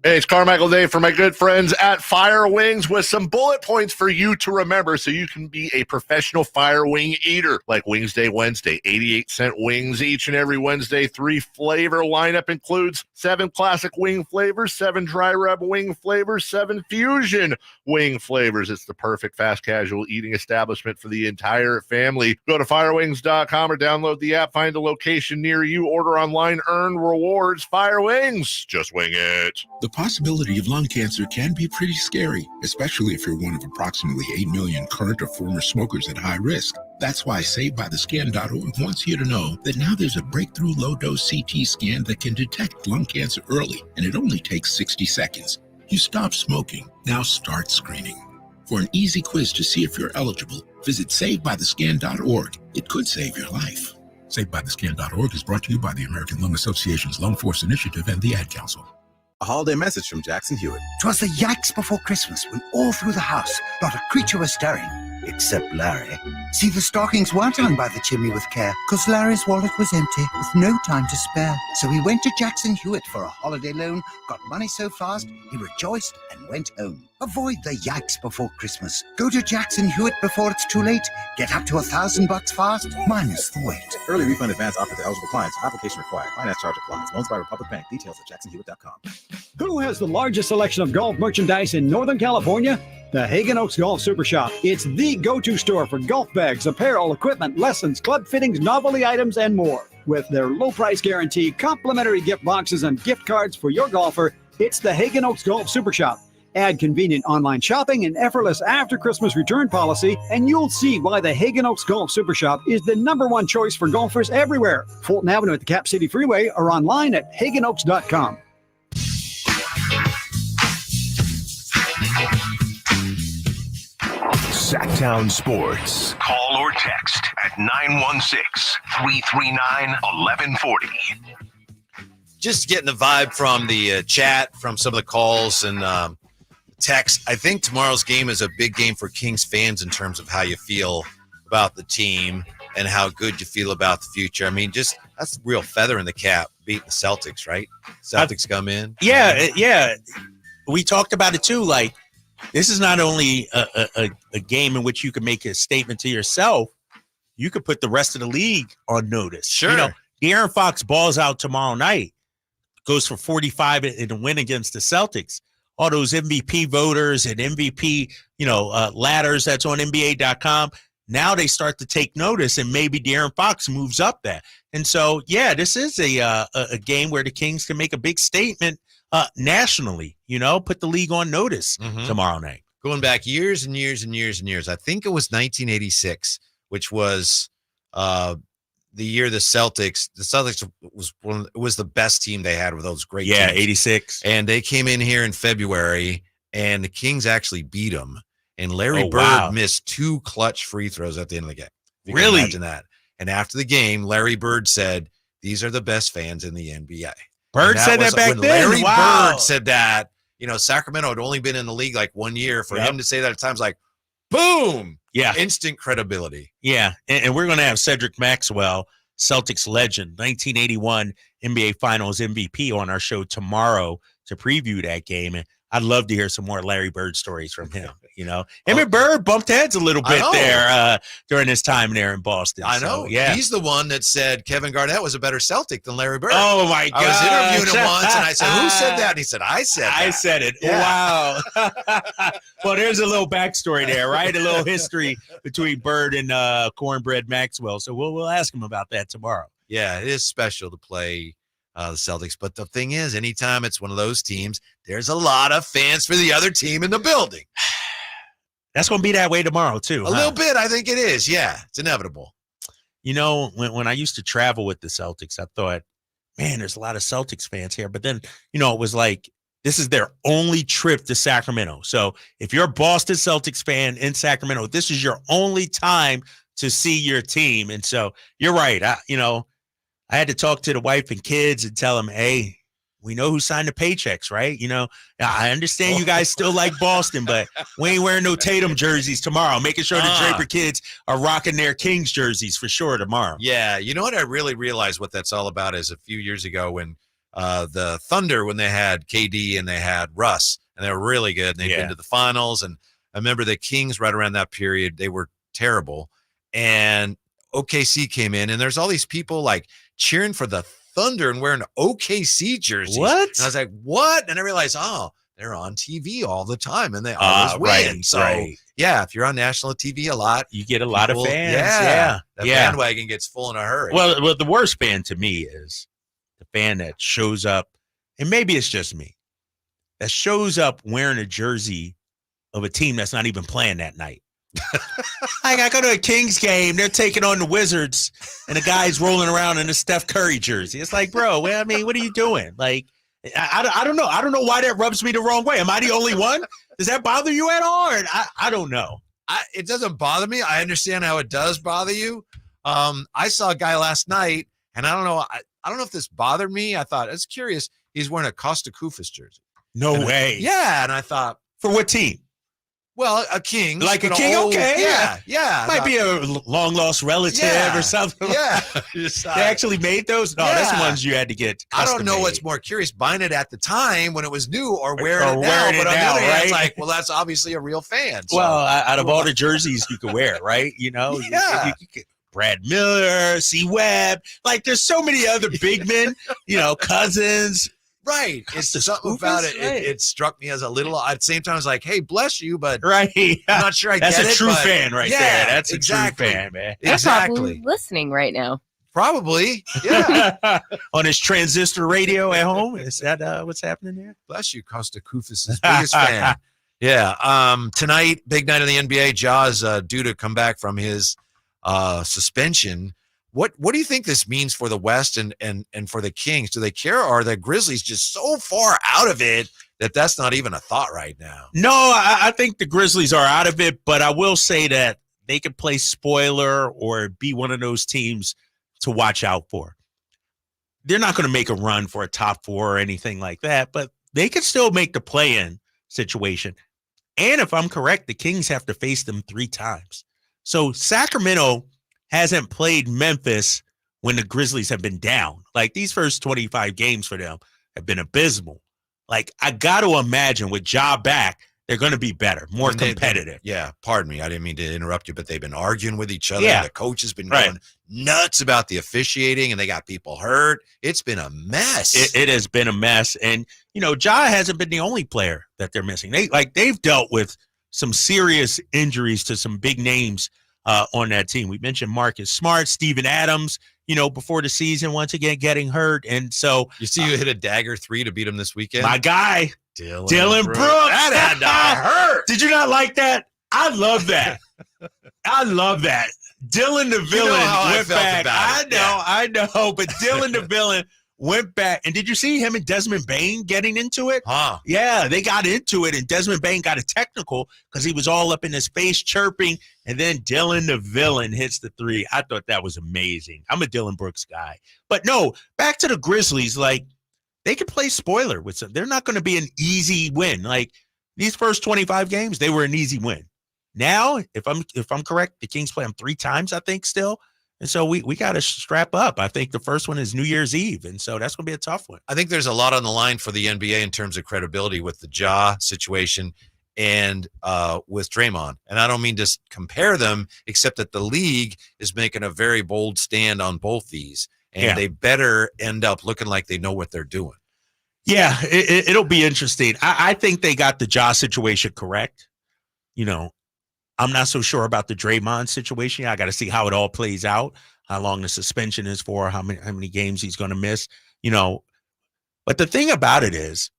Hey, it's Carmichael Day for my good friends at Fire Wings with some bullet points for you to remember so you can be a professional fire wing eater. Like Wings Day Wednesday, 88-cent wings each and every Wednesday. 3 flavor lineup includes 7 classic wing flavors, 7 dry rub wing flavors, 7 fusion wing flavors. It's the perfect fast casual eating establishment for the entire family. Go to firewings.com or download the app, find a location near you, order online, earn rewards. Fire Wings, just wing it. The possibility of lung cancer can be pretty scary, especially if you're one of approximately 8 million current or former smokers at high risk. That's why SaveByTheScan.org wants you to know that now there's a breakthrough low-dose CT scan that can detect lung cancer early, and it only takes 60 seconds. You stop smoking, now start screening. For an easy quiz to see if you're eligible, visit SaveByTheScan.org. It could save your life. SaveByTheScan.org is brought to you by the American Lung Association's Lung Force Initiative and the Ad Council. A holiday message from Jackson Hewitt. 'Twas the yikes before Christmas when all through the house not a creature was stirring, except Larry. See, the stockings weren't hung by the chimney with care, 'cause Larry's wallet was empty with no time to spare. So he went to Jackson Hewitt for a holiday loan, got money so fast he rejoiced and went home. Avoid the yikes before Christmas. Go to Jackson Hewitt before it's too late. Get up to $1,000 fast, minus the wait. Early refund advance offered to eligible clients. Application required. Finance charge applies. Loans by Republic Bank. Details at jacksonhewitt.com. Who has the largest selection of golf merchandise in Northern California? The Hagen Oaks Golf Super Shop. It's the go-to store for golf bags, apparel, equipment, lessons, club fittings, novelty items, and more. With their low price guarantee, complimentary gift boxes, and gift cards for your golfer, it's the Hagen Oaks Golf Super Shop. Add convenient online shopping and effortless after-Christmas return policy, and you'll see why the Hagen Oaks Golf Super Shop is the #1 choice for golfers everywhere. Fulton Avenue at the Cap City Freeway or online at hagenoaks.com. Sacktown Sports. Call or text at 916-339-1140. Just getting the vibe from the chat, from some of the calls and text. I think tomorrow's game is a big game for Kings fans in terms of how you feel about the team and how good you feel about the future. I mean, just that's a real feather in the cap, beating the Celtics, right? Celtics come in. Yeah. We talked about it too. Like, this is not only a game in which you can make a statement to yourself, you could put the rest of the league on notice. Sure. You know, De'Aaron Fox balls out tomorrow night, goes for 45 in a win against the Celtics. All those MVP voters and MVP, ladders that's on NBA.com, now they start to take notice, and maybe De'Aaron Fox moves up that. And so, yeah, this is a game where the Kings can make a big statement nationally, put the league on notice tomorrow night. Going back years and years and years and years. I think it was 1986, which was the year the Celtics was the best team they had with those great teams. 86. And they came in here in February, and the Kings actually beat them. And Larry Bird missed 2 clutch free throws at the end of the game. You can Really? imagine that. And after the game, Larry Bird said, these are the best fans in the NBA. Bird And said that was- back when then. Larry Wow. Bird said that, Sacramento had only been in the league like 1 year. For him to say that at times, like, boom, Yeah. instant credibility. Yeah, and we're going to have Cedric Maxwell, Celtics legend, 1981 NBA Finals MVP, on our show tomorrow to preview that game. And I'd love to hear some more Larry Bird stories from him. Him and Bird bumped heads a little I bit know. there during his time there in Boston. I So, know. yeah. He's the one that said Kevin Garnett was a better Celtic than Larry Bird. Oh, my God. I was interviewing him once, and I said, who said that? And he said, I said that. I said it. Yeah. Wow. Well, there's a little backstory there, right? A little history between Bird and Cornbread Maxwell. So we'll ask him about that tomorrow. Yeah, it is special to play the Celtics. But the thing is, anytime it's one of those teams, there's a lot of fans for the other team in the building. That's going to be that way tomorrow, too. A little bit, I think it is. Yeah, it's inevitable. When I used to travel with the Celtics, I thought, man, there's a lot of Celtics fans here. But then, it was like, this is their only trip to Sacramento. So if you're a Boston Celtics fan in Sacramento, this is your only time to see your team. And so you're right. I had to talk to the wife and kids and tell them, hey, we know who signed the paychecks, right? I understand you guys still like Boston, but we ain't wearing no Tatum jerseys tomorrow. Making sure the Draper kids are rocking their Kings jerseys for sure tomorrow. Yeah, you know what? I really realized what that's all about is a few years ago when the Thunder, when they had KD and they had Russ, and they were really good, and they'd been to the finals. And I remember the Kings right around that period, they were terrible. And OKC came in, and there's all these people like cheering for the Thunder and wearing OKC jerseys. What? And I was like, what? And I realized, they're on TV all the time, and they always win. Right, So, right. yeah, if you're on national TV a lot, You get a lot of fans. Yeah, that Yeah. bandwagon gets full in a hurry. Well, the worst fan to me is the fan that shows up, and maybe it's just me, that shows up wearing a jersey of a team that's not even playing that night. Like, I go to a Kings game, they're taking on the Wizards, and the guy's rolling around in a Steph Curry jersey. It's like, bro, what are you doing? Like, I don't know. I don't know why that rubs me the wrong way. Am I the only one? Does that bother you at all? Or I don't know. It doesn't bother me. I understand how it does bother you. I saw a guy last night, and I don't know. I don't know if this bothered me. I thought it's curious. He's wearing a Costa Koufos jersey. No way. Yeah, and I thought, for what team? Well, a King. Like a King? Okay. Yeah. Might be a long lost relative or something. Yeah. They actually made those? No, that's the ones you had to get. I don't know custom-made. what's more curious, buying it at the time when it was new or wearing Or it now. wearing it But on the now, other hand, it's right? like, well, that's obviously a real fan. So. Well, out of all the jerseys you could wear, right? Yeah. You could Brad Miller, C. Webb. Like, there's so many other big men, Cousins. Right. It's something about it. It struck me as a little, at the same time, I was like, hey, bless you, but right. I'm not sure I That's get a it. true but fan right yeah, there. That's exactly. a true fan, man. They're Exactly. probably listening right now. Probably. Yeah. On his transistor radio at home. Is that what's happening there? Bless you, Costa Koufos' biggest fan. Yeah. Tonight, big night of the NBA. Ja's due to come back from his suspension. What do you think this means for the West and for the Kings? Do they care, or are the Grizzlies just so far out of it that that's not even a thought right now? No, I think the Grizzlies are out of it, but I will say that they could play spoiler or be one of those teams to watch out for. They're not going to make a run for a top 4 or anything like that, but they could still make the play-in situation. And if I'm correct, the Kings have to face them 3 times. So Sacramento hasn't played Memphis when the Grizzlies have been down. Like, these first 25 games for them have been abysmal. Like, I got to imagine with Ja back, they're going to be better, more competitive. Yeah, pardon me. I didn't mean to interrupt you, but they've been arguing with each other. Yeah. The coach has been going nuts about the officiating, and they got people hurt. It's been a mess. It has been a mess. And, Ja hasn't been the only player that they're missing. They've dealt with some serious injuries to some big names on that team. We mentioned Marcus Smart, Steven Adams, before the season, once again getting hurt. And so you see, you hit a dagger 3 to beat him this weekend. My guy, Dylan Brooks. That had to hurt. Did you not like that? I love that. I love that. Dylan the villain how I went felt back. about it. I know. But Dylan the villain went back. And did you see him and Desmond Bain getting into it? Huh. Yeah, they got into it, and Desmond Bain got a technical because he was all up in his face chirping, and then Dylan the villain hits the three. I thought that was amazing. I'm a Dylan Brooks guy. But no, back to the Grizzlies, like, they could play spoiler with some. They're not going to be an easy win. Like, these first 25 games, they were an easy win. Now, if I'm correct, the Kings play them 3 times, I think, still. And so we got to strap up. I think the first one is New Year's Eve, and so that's going to be a tough one. I think there's a lot on the line for the NBA in terms of credibility with the Ja situation and with Draymond. And I don't mean to compare them, except that the league is making a very bold stand on both these, and they better end up looking like they know what they're doing. Yeah, it'll be interesting. I think they got the Ja situation correct. You know, I'm not so sure about the Draymond situation. I got to see how it all plays out, how long the suspension is for, how many games he's going to miss, you know. But the thing about it is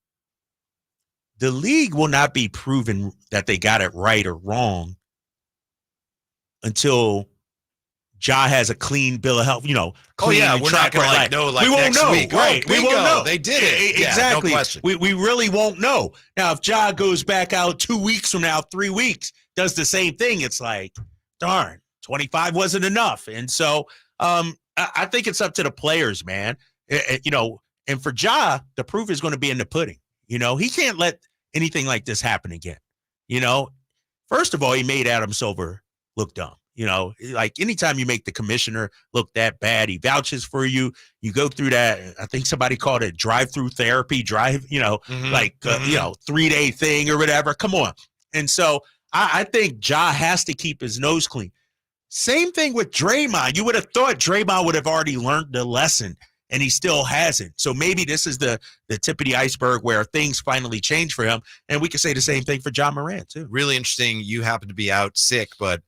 the league will not be proven that they got it right or wrong until Ja has a clean bill of health, you know. Oh, yeah, we're not going to know like we won't next know, week. Right, Oh, we won't know. They did it. Exactly. Yeah, no question. We really won't know. Now, if Ja goes back out 2 weeks from now, 3 weeks, does the same thing, it's like, darn, 25 wasn't enough. And so I think it's up to the players, man. You know, and for Ja, the proof is going to be in the pudding. You know, he can't let anything like this happen again. You know, first of all, he made Adam Silver look dumb. You know, like anytime you make the commissioner look that bad, he vouches for you. You go through that. I think somebody called it drive-through therapy, you know, 3-day thing or whatever. Come on. And so I think Ja has to keep his nose clean. Same thing with Draymond. You would have thought Draymond would have already learned the lesson, and he still hasn't. So maybe this is the tip of the iceberg where things finally change for him. And we can say the same thing for Ja Morant, too. Really interesting. You happen to be out sick, but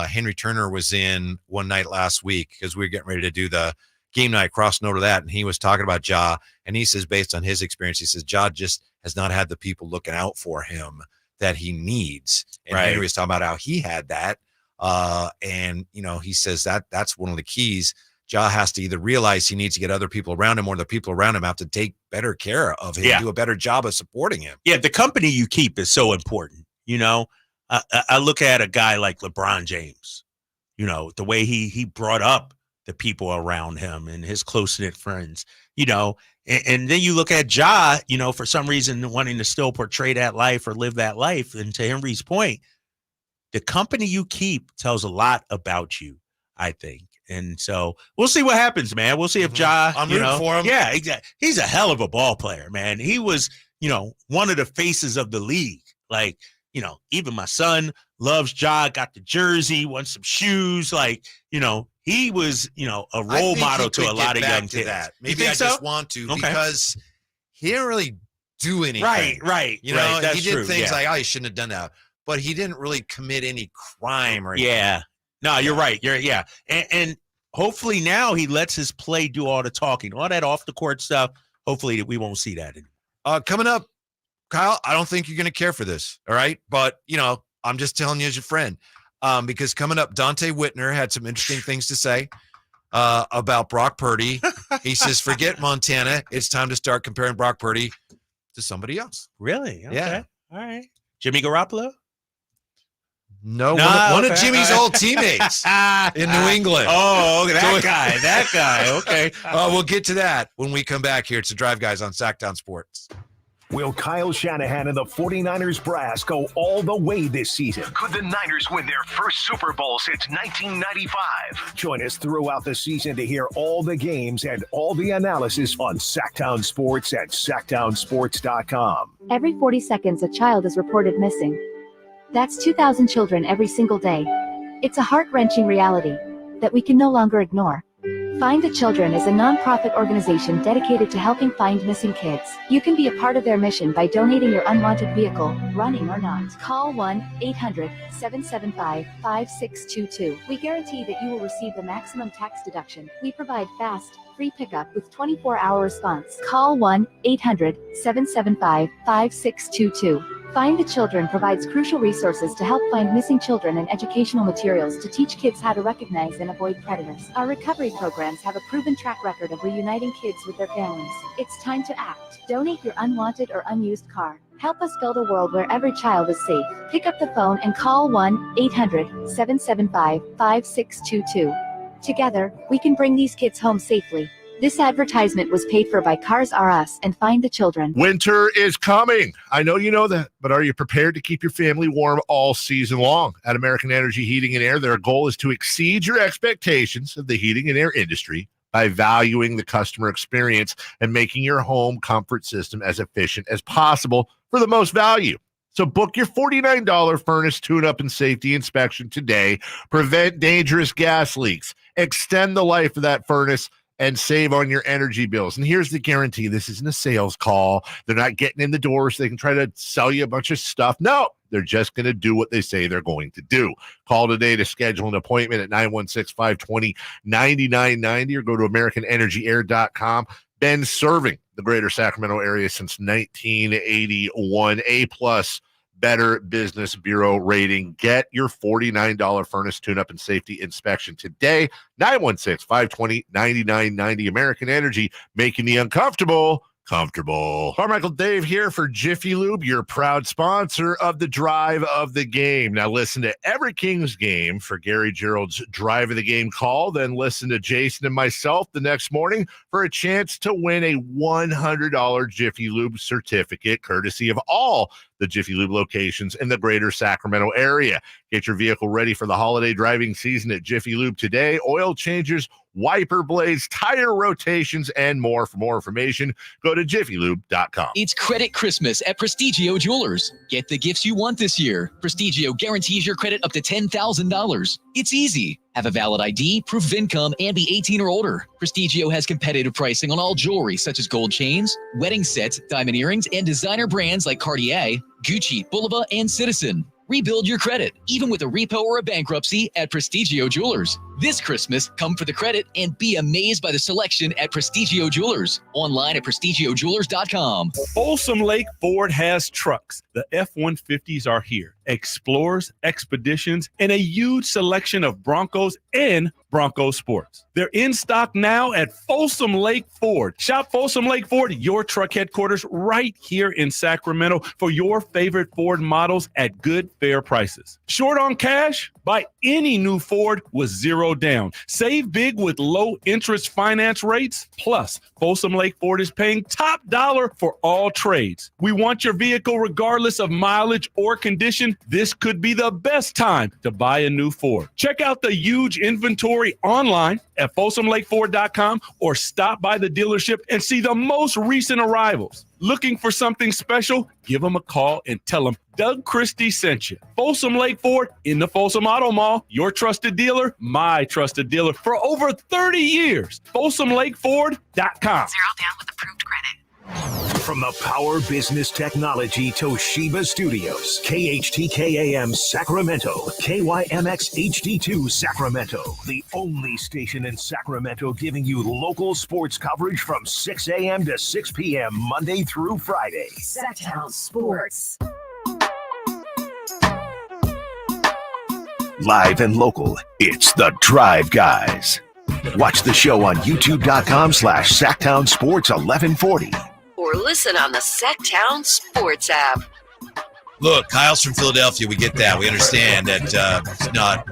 Henry Turner was in one night last week because we were getting ready to do the game night cross note of that. And he was talking about Ja. And he says, based on his experience, he says, Ja just has not had the people looking out for him that he needs. And Henry was talking about how he had that. And, you know, he says that's one of the keys. Ja has to either realize he needs to get other people around him, or the people around him have to take better care of him, do a better job of supporting him. Yeah, the company you keep is so important. You know, I look at a guy like LeBron James, you know, the way he brought up the people around him and his close-knit friends, you know, and then you look at Ja, you know, for some reason wanting to still portray that life or live that life. And to Henry's point, the company you keep tells a lot about you, I think. And so we'll see what happens, man. We'll see if Ja, I'm rooting for him. Yeah, exactly. He's a hell of a ball player, man. He was, you know, one of the faces of the league. Like, you know, even my son loves Ja, got the jersey, wants some shoes. Like, you know, he was, you know, a role model to a lot of young kids. Maybe I just want to because he didn't really do anything. Right. You know, That's he did true. things like, oh, he shouldn't have done that. But he didn't really commit any crime or anything. Yeah. No, you're right. And hopefully now he lets his play do all the talking, all that off the court stuff. Hopefully we won't see that anymore. Coming up, Kyle, I don't think you're going to care for this. All right. But, you know, I'm just telling you as your friend, because coming up, Dante Whitner had some interesting things to say about Brock Purdy. He says, forget Montana. It's time to start comparing Brock Purdy to somebody else. Really? Okay. Yeah. All right. Jimmy Garoppolo? No, one of Jimmy's old teammates in New England. Oh, okay, that guy. Okay. We'll get to that when we come back here to Drive Guys on Sacktown Sports. Will Kyle Shanahan and the 49ers brass go all the way this season? Could the Niners win their first Super Bowl since 1995? Join us throughout the season to hear all the games and all the analysis on Sacktown Sports at sacktownsports.com. Every 40 seconds, a child is reported missing. That's 2,000 children every single day. It's a heart-wrenching reality that we can no longer ignore. Find the Children is a non-profit organization dedicated to helping find missing kids. You can be a part of their mission by donating your unwanted vehicle, running or not. Call 1-800-775-5622. We guarantee that you will receive the maximum tax deduction. We provide fast, free pickup with 24-hour response. Call 1-800-775-5622. Find the Children provides crucial resources to help find missing children and educational materials to teach kids how to recognize and avoid predators. Our recovery programs have a proven track record of reuniting kids with their families. It's time to act. Donate your unwanted or unused car. Help us build a world where every child is safe. Pick up the phone and call 1-800-775-5622. Together, we can bring these kids home safely. This advertisement was paid for by Cars R Us and Find the Children. Winter is coming. I know you know that, but are you prepared to keep your family warm all season long? At American Energy Heating and Air, their goal is to exceed your expectations of the heating and air industry by valuing the customer experience and making your home comfort system as efficient as possible for the most value. So book your $49 furnace tune-up and safety inspection today. Prevent dangerous gas leaks. Extend the life of that furnace and save on your energy bills. And here's the guarantee. This isn't a sales call. They're not getting in the door so they can try to sell you a bunch of stuff. No, they're just going to do what they say they're going to do. Call today to schedule an appointment at 916-520-9990 or go to AmericanEnergyAir.com. Been serving the greater Sacramento area since 1981. A-plus Better Business Bureau rating. Get your $49 furnace tune-up and safety inspection today. 916-520-9990. American Energy, making the uncomfortable comfortable. Carmichael Dave here for Jiffy Lube, your proud sponsor of the Drive of the Game. Now listen to every Kings game for Gary Gerald's Drive of the Game call. Then listen to Jason and myself the next morning for a chance to win a $100 Jiffy Lube certificate, courtesy of all the Jiffy Lube locations in the greater Sacramento area. Get your vehicle ready for the holiday driving season at Jiffy Lube today. Oil changes, wiper blades, tire rotations, and more. For more information, go to jiffylube.com. It's Credit Christmas at Prestigio Jewelers. Get the gifts you want this year. Prestigio guarantees your credit up to $10,000. It's easy. Have a valid ID, proof of income, and be 18 or older. Prestigio has competitive pricing on all jewelry such as gold chains, wedding sets, diamond earrings, and designer brands like Cartier, Gucci, Bulova, and Citizen. Rebuild your credit, even with a repo or a bankruptcy, at Prestigio Jewelers. This Christmas, come for the credit and be amazed by the selection at Prestigio Jewelers. Online at prestigiojewelers.com. Folsom Lake Ford has trucks. The F-150s are here. Explorers, Expeditions, and a huge selection of Broncos and Bronco Sports. They're in stock now at Folsom Lake Ford. Shop Folsom Lake Ford, your truck headquarters, right here in Sacramento for your favorite Ford models at good, fair prices. Short on cash? Buy any new Ford with zero down. Save big with low interest finance rates. Plus, Folsom Lake Ford is paying top dollar for all trades. We want your vehicle regardless of mileage or condition. This could be the best time to buy a new Ford. Check out the huge inventory online at FolsomLakeFord.com or stop by the dealership and see the most recent arrivals. Looking for something special? Give them a call and tell them Doug Christie sent you. Folsom Lake Ford in the Folsom Auto Mall, your trusted dealer, my trusted dealer for over 30 years. FolsomLakeFord.com. 0 down with approved credit. From the Power Business Technology Toshiba Studios, KHTK-AM Sacramento, KYMX HD2 Sacramento, the only station in Sacramento giving you local sports coverage from 6 a.m. to 6 p.m. Monday through Friday. Sacktown Sports. Live and local, it's the Drive Guys. Watch the show on youtube.com/Sacktown Sports 1140. Or listen on the Sacktown Sports app. Look, Kyle's from Philadelphia. We get that. We understand that it's not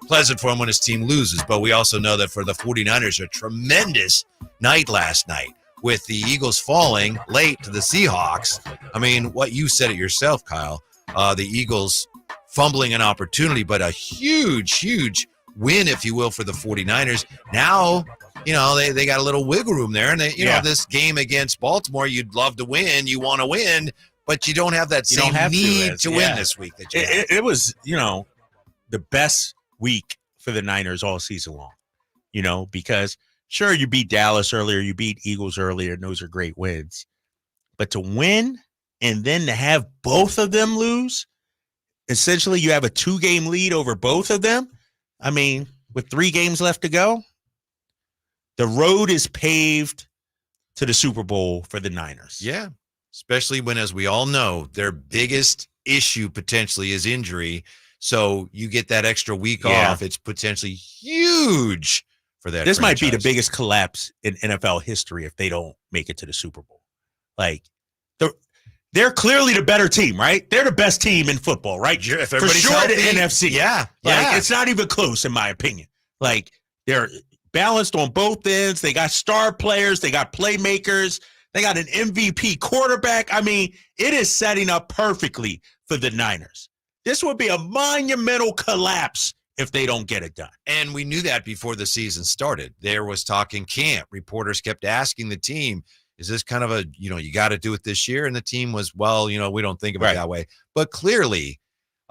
pleasant for him when his team loses, but we also know that for the 49ers, a tremendous night last night with the Eagles falling late to the Seahawks. I mean, what you said it yourself, Kyle, the Eagles fumbling an opportunity, but a huge, huge win, if you will, for the 49ers. Now, you know, they got a little wiggle room there, and they, you know, this game against Baltimore, you'd love to win, you want to win, but you don't have that same need to win this week. That you it was, you know, the best week for the Niners all season long, you know, because sure, you beat Dallas earlier, you beat Eagles earlier, and those are great wins, but to win and then to have both of them lose, essentially you have a 2-game lead over both of them. I mean, with 3 games left to go, the road is paved to the Super Bowl for the Niners. Yeah. especially when, as we all know, their biggest issue potentially is injury. So you get that extra week off. It's potentially huge for that. This might be the biggest collapse in NFL history if they don't make it to the Super Bowl. Like, they're clearly the better team, right? They're the best team in football, right? If for everybody's sure, healthy, the NFC. Yeah. Like, it's not even close, in my opinion. Like, they're balanced on both ends. They got star players. They got playmakers. They got an MVP quarterback. I mean, it is setting up perfectly for the Niners. This would be a monumental collapse if they don't get it done. And we knew that before the season started. There was talk in camp. Reporters kept asking the team, is this kind of a, you got to do it this year? And the team was, well, we don't think of it that way. But clearly,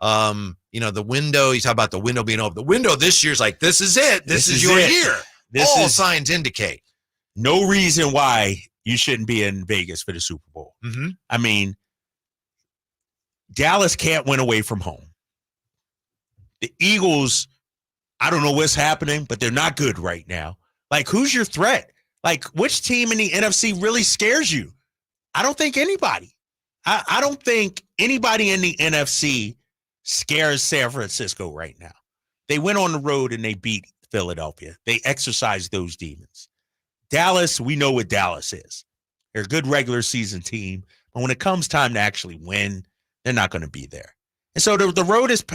the window, you talk about the window being open. The window this year's like, this is it. This is your year. All signs indicate. No reason why you shouldn't be in Vegas for the Super Bowl. Mm-hmm. I mean, Dallas can't win away from home. The Eagles, I don't know what's happening, but they're not good right now. Like, who's your threat? Like, which team in the NFC really scares you? I don't think anybody. I don't think anybody in the NFC scares San Francisco right now. They went on the road and they beat Philadelphia. They exercised those demons. Dallas, we know what Dallas is. They're a good regular season team. But when it comes time to actually win, they're not going to be there. And so the road is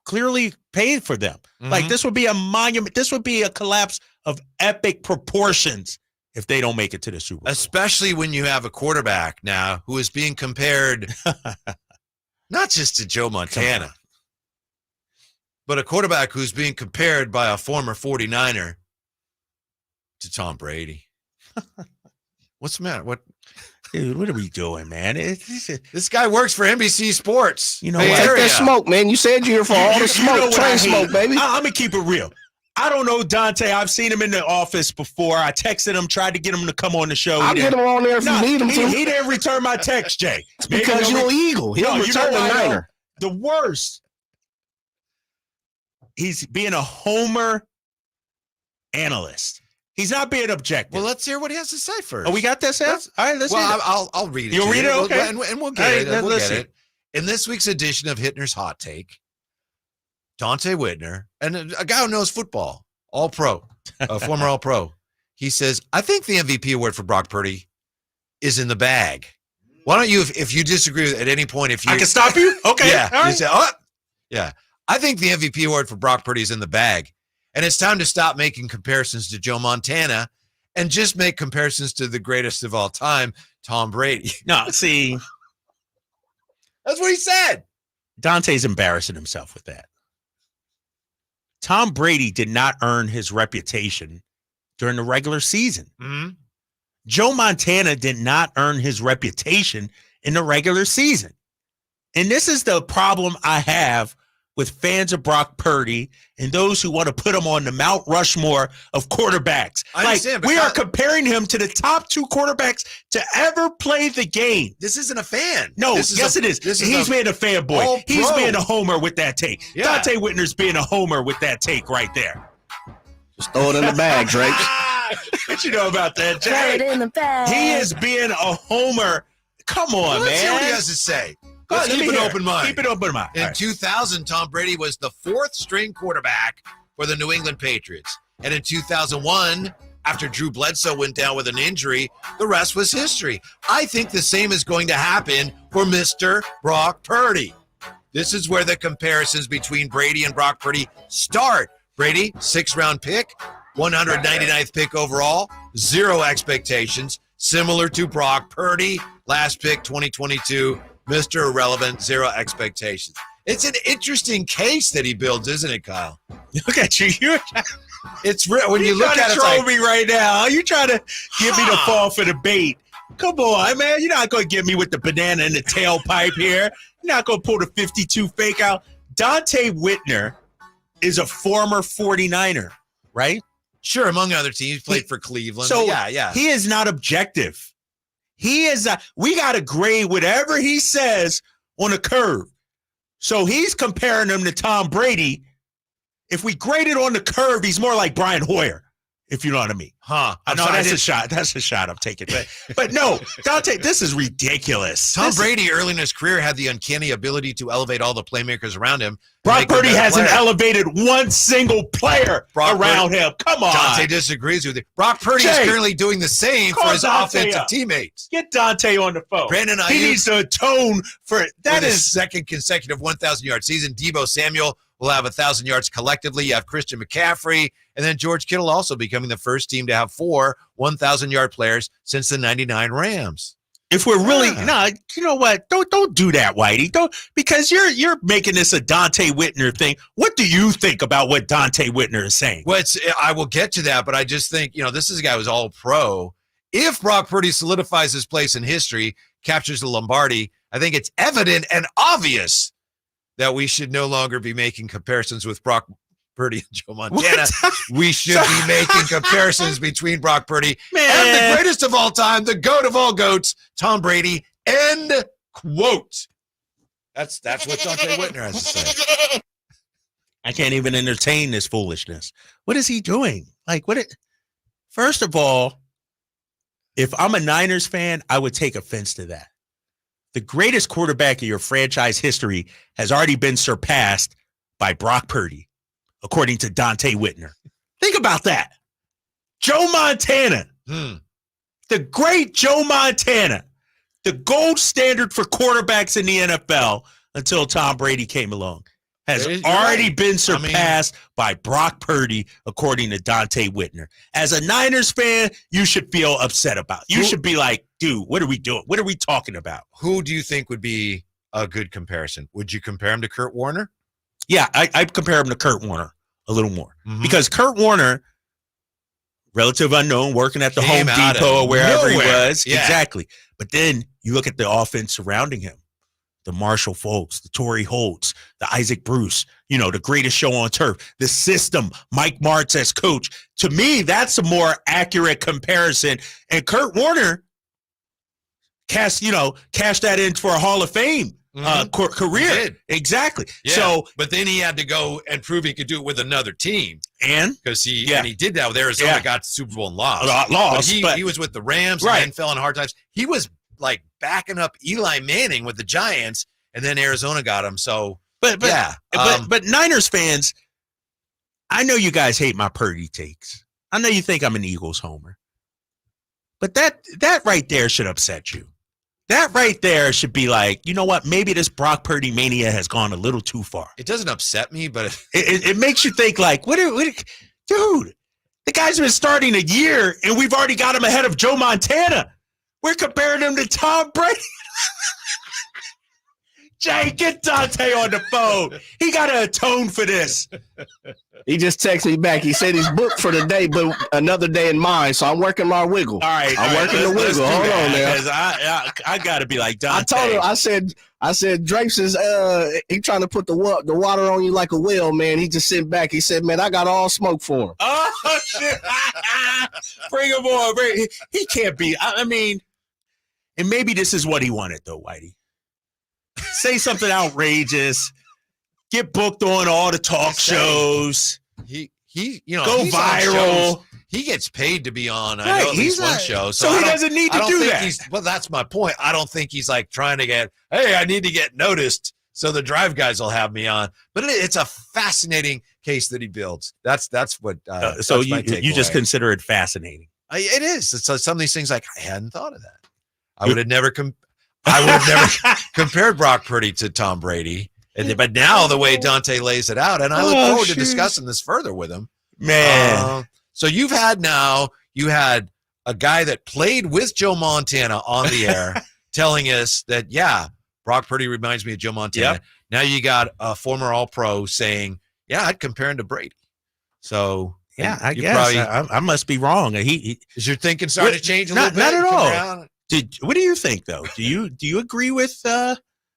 clearly paid for them. Mm-hmm. Like, this would be a monument. This would be a collapse of epic proportions if they don't make it to the Super Bowl. Especially when you have a quarterback now who is being compared not just to Joe Montana, but a quarterback who's being compared by a former 49er to Tom Brady. What's the matter? Dude, what are we doing, man? This guy works for NBC Sports. Take that smoke, man. You said you're for all the smoke. Train smoke, baby. I'm going to keep it real. I don't know Dante. I've seen him in the office before. I texted him, tried to get him to come on the show. I'll get him on there if you need him to. He didn't return my text, Jay. Because you're Eagle. He'll return the Niner. The worst. He's being a homer analyst. He's not being objective. Well, let's hear what he has to say first. Oh, we got this, Al? All right, let's hear it. I'll read it. You'll read it? Okay. And we'll get it. We'll get it. In this week's edition of Hittner's Hot Take, Dante Whitner, and a guy who knows football, all-pro, a former all-pro, he says, I think the MVP award for Brock Purdy is in the bag. Why don't you, if you disagree at any point, I can stop you? Okay. Yeah. All right. You say, yeah. I think the MVP award for Brock Purdy is in the bag. And it's time to stop making comparisons to Joe Montana and just make comparisons to the greatest of all time, Tom Brady. No, see. That's what he said. Dante's embarrassing himself with that. Tom Brady did not earn his reputation during the regular season. Mm-hmm. Joe Montana did not earn his reputation in the regular season. And this is the problem I have with fans of Brock Purdy and those who want to put him on the Mount Rushmore of quarterbacks. I understand, but we are comparing him to the top two quarterbacks to ever play the game. This isn't a fan. No, yes, it is. He's being a fanboy. He's being a homer with that take. Yeah. Dante Whitner's being a homer with that take right there. Just throw it in the bag, Drake. What you know about that, Jay? Throw it in the bag. He is being a homer. Come on, Let's man. hear what he has to say. Go Let's ahead, keep let me an hear open it. mind. Keep an open mind. In All right. 2000, Tom Brady was the fourth string quarterback for the New England Patriots. And in 2001, after Drew Bledsoe went down with an injury, the rest was history. I think the same is going to happen for Mr. Brock Purdy. This is where the comparisons between Brady and Brock Purdy start. Brady, 6th-round pick, 199th pick overall, 0 expectations, similar to Brock Purdy, last pick 2022, Mr. Irrelevant, 0 expectations. It's an interesting case that he builds, isn't it, Kyle? Look at you. It's real. When you look at it, troll it's like, me right now. You trying to give me the fall for the bait. Come on, man. You're not going to get me with the banana in the tailpipe here. You're not going to pull the 52 fake out. Dante Whitner is a former 49er, right? Sure, among other teams, played for Cleveland. So yeah. He is not objective. He is. We got to grade whatever he says on a curve. So he's comparing him to Tom Brady. If we grade it on the curve, he's more like Brian Hoyer. if you know what I mean. Huh. I know that's a shot. That's a shot I'm taking. But no, Dante, this is ridiculous. Tom Brady early in his career had the uncanny ability to elevate all the playmakers around him. Brock Purdy hasn't elevated one single player around him. Come on. Dante disagrees with you. Brock Purdy is currently doing the same for his offensive teammates. Get Dante on the phone. Brandon Ayuk, he needs to atone for that. For his second consecutive 1,000-yard season. Deebo Samuel will have 1,000 yards collectively. You have Christian McCaffrey, and then George Kittle also becoming the first team to have 4 1,000-yard players since the '99 Rams. If we're really you know what? Don't do that, Whitey. Don't, because you're making this a Dante Whitner thing. What do you think about what Dante Whitner is saying? Well, I will get to that, but I just think this is a guy who's all pro. If Brock Purdy solidifies his place in history, captures the Lombardi, I think it's evident and obvious that we should no longer be making comparisons with Brock Purdy and Joe Montana. We should be making comparisons between Brock Purdy and the greatest of all time, the GOAT of all GOATs, Tom Brady. End quote. That's what Dante Whitner has to say. I can't even entertain this foolishness. What is he doing? First of all, if I'm a Niners fan, I would take offense to that. The greatest quarterback of your franchise history has already been surpassed by Brock Purdy, according to Dante Whitner. Think about that. Joe Montana, the great Joe Montana, the gold standard for quarterbacks in the NFL until Tom Brady came along, has already been surpassed by Brock Purdy, according to Dante Whitner. As a Niners fan, you should feel upset about it. You should be like, dude, what are we doing? What are we talking about? Who do you think would be a good comparison? Would you compare him to Kurt Warner? Yeah, I'd compare him to Kurt Warner a little more. Because Kurt Warner, relative unknown, working at the Home Depot or wherever he was. Yeah. Exactly. But then you look at the offense surrounding him. The Marshall Folks, the Torrey Holtz, the Isaac Bruce, the greatest show on turf, the system, Mike Martz as coach. To me, that's a more accurate comparison. And Kurt Warner cashed that in for a Hall of Fame career. Exactly. Yeah. So, but then he had to go and prove he could do it with another team. And he did that with Arizona, got to Super Bowl and lost. He was with the Rams and then fell in hard times. He was like backing up Eli Manning with the Giants, and then Arizona got him. So, but Niners fans, I know you guys hate my Purdy takes. I know you think I'm an Eagles homer, but that right there should upset you. That right there should be like, you know what? Maybe this Brock Purdy mania has gone a little too far. It doesn't upset me, but it makes you think like, dude, the guy's been starting a year, and we've already got him ahead of Joe Montana. We're comparing him to Tom Brady. Jay, get Dante on the phone. He got to atone for this. He just texted me back. He said he's booked for the day, but another day in mind. So I'm working my wiggle. All right. I'm working the wiggle. Hold on there. I got to be like Dante. I told him, I said, Drapes is, he trying to put the water on you like a whale, man. He just sitting back. He said, man, I got all smoke for him. Oh, shit. Bring him on. He can't be. I mean, and maybe this is what he wanted, though, Whitey. Say something outrageous. Get booked on all the talk shows. He go viral. He gets paid to be on, I know, at least one show. So he doesn't need to do that. Well, that's my point. I don't think he's like trying to get, hey, I need to get noticed so the drive guys will have me on. But it's a fascinating case that he builds. That's what. So you just consider it fascinating. It is. It's some of these things like I hadn't thought of that. I would have never compared Brock Purdy to Tom Brady. But now the way Dante lays it out, and I look forward to discussing this further with him. Man. So you had a guy that played with Joe Montana on the air telling us that, Brock Purdy reminds me of Joe Montana. Yep. Now you got a former All-Pro saying, I'd compare him to Brady. So I guess I must be wrong. Is your thinking starting to change a little bit? Not at all. What do you think, though? Do you agree with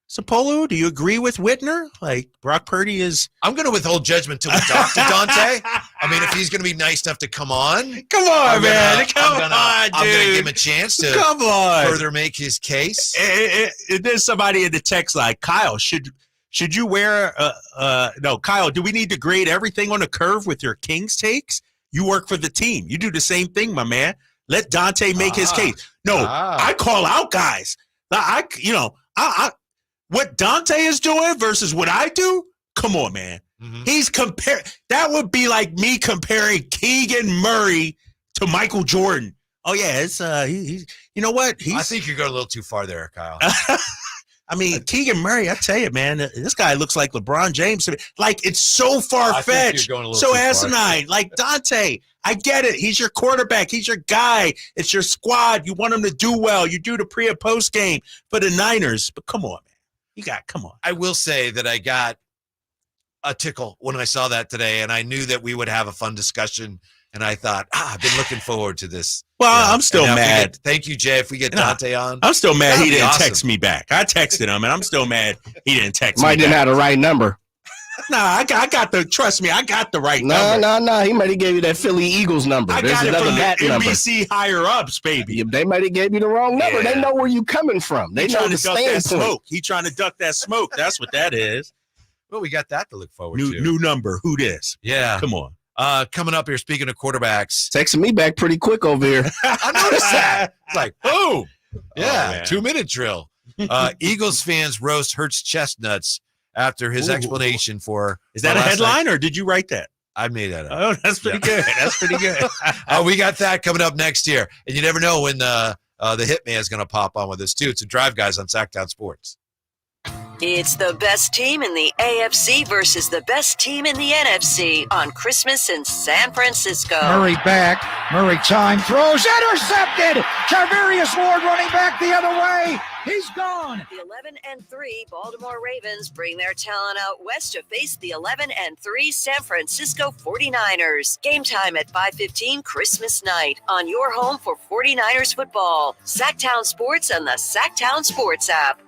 Sapolo? Do you agree with Whitner? Like Brock Purdy is? I'm going to withhold judgment till we talk to Dante. I mean, if he's going to be nice enough to come on, man. I'm going to give him a chance to further make his case. There's somebody in the text like, Kyle, should you wear? No, Kyle, do we need to grade everything on a curve with your Kings takes? You work for the team. You do the same thing, my man. Let Dante make his case. No, I call out guys. What Dante is doing versus what I do. Come on, man. He's that would be like me comparing Keegan Murray to Michael Jordan. Oh yeah, it's you know what? I think you're going a little too far there, Kyle. I mean, Keegan Murray, I tell you, man, this guy looks like LeBron James. Like, it's so far-fetched, so asinine. Like, Dante, I get it. He's your quarterback. He's your guy. It's your squad. You want him to do well. You do the pre- and post-game for the Niners. But come on, man. Come on. I will say that I got a tickle when I saw that today, and I knew that we would have a fun discussion, and I thought, I've been looking forward to this. Well, I'm still mad. Thank you, Jay, if we get Dante on. I'm still mad he didn't text me back. I texted him, and I'm still mad he didn't text me Mike didn't have the right number. Nah, I got trust me, I got the right number. No. He might have gave you that Philly Eagles number. I got it from the NBC higher-ups, baby. They might have gave you the wrong number. Yeah. They know where you coming from. They know the standpoint. Smoke. He trying to duck that smoke. That's what that is. Well, we got that to look forward to. New number. Who this? Yeah. Come on. Coming up here, speaking of quarterbacks. Texting me back pretty quick over here. I noticed that. It's like, boom. Yeah, Oh, 2-minute drill. Eagles fans roast Hurts chestnuts after his explanation for. Is that a headline or did you write that? I made that up. Oh, that's pretty good. That's pretty good. We got that coming up next year. And you never know when the Hitman is going to pop on with us, too. It's a Drive Guys on Sacktown Sports. It's the best team in the AFC versus the best team in the NFC on Christmas in San Francisco. Murray back. Murray time throws intercepted. Charvarius Ward running back the other way. He's gone. The 11-3 Baltimore Ravens bring their talent out west to face the 11-3 San Francisco 49ers. Game time at 5:15 Christmas night on your home for 49ers football. Sacktown Sports and the Sacktown Sports app.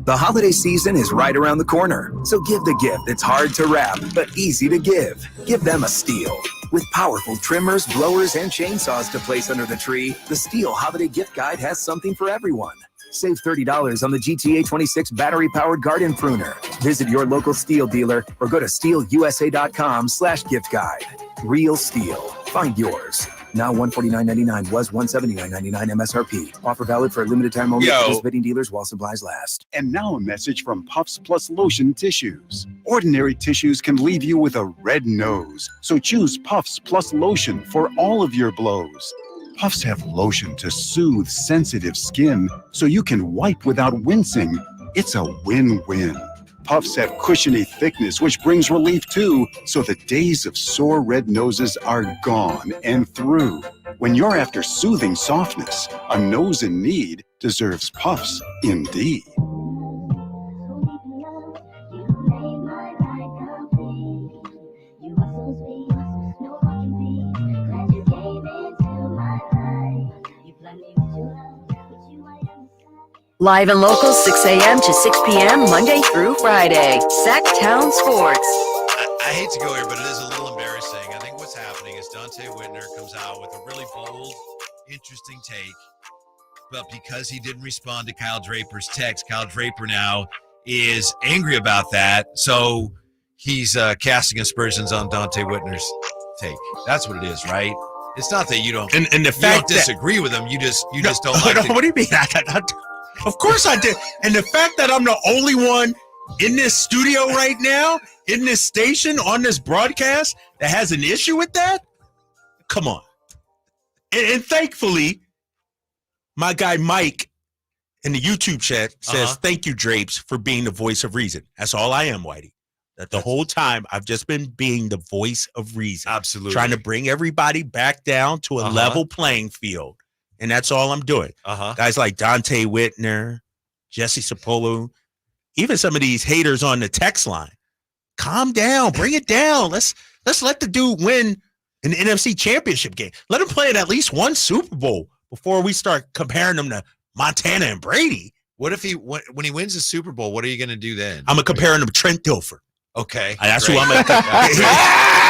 The holiday season is right around the corner, so give the gift that's hard to wrap but easy to give. Give them a Steel. With powerful trimmers, blowers, and chainsaws to place under the tree, the Steel Holiday Gift Guide has something for everyone. Save $30 on the GTA 26 battery-powered garden pruner. Visit your local Steel dealer or go to steelusa.com/gift guide. Real Steel. Find yours. Now $149.99 was $179.99 MSRP. Offer valid for a limited time only. Participating dealers while supplies last. And now a message from Puffs Plus Lotion Tissues. Ordinary tissues can leave you with a red nose, so choose Puffs Plus Lotion for all of your blows. Puffs have lotion to soothe sensitive skin, so you can wipe without wincing. It's a win-win. Puffs have cushiony thickness, which brings relief too, so the days of sore red noses are gone and through. When you're after soothing softness, a nose in need deserves Puffs indeed. Live and local, 6 a.m. to 6 p.m., Monday through Friday. Sacktown Sports. I hate to go here, but it is a little embarrassing. I think what's happening is Dante Whitner comes out with a really bold, interesting take. But because he didn't respond to Kyle Draper's text, Kyle Draper now is angry about that. So he's casting aspersions on Dante Whitner's take. That's what it is, right? It's not that you don't, and the you fact don't disagree with him. You just don't like What do you mean? Of course I did. And the fact that I'm the only one in this studio right now, in this station, on this broadcast, that has an issue with that? Come on. And thankfully, my guy Mike in the YouTube chat says, thank you, Drapes, for being the voice of reason. That's all I am, Whitey. That the whole time I've just been being the voice of reason. Absolutely. Trying to bring everybody back down to a level playing field. And that's all I'm doing. Guys like Dante Whitner, Jesse Sapolu, even some of these haters on the text line. Calm down. Bring it down. Let's let the dude win an NFC championship game. Let him play in at least one Super Bowl before we start comparing him to Montana and Brady. What if when he wins the Super Bowl, what are you going to do then? I'm going to compare him to Trent Dilfer. Okay. That's who I'm going to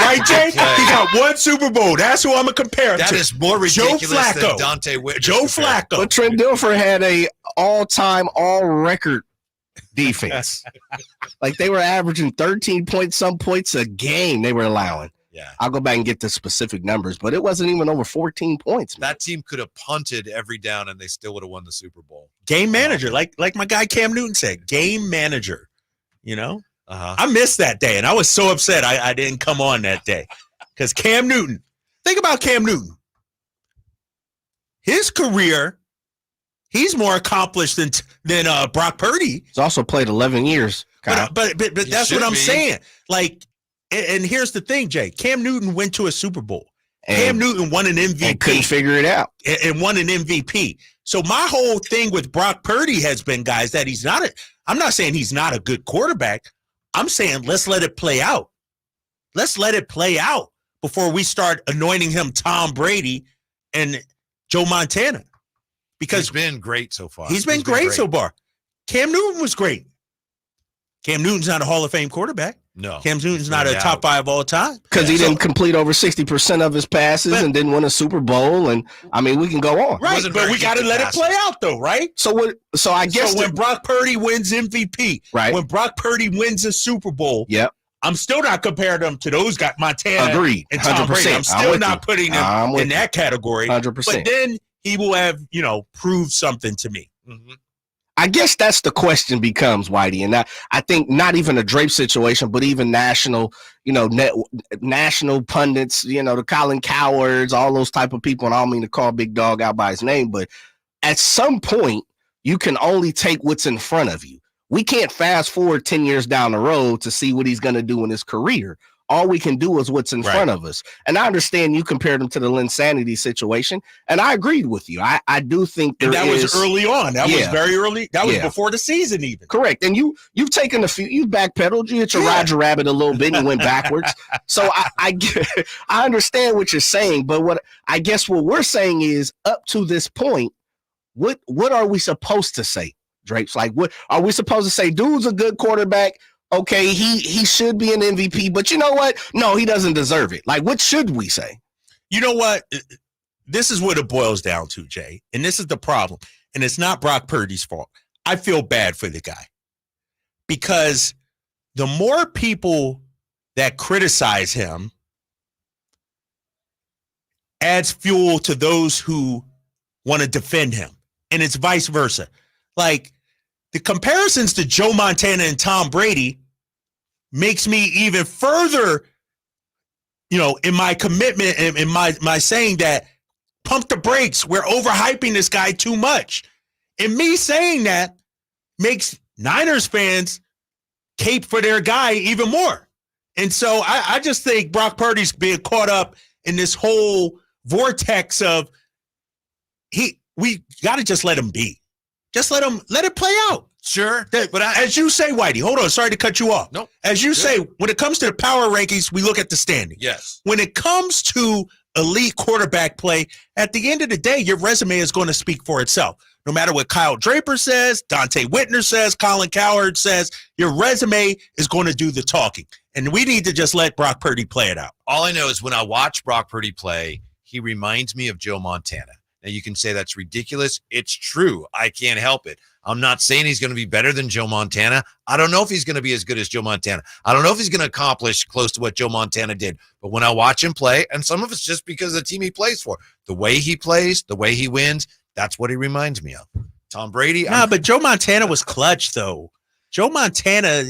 Right, Jay? He got one Super Bowl. That's who I'm going to compare him to. That is more ridiculous than Dante Whitner. Joe Flacco. But Trent Dilfer had a all-time, all-record defense. Like they were averaging 13 point some points a game they were allowing. Yeah. I'll go back and get the specific numbers, but it wasn't even over 14 points. Man. That team could have punted every down and they still would have won the Super Bowl. Game manager, like my guy Cam Newton said, game manager. You know, I missed that day, and I was so upset I didn't come on that day because Cam Newton. Think about Cam Newton. His career, he's more accomplished than Brock Purdy. He's also played 11 years. Kyle. But that's what I'm saying. Like, and here's the thing, Jay. Cam Newton went to a Super Bowl. Cam Newton won an MVP. And couldn't figure it out. And won an MVP. So my whole thing with Brock Purdy has been, guys, that he's not I'm not saying he's not a good quarterback. I'm saying let's let it play out. Let's let it play out before we start anointing him Tom Brady and Joe Montana. Because he's been great so far. He's been great so far. Cam Newton was great. Cam Newton's not a Hall of Fame quarterback. No. Cam Newton's not a top 5 all time. Because he didn't complete over 60% of his passes and didn't win a Super Bowl. And I mean, we can go on. Right, but we got to let it play out, though, right? So I guess when Brock Purdy wins MVP, right? When Brock Purdy wins a Super Bowl, yep. I'm still not comparing them to those guys, Montana Agreed. and Tom 100%. Brady. I'm still not putting them in that category. 100%. But then he will have, proved something to me. Mm-hmm. I guess that's the question becomes, Whitey, and I think not even a Drape situation, but even national, national pundits, the Colin Cowards, all those type of people, and I don't mean to call Big Dog out by his name, but at some point, you can only take what's in front of you. We can't fast forward 10 years down the road to see what he's going to do in his career. All we can do is what's in front of us. And I understand you compared him to the Linsanity situation, and I agreed with you. I do think that was early on. That was very early. That was before the season even. Correct. And you've taken you've backpedaled. You hit your Roger Rabbit a little bit and went backwards. So I understand what you're saying, but what we're saying is up to this point, what are we supposed to say, Drake's? Like, what are we supposed to say? Dude's a good quarterback. Okay, he should be an MVP, but you know what? No, he doesn't deserve it. Like, what should we say? You know what? This is what it boils down to, Jay. And this is the problem. And it's not Brock Purdy's fault. I feel bad for the guy. Because the more people that criticize him adds fuel to those who want to defend him. And it's vice versa. Like, the comparisons to Joe Montana and Tom Brady makes me even further, in my commitment and in my saying that pump the brakes. We're overhyping this guy too much. And me saying that makes Niners fans cape for their guy even more. And so I just think Brock Purdy's being caught up in this whole vortex of we got to just let him be. Just let it play out. Sure. But as you say, Whitey, hold on. Sorry to cut you off. Nope. As you say, when it comes to the power rankings, we look at the standing. Yes. When it comes to elite quarterback play, at the end of the day, your resume is going to speak for itself. No matter what Kyle Draper says, Dante Whitner says, Colin Cowherd says, your resume is going to do the talking. And we need to just let Brock Purdy play it out. All I know is when I watch Brock Purdy play, he reminds me of Joe Montana. Now, you can say that's ridiculous. It's true. I can't help it. I'm not saying he's going to be better than Joe Montana. I don't know if he's going to be as good as Joe Montana. I don't know if he's going to accomplish close to what Joe Montana did. But when I watch him play, and some of it's just because of the team he plays for, the way he plays, the way he wins, that's what he reminds me of. Tom Brady. But Joe Montana was clutch, though. Joe Montana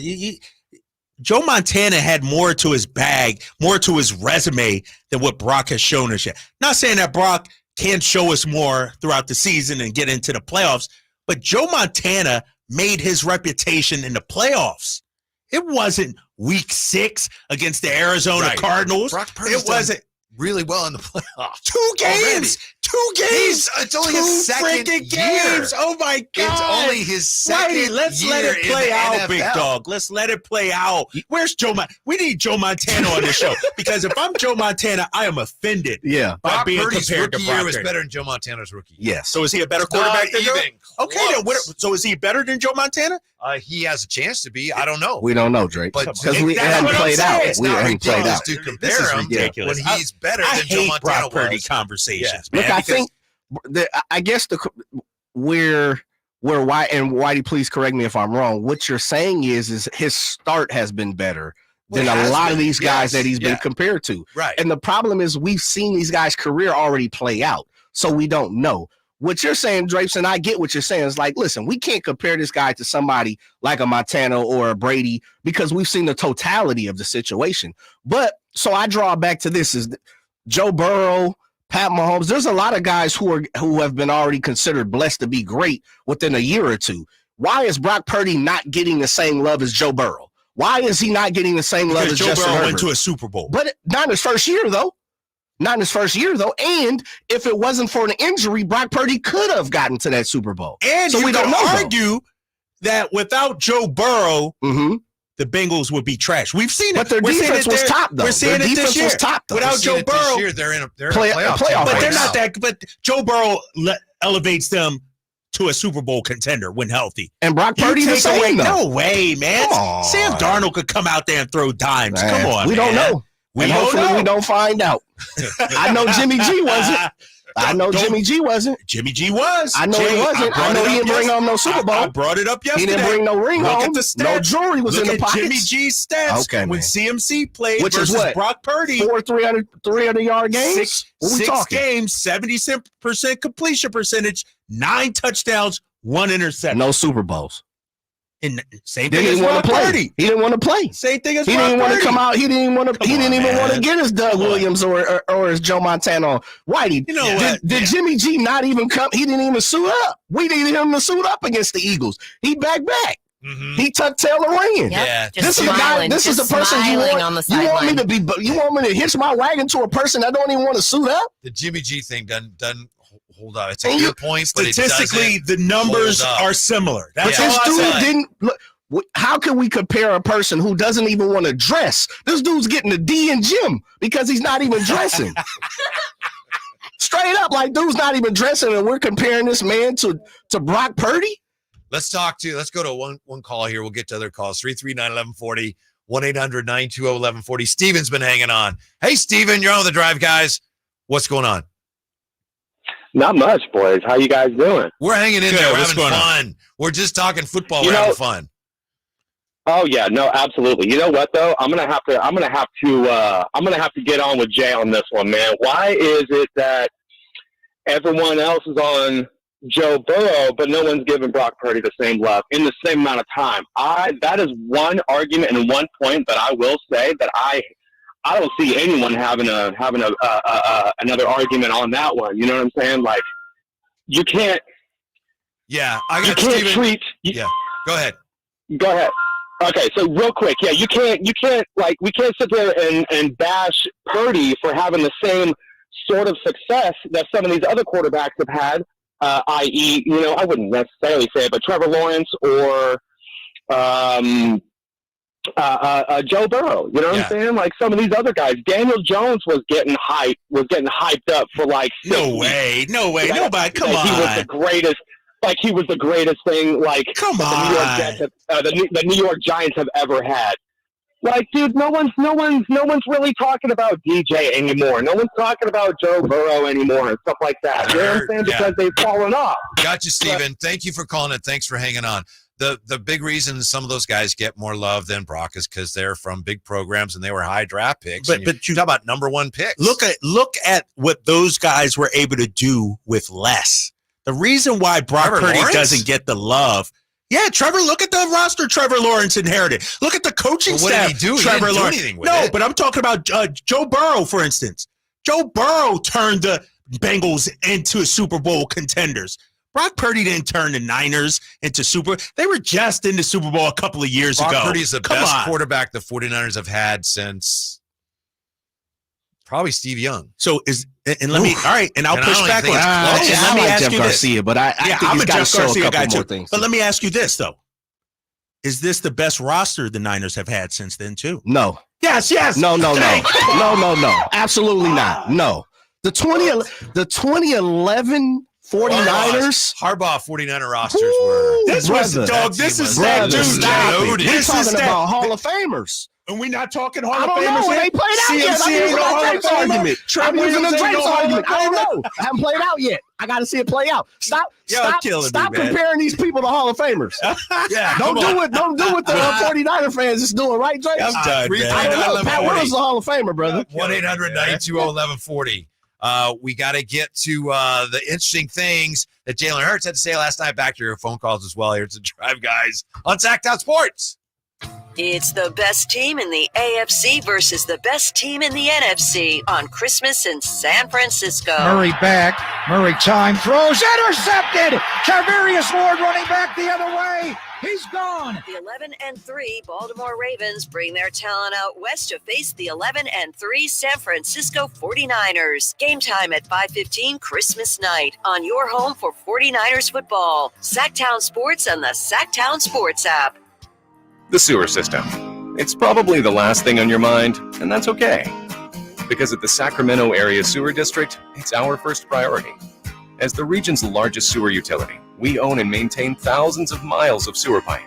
had more to his bag, more to his resume than what Brock has shown us yet. Not saying that Brock can't show us more throughout the season and get into the playoffs, but Joe Montana made his reputation in the playoffs. It wasn't week 6 against the Arizona Cardinals. Brock Purdy's done really well in the playoffs. 2 games. Already. 2 games. It's only his second year. Games. Oh, my God. It's only his second year. Let's let it play out, NFL. Big Dog. Let's let it play out. Where's Joe Montana? We need Joe Montana on the show because if I'm Joe Montana, I am offended by Brock being Purdy's compared to rookie Brock year was Purdy. better than Joe Montana's rookie year. Yes. So is he a better quarterback than Joe? Okay, then so is he better than Joe Montana? He has a chance to be. I don't know. We don't know, Drake, But because we haven't played out. It's We not haven't played ridiculous out. to compare him ridiculous. when he's better than Joe hate Montana Brock Purdy was. conversations, Look, man. I think I guess where Whitey, please correct me if I'm wrong. What you're saying is his start has been better than a lot of these guys that he's been compared to. Right. And the problem is we've seen these guys' career already play out, so we don't know. What you're saying, Drapes, and I get what you're saying, is like, listen, we can't compare this guy to somebody like a Montana or a Brady because we've seen the totality of the situation. But so I draw back to this is Joe Burrow, Pat Mahomes. There's a lot of guys who have been already considered blessed to be great within a year or two. Why is Brock Purdy not getting the same love as Joe Burrow? Why is he not getting the same love as Joe Justin Burrow Herbert? went to a Super Bowl. But not in his first year, though. Not in his first year, though. And if it wasn't for an injury, Brock Purdy could have gotten to that Super Bowl. And so you we could don't know, argue that without Joe Burrow, the Bengals would be trash. We've seen it. But their defense was top, though. We're seeing Their it this defense year. was top, though. Without Joe Burrow, this year, they're in a playoff. But they're not that. But Joe Burrow elevates them to a Super Bowl contender when healthy. And Brock Purdy the same, though. No way, man. Sam Darnold could come out there and throw dimes. Come on, we don't know. We and don't hopefully know. we don't find out. I know Jimmy G wasn't. Jimmy G wasn't. Jimmy G was. I know he wasn't. I know he didn't bring home no Super Bowl. I brought it up yesterday. He didn't bring no ring Look home. At the stats. No jewelry was Look in the at pockets. Jimmy G's stats. Okay, when man. CMC played Which is versus what? Brock Purdy. 300-yard games? What we Six talking? games, 70% completion percentage, 9 touchdowns, 1 interception. No Super Bowls. And same Didn't thing as even want Brock to play. Purdy. He didn't want to play. Same thing as he Brock didn't want to Purdy. come out. He didn't want to. He didn't even want to get his Doug Williams or his Joe Montana. Whitey, You know what? Did Jimmy G not even come? He didn't even suit up. We needed him to suit up against the Eagles. He back. He tucked Taylor ran. Yeah. This is a guy. This is the person you want. You want me to be. You want me to hitch my wagon to a person that don't even want to suit up? The Jimmy G thing doesn't hold out. It's a And good point, but it Statistically, doesn't the numbers hold up. are similar. That's But all this I dude said. didn't look. How can we compare a person who doesn't even want to dress? This dude's getting a D in gym because he's not even dressing. Straight up, like dude's not even dressing, and we're comparing this man to Brock Purdy. Let's go to one call here. We'll get to other calls. 339-1140, 1-800-920-1140. Steven's been hanging on. Hey, Steven, you're on the drive, guys. What's going on? Not much, boys. How you guys doing? We're hanging in Good. there. We're What's having going on? fun. We're just talking football. You We're know- having fun. Oh yeah, no, absolutely. You know what though? I'm gonna have to get on with Jay on this one, man. Why is it that everyone else is on Joe Burrow, but no one's giving Brock Purdy the same love in the same amount of time? That is one argument and one point that I will say that I don't see anyone having another argument on that one. You know what I'm saying? Like you can't. Yeah, I You got can't Steven. treat. Yeah, go ahead. Go ahead. Okay, so real quick, yeah, you can't like we can't sit there and bash Purdy for having the same sort of success that some of these other quarterbacks have had, i.e., I wouldn't necessarily say it, but Trevor Lawrence or Joe Burrow. You know what I'm saying? Like some of these other guys, Daniel Jones was getting hyped up for like 6 No weeks. way. Nobody. Come Like, on. He was the greatest. Like he was the greatest thing. Like Come the New York on. Jets, the New York Giants have ever had. Like, dude, no one's really talking about DJ anymore. No one's talking about Joe Burrow anymore and stuff like that. You know what I'm saying? Yeah. Because they've fallen off. Got you, Steven. Thank you for calling it. Thanks for hanging on. The big reason some of those guys get more love than Brock is because they're from big programs and they were high draft picks. But you talk about number one picks. Look at what those guys were able to do with less. The reason why Brock Trevor Purdy Lawrence? doesn't get the love. Yeah, Trevor, look at the roster Trevor Lawrence inherited. Look at the coaching Well, what staff. did he do? He Trevor didn't do Lawrence. anything with no, it. but I'm talking about Joe Burrow, for instance. Joe Burrow turned the Bengals into Super Bowl contenders. Brock Purdy didn't turn the Niners into They were just in the Super Bowl a couple of years Brock ago. Purdy's the Come best on. quarterback the 49ers have had since probably Steve Young. So and let me, all right, and I'll And I push don't back think on it's it. close. And let me I like ask Jeff you this. Garcia, but I think I'm he's a got to Jeff show a Garcia couple guy more too. things. But let me ask you this though: is this the best roster the Niners have had since then too? No. Yes. No. Thank you. No. Absolutely not. No. The 2011 49ers. Harbaugh 49er rosters were. This was the dog. This is that dude. We're talking about Hall of Famers. And we're not talking Hall I of don't Famers. know. It ain't played out yet. I'm using a Drapes argument. I'm using a Drapes argument. I don't know. I haven't played out yet. I got to see it play out. Stop comparing these people to Hall of Famers. Yeah, don't do what the 49er fans is doing, right, Drapes? I'm done, man. I don't know. Pat Willis is a Hall of Famer, brother. 1-800-920-1140. We got to get to the interesting things that Jalen Hurts had to say last night. Back to your phone calls as well. Here's the Drive Guys on Sacktown Sports. It's the best team in the AFC versus the best team in the NFC on Christmas in San Francisco. Murray back. Murray time throws. Intercepted. Tarvarius Ward running back the other way. He's gone. The 11-3 Baltimore Ravens bring their talent out west to face the 11-3 San Francisco 49ers. Game time at 5:15 Christmas night on your home for 49ers football. Sacktown Sports and the Sacktown Sports app. The sewer system. It's probably the last thing on your mind, and that's okay. Because at the Sacramento Area Sewer District, it's our first priority. As the region's largest sewer utility, we own and maintain thousands of miles of sewer pipe.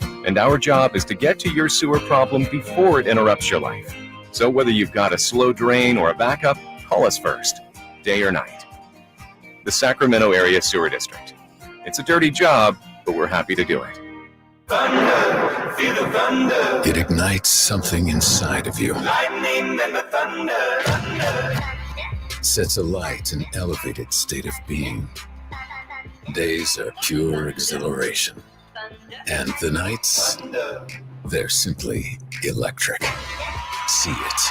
And our job is to get to your sewer problem before it interrupts your life. So whether you've got a slow drain or a backup, call us first, day or night. The Sacramento Area Sewer District. It's a dirty job, but we're happy to do it. Thunder, feel the thunder. It ignites something inside of you. Lightning and the thunder. Sets alight an elevated state of being. Days are pure exhilaration. And the nights, they're simply electric. See it,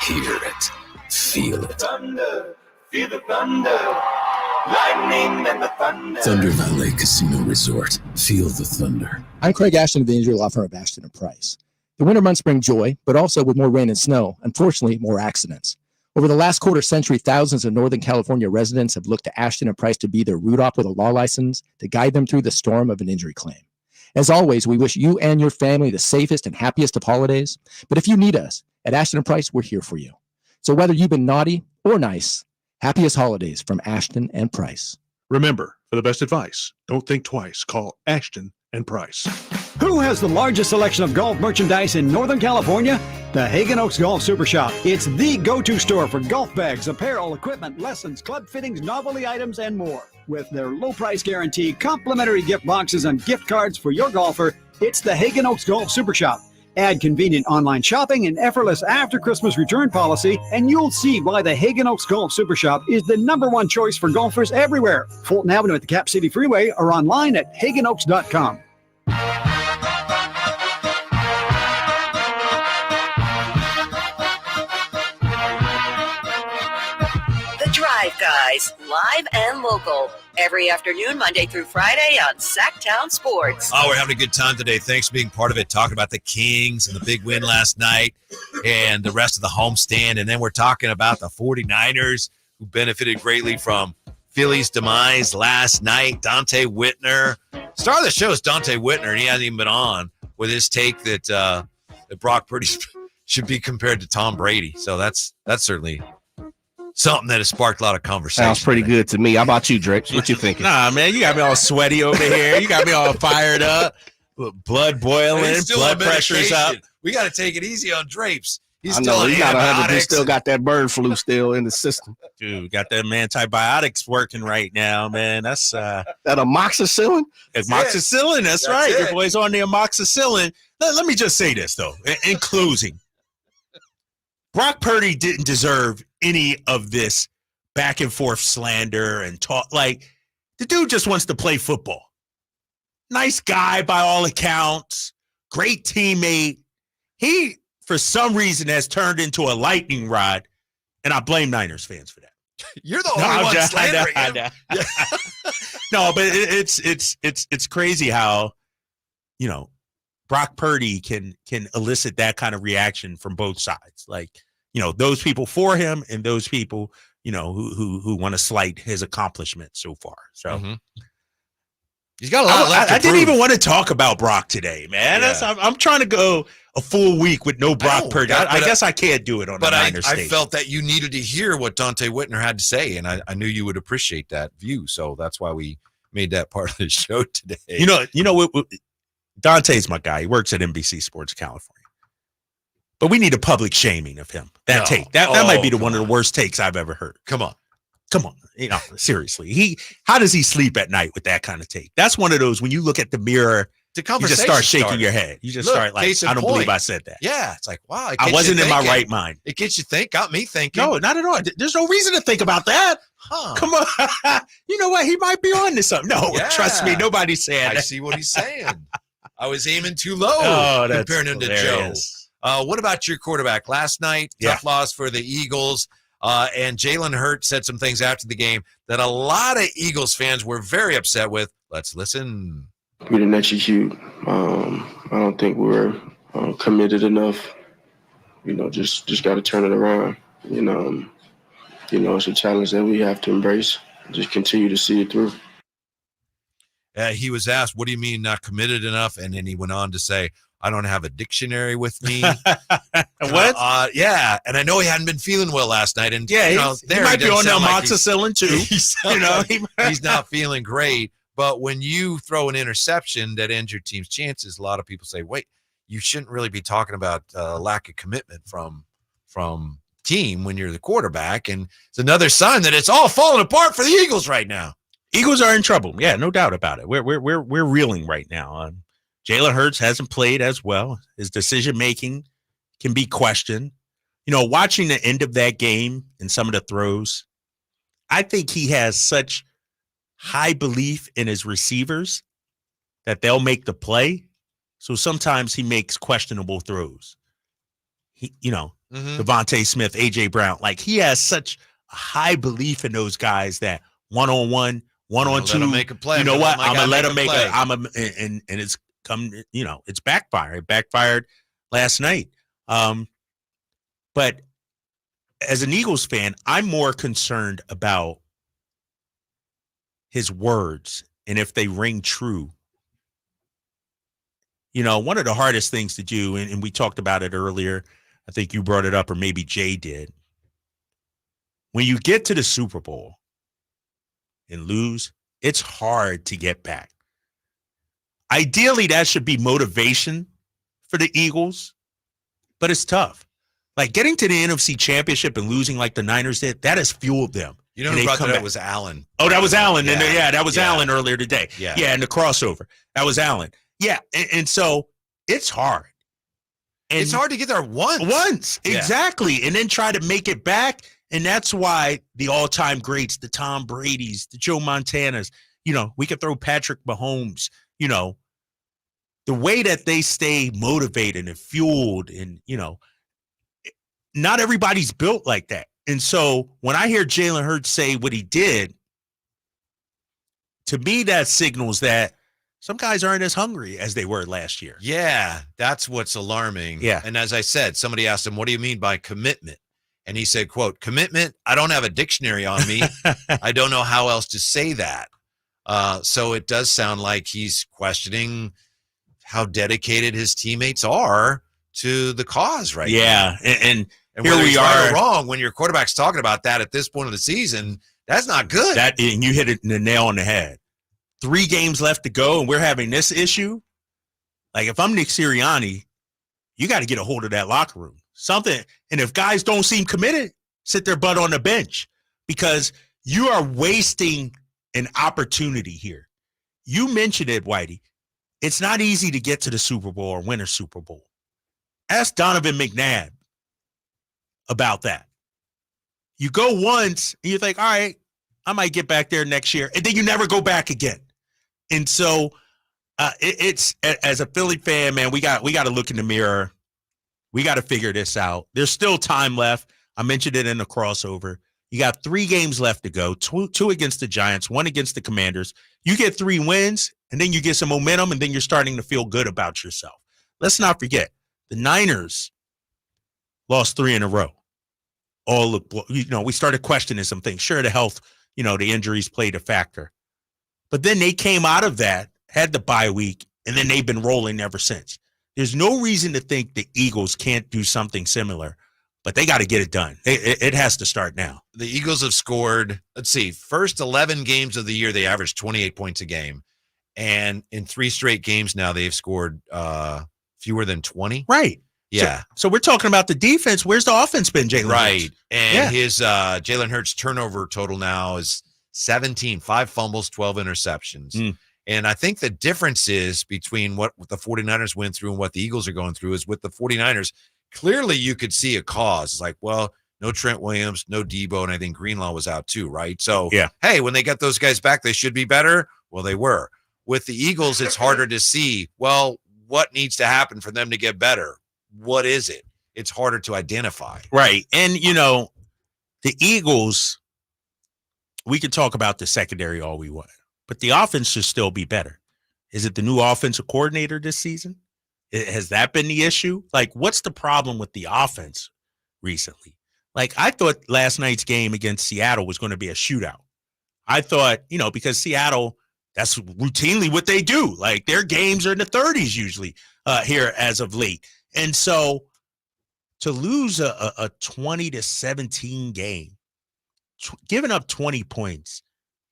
hear it, feel it. Thunder, feel the thunder. Lightning and the thunder. Thunder Valley Casino Resort. Feel the thunder. I'm Craig Ashton of the injury law firm of Ashton & Price. The winter months bring joy, but also with more rain and snow, unfortunately, more accidents. Over the last quarter century, thousands of Northern California residents have looked to Ashton & Price to be their root op with a law license to guide them through the storm of an injury claim. As always, we wish you and your family the safest and happiest of holidays. But if you need us, at Ashton & Price, we're here for you. So whether you've been naughty or nice, happiest holidays from Ashton & Price. Remember, for the best advice, don't think twice. Call Ashton & Price. Who has the largest selection of golf merchandise in Northern California? The Hagen Oaks Golf Super Shop. It's the go-to store for golf bags, apparel, equipment, lessons, club fittings, novelty items, and more. With their low price guarantee, complimentary gift boxes, and gift cards for your golfer, it's the Hagen Oaks Golf Super Shop. Add convenient online shopping and effortless after-Christmas return policy, and you'll see why the Hagen Oaks Golf Super Shop is the #1 choice for golfers everywhere. Fulton Avenue at the Cap City Freeway or online at hagenoaks.com. The Drive Guys, live and local. Every afternoon, Monday through Friday on Sacktown Sports. Oh, we're having a good time today. Thanks for being part of it. Talking about the Kings and the big win last night and the rest of the homestand. And then we're talking about the 49ers who benefited greatly from Philly's demise last night. Dante Whitner. Star of the show is Dante Whitner, and he hasn't even been on with his take that that Brock Purdy should be compared to Tom Brady. So that's certainly something that has sparked a lot of conversation. Sounds pretty good to me. How about you, Drapes? What you thinking? Nah, man, you got me all sweaty over here. You got me all fired up. Blood boiling, blood pressure's up. We got to take it easy on Drapes. He's I still know on he got antibiotics. still got that bird flu still in the system. Dude, got them antibiotics working right now, man. That's that amoxicillin? Amoxicillin, that's right. Your boy's on the amoxicillin. Let me just say this, though, in closing. Brock Purdy didn't deserve any of this back and forth slander and talk. Like, the dude just wants to play football. Nice guy by all accounts. Great teammate. He, for some reason, has turned into a lightning rod, and I blame Niners fans for that. You're the only one slandering him. No, but it's crazy how, you know, Brock Purdy can elicit that kind of reaction from both sides. Like, you know, those people for him and those people, you know, who want to slight his accomplishments so far. So he's got a lot left. I didn't even want to talk about Brock today, man. Yeah. I'm trying to go a full week with no Brock Purdy. I guess I can't do it on the Niners I stage. felt that you needed to hear what Dante Whitner had to say, and I knew you would appreciate that view. So that's why we made that part of the show today. You know what? Dante's my guy. He works at NBC Sports California. But we need a public shaming of him. That take. That might be one of the worst takes I've ever heard. Come on. Seriously. How does he sleep at night with that kind of take? That's one of those when you look at the mirror, the you conversation just start shaking started. your head. You just Look, start like, case in I don't point. believe I said that. Yeah, it's like, wow. I wasn't in my right mind. It gets you got me thinking. No, not at all. There's no reason to think about that. Come on. You know what? He might be on to something. No, trust me. Nobody's saying that. I see what he's saying. I was aiming too low comparing him to Joe. What about your quarterback? Last night, tough loss for the Eagles. And Jalen Hurts said some things after the game that a lot of Eagles fans were very upset with. Let's listen. We didn't execute. I don't think we were committed enough. Just got to turn it around. It's a challenge that we have to embrace. Just continue to see it through. He was asked, what do you mean not committed enough? And then he went on to say, I don't have a dictionary with me. What? Yeah. And I know he hadn't been feeling well last night. And he might be on amoxicillin too. He's not feeling great. But when you throw an interception that ends your team's chances, a lot of people say, wait, you shouldn't really be talking about lack of commitment from team when you're the quarterback. And it's another sign that it's all falling apart for the Eagles right now. Eagles are in trouble. Yeah, no doubt about it. We're reeling right now. Jalen Hurts hasn't played as well. His decision making can be questioned. Watching the end of that game and some of the throws, I think he has such high belief in his receivers that they'll make the play. So sometimes he makes questionable throws. Devontae Smith, AJ Brown, like he has such a high belief in those guys that one-on-one, one-on-two, let him make a play. You know what? I'm gonna let him make play. and it's come. It's backfired. It backfired last night. But as an Eagles fan, I'm more concerned about his words and if they ring true. One of the hardest things to do, and we talked about it earlier. I think you brought it up, or maybe Jay did. When you get to the Super Bowl and lose, it's hard to get back. Ideally, that should be motivation for the Eagles, but it's tough. Like getting to the NFC Championship and losing like the Niners did, that has fueled them. You know who brought that up was Allen. Oh, that was Allen. That was Allen earlier today. Yeah, and the crossover. That was Allen. Yeah, and so it's hard. And it's hard to get there once. Exactly. And then try to make it back. And that's why the all-time greats, the Tom Bradys, the Joe Montanas, we could throw Patrick Mahomes, the way that they stay motivated and fueled and, not everybody's built like that. And so when I hear Jalen Hurts say what he did, to me, that signals that some guys aren't as hungry as they were last year. Yeah, that's what's alarming. Yeah. And as I said, somebody asked him, what do you mean by commitment? And he said, quote, commitment, I don't have a dictionary on me. I don't know how else to say that. So it does sound like he's questioning how dedicated his teammates are to the cause right now. Yeah, and here whether we he's right are. or wrong, when your quarterback's talking about that at this point of the season, that's not good. And you hit it in the nail on the head. 3 games left to go, and we're having this issue. Like, if I'm Nick Sirianni, you got to get a hold of that locker room. Something. And if guys don't seem committed, sit their butt on the bench because you are wasting an opportunity here. You mentioned it, Whitey. It's not easy to get to the Super Bowl or win a Super Bowl. Ask Donovan McNabb about that. You go once, and you think, all right, I might get back there next year. And then you never go back again. And so it's as a Philly fan, man, we got to look in the mirror. We got to figure this out. There's still time left. I mentioned it in the crossover. You got 3 games left to go, two against the Giants, 1 against the Commanders. You get 3 wins, and then you get some momentum, and then you're starting to feel good about yourself. Let's not forget, the Niners lost 3 in a row. We started questioning some things. Sure, the health, the injuries played a factor. But then they came out of that, had the bye week, and then they've been rolling ever since. There's no reason to think the Eagles can't do something similar, but they got to get it done. It has to start now. The Eagles have scored, let's see, first 11 games of the year, they averaged 28 points a game. And in 3 straight games now, they've scored fewer than 20. Right. Yeah. So we're talking about the defense. Where's the offense been, Jalen? Right. Hurts? And his Jalen Hurts turnover total now is 17, 5 fumbles, 12 interceptions. And I think the difference is between what the 49ers went through and what the Eagles are going through is with the 49ers, clearly you could see a cause. It's like, well, no Trent Williams, no Debo, and I think Greenlaw was out too, right? So, hey, when they get those guys back, they should be better. Well, they were. With the Eagles, it's harder to see, well, what needs to happen for them to get better? What is it? It's harder to identify. Right. And, the Eagles, we could talk about the secondary all we want, but the offense should still be better. Is it the new offensive coordinator this season? Has that been the issue? Like, what's the problem with the offense recently? Like, I thought last night's game against Seattle was going to be a shootout. I thought, because Seattle, that's routinely what they do. Like, their games are in the 30s usually here as of late. And so to lose a 20-17 game, giving up 20 points,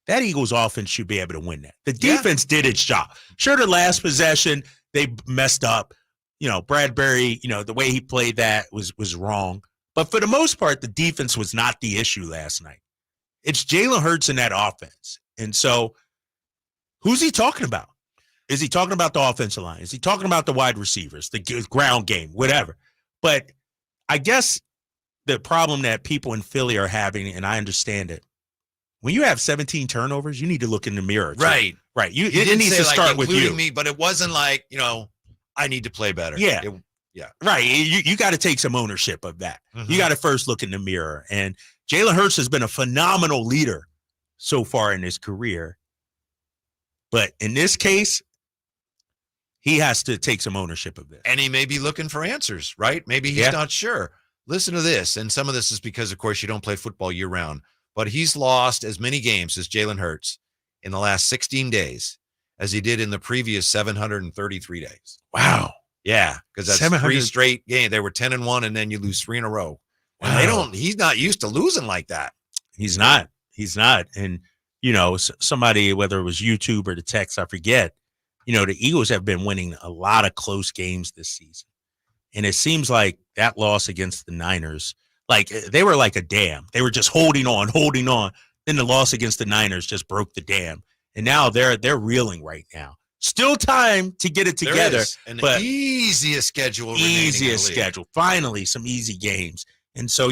that Eagles offense should be able to win that. The defense did its job. Sure, the last possession, they messed up. Bradbury, the way he played that was wrong. But for the most part, the defense was not the issue last night. It's Jalen Hurts in that offense. And so who's he talking about? Is he talking about the offensive line? Is he talking about the wide receivers, the ground game, whatever? But I guess the problem that people in Philly are having, and I understand it, when you have 17 turnovers, you need to look in the mirror. Too. Right. Right. You It didn't needs say, to like, start with including you. me, but it wasn't like, I need to play better. Yeah. Yeah. Right. You got to take some ownership of that. Mm-hmm. You got to first look in the mirror. And Jalen Hurts has been a phenomenal leader so far in his career. But in this case, he has to take some ownership of this. And he may be looking for answers, right? Maybe he's not sure. Listen to this. And some of this is because, of course, you don't play football year round. But he's lost as many games as Jalen Hurts in the last 16 days as he did in the previous 733 days. Wow. Yeah, because that's 3 straight games. They were 10-1, and then you lose 3 in a row. Wow. He's not used to losing like that. He's not. And, somebody, whether it was YouTube or the text, I forget, the Eagles have been winning a lot of close games this season. And it seems like that loss against the Niners, like they were like a dam. They were just holding on. Then the loss against the Niners just broke the dam. And now they're reeling right now. Still time to get it together. But easiest schedule. Easiest schedule. Finally, some easy games. And so,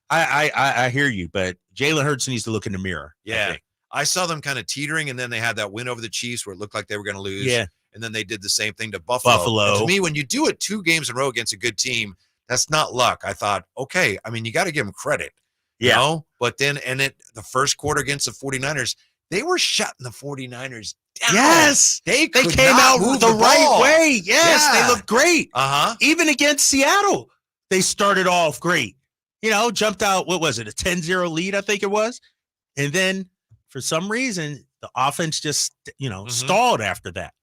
I hear you. But Jalen Hurts needs to look in the mirror. Yeah. I saw them kind of teetering, and then they had that win over the Chiefs where it looked like they were going to lose. Yeah. And then they did the same thing to Buffalo. And to me, when you do it 2 games in a row against a good team, that's not luck. I thought, okay, I mean, you got to give them credit. You know? But then, the first quarter against the 49ers, they were shutting the 49ers down. Yes. They came out the right way. Yes. They looked great. Uh-huh. Even against Seattle, they started off great. Jumped out, what was it, a 10-0 lead, I think it was. And then, for some reason, the offense just, stalled after that.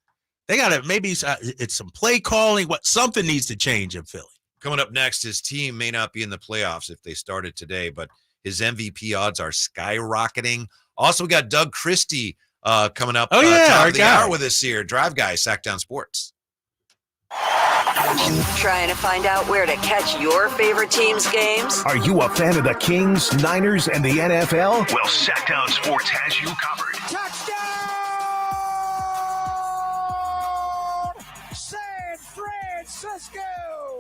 They got to, maybe it's some play calling. Something needs to change in Philly. Coming up next, his team may not be in the playoffs if they started today, but his MVP odds are skyrocketing. Also, we got Doug Christie coming up top of the hour with us here. Drive Guy, Sacktown Sports. Trying to find out where to catch your favorite team's games? Are you a fan of the Kings, Niners, and the NFL? Well, Sacktown Sports has you covered. San Francisco!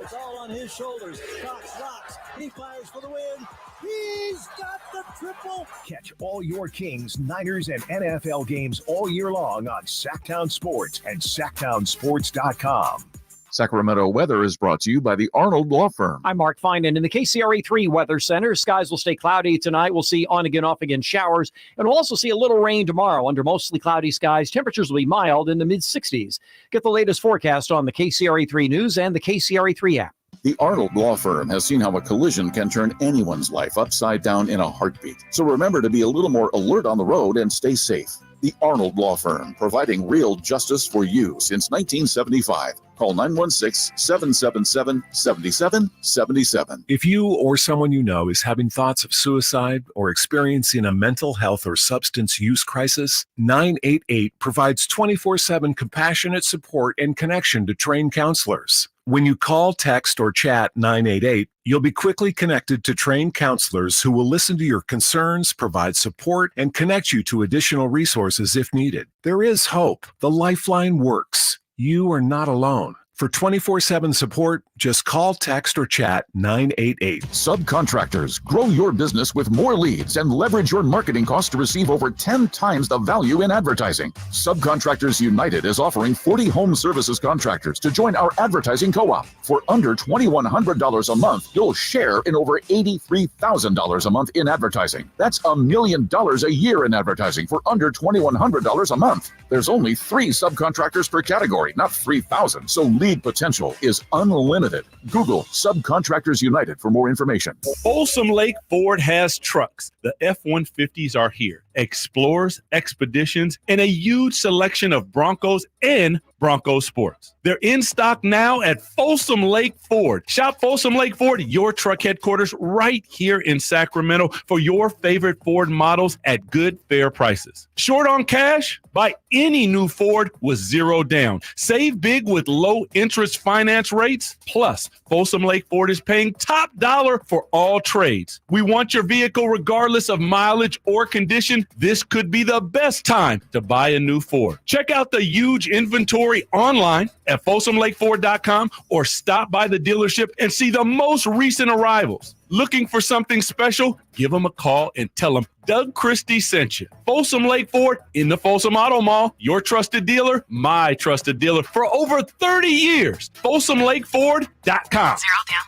It's all on his shoulders. Cox rocks. He fires for the win. He's got the triple. Catch all your Kings, Niners, and NFL games all year long on Sacktown Sports and SacktownSports.com. Sacramento weather is brought to you by the Arnold Law Firm. I'm Mark Finan in the KCRA3 Weather Center. Skies will stay cloudy tonight. We'll see on again, off again showers, and we'll also see a little rain tomorrow under mostly cloudy skies. Temperatures will be mild in the mid-60s. Get the latest forecast on the KCRA3 News and the KCRA3 app. The Arnold Law Firm has seen how a collision can turn anyone's life upside down in a heartbeat. So remember to be a little more alert on the road and stay safe. The Arnold Law Firm, providing real justice for you since 1975. Call 916-777-7777. If you or someone you know is having thoughts of suicide or experiencing a mental health or substance use crisis, 988 provides 24/7 compassionate support and connection to trained counselors. When you call, text, or chat 988, you'll be quickly connected to trained counselors who will listen to your concerns, provide support, and connect you to additional resources if needed. There is hope. The Lifeline works. You are not alone. For 24/7 support, just call, text, or chat 988. Subcontractors, grow your business with more leads and leverage your marketing costs to receive over 10 times the value in advertising. Subcontractors United is offering 40 home services contractors to join our advertising co-op. For under $2,100 a month, you'll share in over $83,000 a month in advertising. That's $1 million a year in advertising for under $2,100 a month. There's only 3 subcontractors per category, not 3,000, so lead potential is unlimited. Google Subcontractors United for more information. Folsom Lake Ford has trucks. The F-150s are here. Explorers, Expeditions, and a huge selection of Broncos and Bronco Sports. They're in stock now at Folsom Lake Ford. Shop Folsom Lake Ford, your truck headquarters, right here in Sacramento for your favorite Ford models at good, fair prices. Short on cash? Buy any new Ford with 0 down. Save big with low interest finance rates. Plus, Folsom Lake Ford is paying top dollar for all trades. We want your vehicle regardless of mileage or condition. This could be the best time to buy a new Ford. Check out the huge inventory online at FolsomLakeFord.com or stop by the dealership and see the most recent arrivals. Looking for something special? Give them a call and tell them Doug Christie sent you. Folsom Lake Ford in the Folsom Auto Mall, your trusted dealer, my trusted dealer for over 30 years. FolsomLakeFord.com. 0 down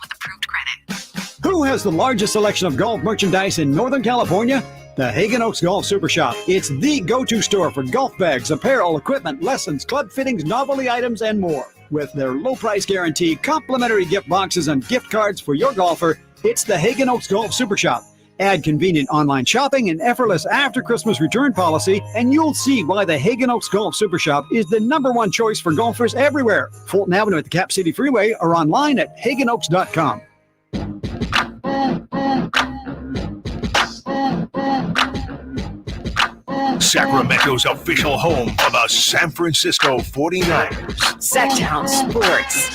with approved credit. Who has the largest selection of golf merchandise in Northern California? The Hagen Oaks Golf Super Shop. It's the go-to store for golf bags, apparel, equipment, lessons, club fittings, novelty items, and more. With their low price guarantee, complimentary gift boxes, and gift cards for your golfer, it's the Hagen Oaks Golf Super Shop. Add convenient online shopping and effortless after-Christmas return policy, and you'll see why the Hagen Oaks Golf Super Shop is the #1 choice for golfers everywhere. Fulton Avenue at the Cap City Freeway or online at HagenOaks.com. Sacramento's official home for the San Francisco 49ers. Sacktown Sports.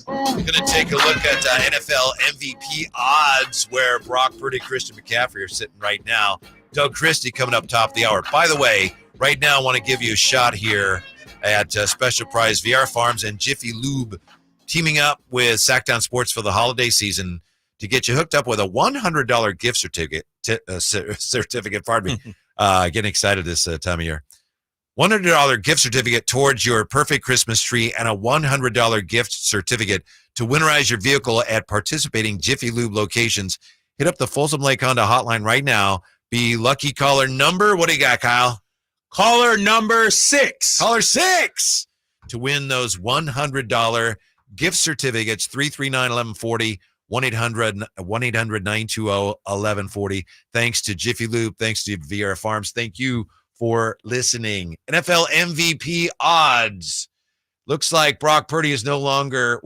Going to take a look at NFL MVP odds where Brock Purdy, Christian McCaffrey are sitting right now. Doug Christie coming up top of the hour. By the way, right now I want to give you a shot here at Special Prize VR Farms and Jiffy Lube teaming up with Sacktown Sports for the holiday season to get you hooked up with a $100 gift certificate. Pardon me. Getting excited this time of year. $100 gift certificate towards your perfect Christmas tree and a $100 gift certificate to winterize your vehicle at participating Jiffy Lube locations. Hit up the Folsom Lake Honda hotline right now. Be lucky caller number. What do you got, Kyle? Caller number 6. Caller 6 to win those $100 gift certificates. 339-1140. 1-800-920-1140. Thanks to Jiffy Lube. Thanks to VR Farms. Thank you for listening. NFL MVP odds. Looks like Brock Purdy is no longer,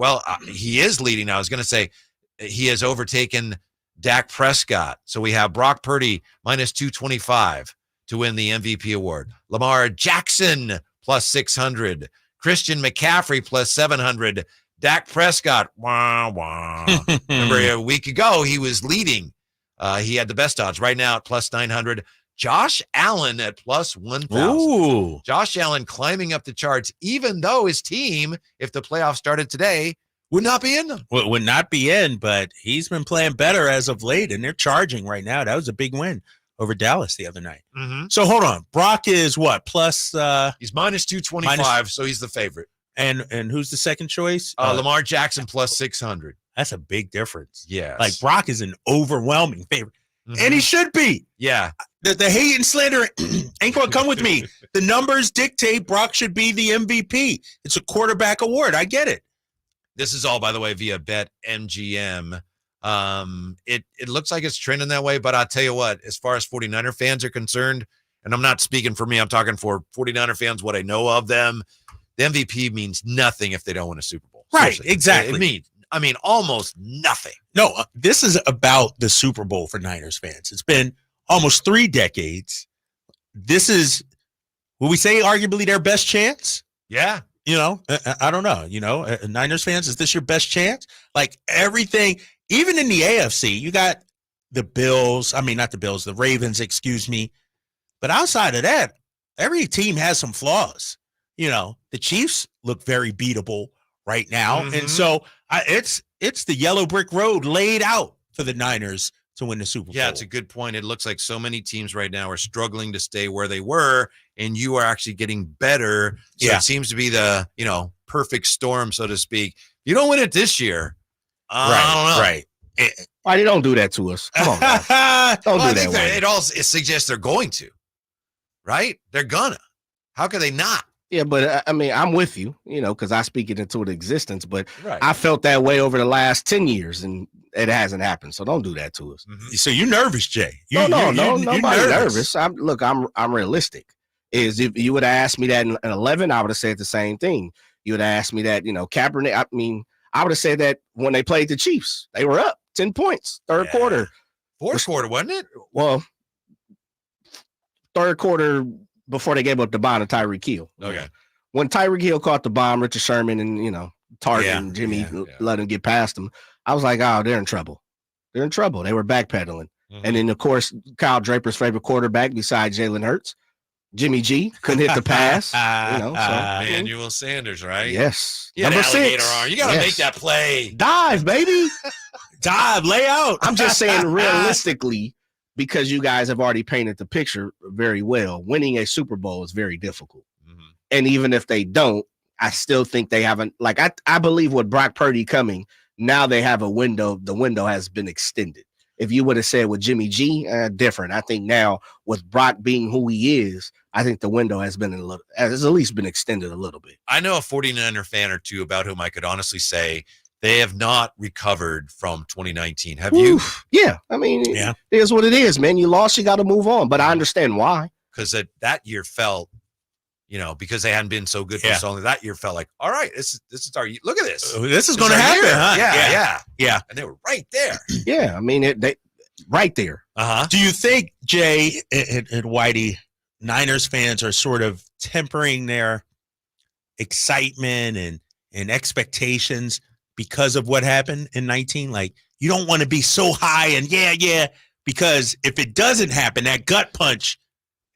he is leading now. I was going to say he has overtaken Dak Prescott. So we have Brock Purdy minus 225 to win the MVP award. Lamar Jackson plus 600. Christian McCaffrey plus 700. Dak Prescott, Remember a week ago, he was leading. He had the best odds. Right now at plus 900. Josh Allen at plus 1,000. Ooh. Josh Allen climbing up the charts, even though his team, if the playoffs started today, would not be in them. Well, would not be in, but he's been playing better as of late, and they're charging right now. That was a big win over Dallas the other night. Mm-hmm. So hold on. Brock is what? Plus? He's minus 225, so he's the favorite. And who's the second choice? Lamar Jackson plus 600. That's a big difference. Yeah. Like Brock is an overwhelming favorite. Mm-hmm. And he should be. Yeah. The hate and slander ain't going to come with me. The numbers dictate Brock should be the MVP. It's a quarterback award. I get it. This is all, by the way, via BetMGM. It looks like it's trending that way, but I'll tell you what, as far as 49er fans are concerned, and I'm not speaking for me, I'm talking for 49er fans, what I know of them, the MVP means nothing if they don't win a Super Bowl. Right, Seriously. exactly. I mean, almost nothing. No, this is about the Super Bowl for Niners fans. It's been almost 3 decades. This is, will we say, arguably their best chance? Yeah. I don't know. Niners fans, is this your best chance? Like everything, even in the AFC, you got the Bills. I mean, not the Bills, the Ravens, excuse me. But outside of that, every team has some flaws. The Chiefs look very beatable right now. Mm-hmm. And so it's the yellow brick road laid out for the Niners to win the Super Bowl. Yeah, it's a good point. It looks like so many teams right now are struggling to stay where they were, and you are actually getting better. So it seems to be the, perfect storm, so to speak. You don't win it this year. I don't know. Right. Why they don't do that to us? Come on, guys. Don't do that. It suggests they're going to, right? They're gonna. How can they not? Yeah, but I mean, I'm with you, because I speak it into existence, but Right. I felt that way over the last 10 years and it hasn't happened. So don't do that to us. So you're nervous, Jay. No, nobody's nervous. I'm realistic. If you would have asked me that in 11, I would have said the same thing. You would have asked me that, Kaepernick. I mean, I would have said that when they played the Chiefs, they were up 10 points, third quarter. Fourth quarter, wasn't it? Well, third quarter before they gave up the bomb to Tyreek Hill. Okay. When Tyreek Hill caught the bomb, Richard Sherman and, Tart and Jimmy let him get past him. I was like, oh, they're in trouble. They're in trouble. They were backpedaling. And then, of course, Kyle Draper's favorite quarterback besides Jalen Hurts, Jimmy G, couldn't hit the pass. Emmanuel Sanders, right? Yes. He had Number alligator 6. arm. You got to make that play. Dive, baby. Dive, lay out. I'm just saying realistically, because you guys have already painted the picture very well, winning a Super Bowl is very difficult. And even if they don't, I still think they haven't. Like, I believe with Brock Purdy coming, now they have a window. The window has been extended. If you would have said with Jimmy G, different. I think now with Brock being who he is, I think the window has at least been extended a little bit. I know a 49er fan or two about whom I could honestly say they have not recovered from 2019. Have you? Yeah. I mean, it is what it is, man. You lost, you got to move on. But I understand why. Because that year felt, because they hadn't been so good for so long, that year felt like, all right, this is our, look at this. This is going to happen, huh? Yeah. And they were right there. Yeah. I mean, they right there. Do you think, Jay and Whitey, Niners fans are sort of tempering their excitement and expectations because of what happened in 19? Like, you don't want to be so high and because if it doesn't happen, that gut punch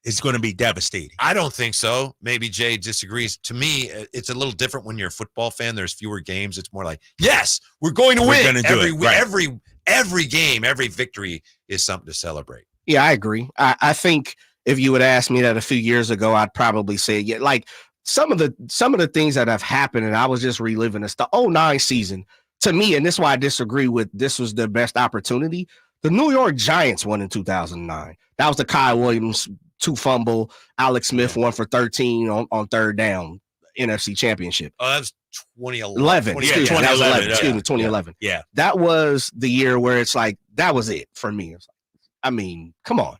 is going to be devastating. I don't think so. Maybe Jay disagrees. To me, it's a little different when you're a football fan. There's fewer games. It's more like, yes, we're going to win. We're going to do it. Right. Every game, every victory is something to celebrate. Yeah, I agree. I think if you would ask me that a few years ago, I'd probably say, like some of the things that have happened, and I was just reliving this. The 2009 season, to me, and this is why I disagree with this was the best opportunity. The New York Giants won in 2009. That was the Kyle Williams 2 fumble, Alex Smith 1 for 13 on third down, NFC Championship. Oh, that was 2011. 2011. Yeah. That was the year where it's like, that was it for me. I mean, come on.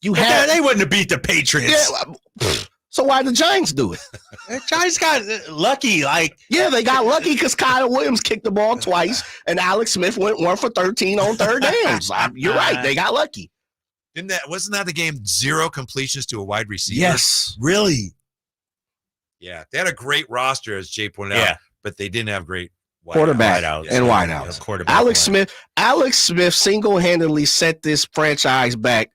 They wouldn't have beat the Patriots. Yeah, so why the Giants do it? The Giants got lucky. They got lucky because Kyle Williams kicked the ball twice and Alex Smith went 1 for 13 on third downs. You're right. They got lucky. Wasn't that the game 0 completions to a wide receiver? Yes. Really? Yeah. They had a great roster, as Jay pointed out, but they didn't have great quarterback and wideouts. Alex Smith single-handedly set this franchise back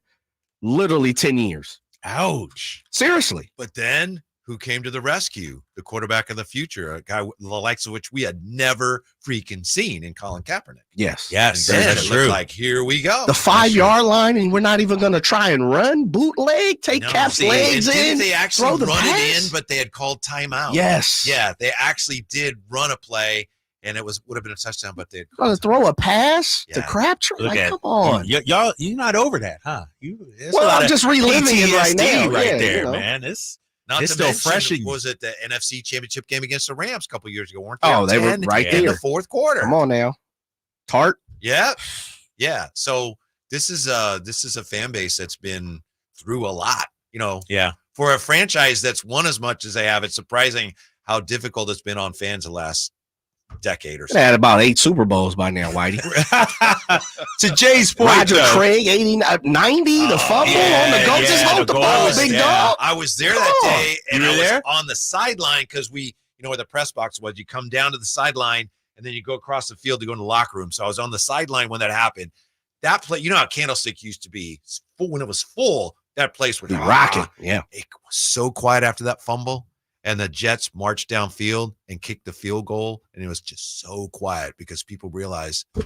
literally 10 years. Ouch. Seriously. But then who came to the rescue? The quarterback of the future, a guy the likes of which we had never freaking seen in Colin Kaepernick. Yes. Yes, and that's it true. Looked like, here we go. The 5-yard line, and we're not even going to try and run, bootleg, take Cap's legs in. They actually throw the run pass? it in, but they had called timeout. Yes. Yeah, they actually did run a play, and it would have been a touchdown, but they had throw a pass to Crabtree. Come on, y'all, you're not over that, huh? I'm just reliving it right now, there, man. It's still fresh. Was it the NFC Championship game against the Rams a couple years ago? Weren't they? Oh, they were right there in the fourth quarter. Come on now, Tart. Yeah. So this is a fan base that's been through a lot. for a franchise that's won as much as they have, it's surprising how difficult it's been on fans the last decade or so. They had about 8 Super Bowls by now, Whitey. To Jay's point, Roger Craig, 89, 90, the fumble on the goal. Just hold the ball, big dog. I was there that day, and I was on the sideline because where the press box was. You come down to the sideline, and then you go across the field to go in the locker room. So I was on the sideline when that happened. That play, you know how Candlestick used to be. When it was full, that place would rocking. Yeah, it was so quiet after that fumble. And the Jets marched downfield and kicked the field goal, and it was just so quiet because people realized, wow,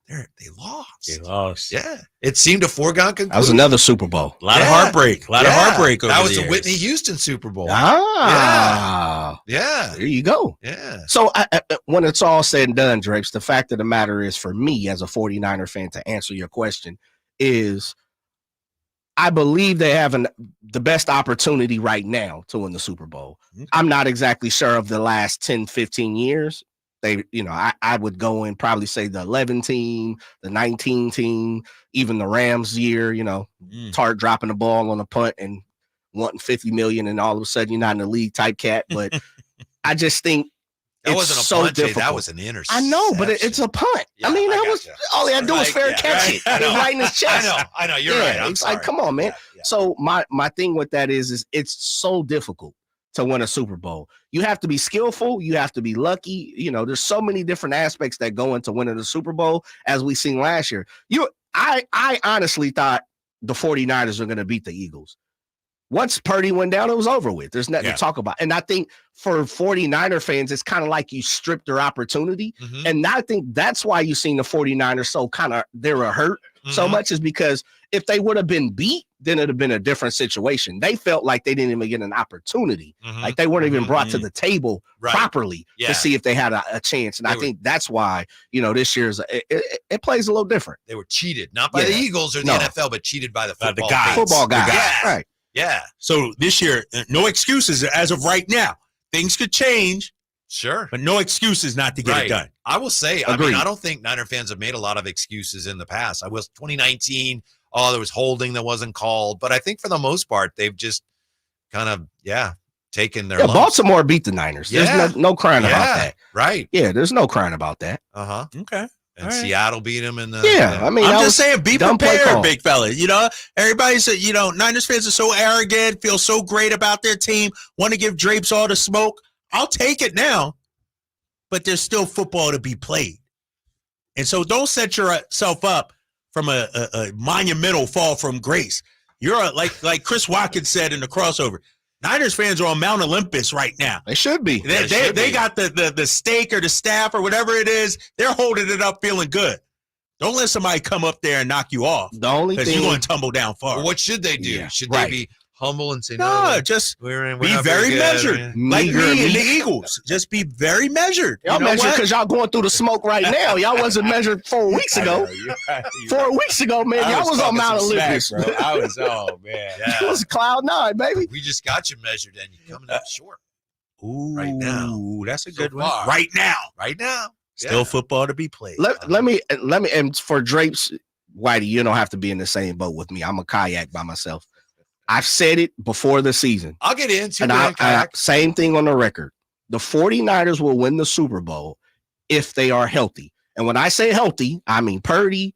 they lost. They lost. Yeah. It seemed a foregone conclusion. That was another Super Bowl. A lot of heartbreak. A lot of heartbreak over That was the the Whitney Houston Super Bowl. Yeah. There you go. Yeah. So when it's all said and done, Drapes, the fact of the matter is, for me as a 49er fan, to answer your question, is I believe they have the best opportunity right now to win the Super Bowl. Okay. I'm not exactly sure of the last 10, 15 years. I would go and probably say the 11 team, the 19 team, even the Rams year, Tart dropping the ball on a punt and wanting $50 million, and all of a sudden you're not in the league type cat. But I just think that it's wasn't a so punt, difficult. That was an interception. I know, but it's a punt. Yeah, I mean, all they had to do was fair catch it. Right in his chest. I know. You're right. I'm it's sorry. like, come on, man. Yeah. So my thing with that is it's so difficult to win a Super Bowl. You have to be skillful. You have to be lucky. There's so many different aspects that go into winning the Super Bowl, as we seen last year. I honestly thought the 49ers were going to beat the Eagles. Once Purdy went down, it was over with. There's nothing to talk about. And I think for 49er fans, it's kind of like you stripped their opportunity. Mm-hmm. And I think that's why you've seen the 49ers so they were hurt so much, is because if they would have been beat, then it'd have been a different situation. They felt like they didn't even get an opportunity. Like they weren't even brought to the table properly to see if they had a chance. And I think that's why, this year's it plays a little different. They were cheated, not by the Eagles or the NFL, but cheated by the football guys. Football guys. Yeah. Right. Yeah. So this year, no excuses as of right now. Things could change. Sure. But no excuses not to get it done. I will say, Agreed. I don't think Niner fans have made a lot of excuses in the past. 2019, there was holding that wasn't called. But I think for the most part, they've just kind of, taken their lumps. Baltimore beat the Niners. There's no crying about that. Right. Yeah, there's no crying about that. Uh-huh. Okay. And Seattle beat them in the. Yeah, I mean, I'm just saying, be prepared, big fella. Everybody said, Niners fans are so arrogant, feel so great about their team, want to give Drapes all the smoke. I'll take it now, but there's still football to be played. And so don't set yourself up from a monumental fall from grace. You're like Chris Watkins said in the crossover. Niners fans are on Mount Olympus right now. They should be. They got the stake or the staff or whatever it is. They're holding it up feeling good. Don't let somebody come up there and knock you off. The only thing, you're going to tumble down far. Well, what should they do? Yeah, should they be humble and say, no, just we're be not very good. measured. Like me and the Eagles. Just be very measured. Y'all measured because y'all going through the smoke right now. Y'all wasn't measured 4 weeks ago. 4 weeks ago, man, y'all was on Mount Olympus. Bro. I was, man. It was cloud 9, baby. We just got you measured and you're coming up short. Ooh, right now. That's a good one. Far. Right now. Still football to be played. Let me, and for Drapes, Whitey, you don't have to be in the same boat with me. I'm a kayak by myself. I've said it before the season. I'll get into it. Same thing on the record. The 49ers will win the Super Bowl if they are healthy. And when I say healthy, I mean Purdy,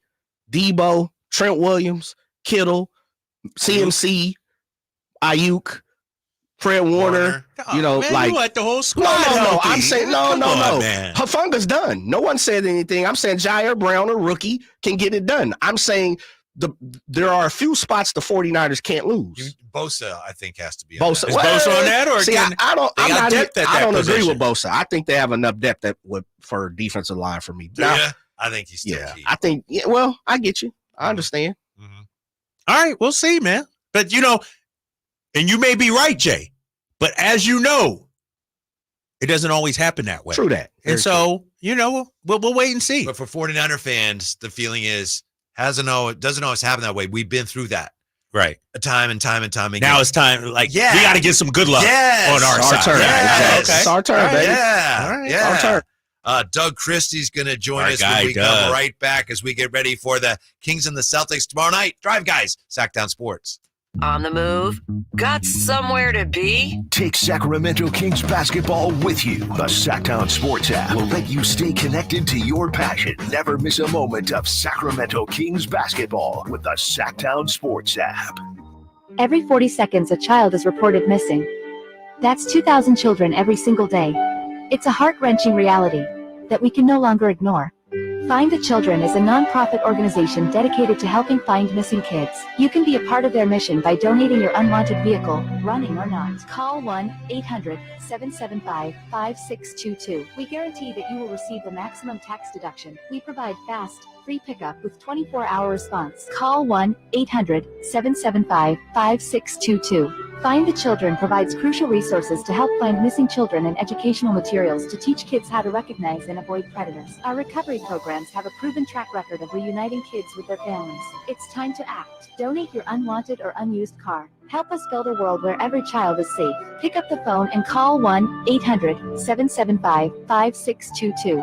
Debo, Trent Williams, Kittle, CMC, Ayuk, Fred Warner. Man, you let the whole squad. No. I'm saying no. Man. Hufunga's done. No one said anything. I'm saying Jair Brown, a rookie, can get it done. I'm saying there are a few spots the 49ers can't lose. Bosa, I think, has to be Bosa. Is Bosa on that? Or see, I don't agree with Bosa. Bosa. I think they have enough depth for defensive line for me. Now, I think he's still key. I think, well, I get you. I understand. Mm-hmm. All right, we'll see, man. But, and you may be right, Jay, but as you know, it doesn't always happen that way. True that. And so, we'll wait and see. But for 49er fans, the feeling is, it doesn't always happen that way. We've been through that. Right. Time and time again. Now it's time. We got to get some good luck on our side. Turn. Yes. Okay. It's our turn, baby. Yeah. All right. Yeah. Our turn. Doug Christie's going to join Our us guy, when we Doug. come right back as we get ready for the Kings and the Celtics tomorrow night. Drive, guys. Sacktown Sports. On the move? Got somewhere to be? Take Sacramento Kings basketball with you. The Sacktown Sports app will let you stay connected to your passion. Never miss a moment of Sacramento Kings basketball with the Sacktown Sports app. Every 40 seconds, a child is reported missing. That's 2,000 children every single day. It's a heart-wrenching reality that we can no longer ignore. Find the Children is a non-profit organization dedicated to helping find missing kids. You can be a part of their mission by donating your unwanted vehicle, running or not. Call 1-800-775-5622. We guarantee that you will receive the maximum tax deduction. We provide fast, free pickup with 24-hour response. Call 1-800-775-5622. Find the Children provides crucial resources to help find missing children and educational materials to teach kids how to recognize and avoid predators. Our recovery programs have a proven track record of reuniting kids with their families. It's time to act. Donate your unwanted or unused car. Help us build a world where every child is safe. Pick up the phone and call 1-800-775-5622.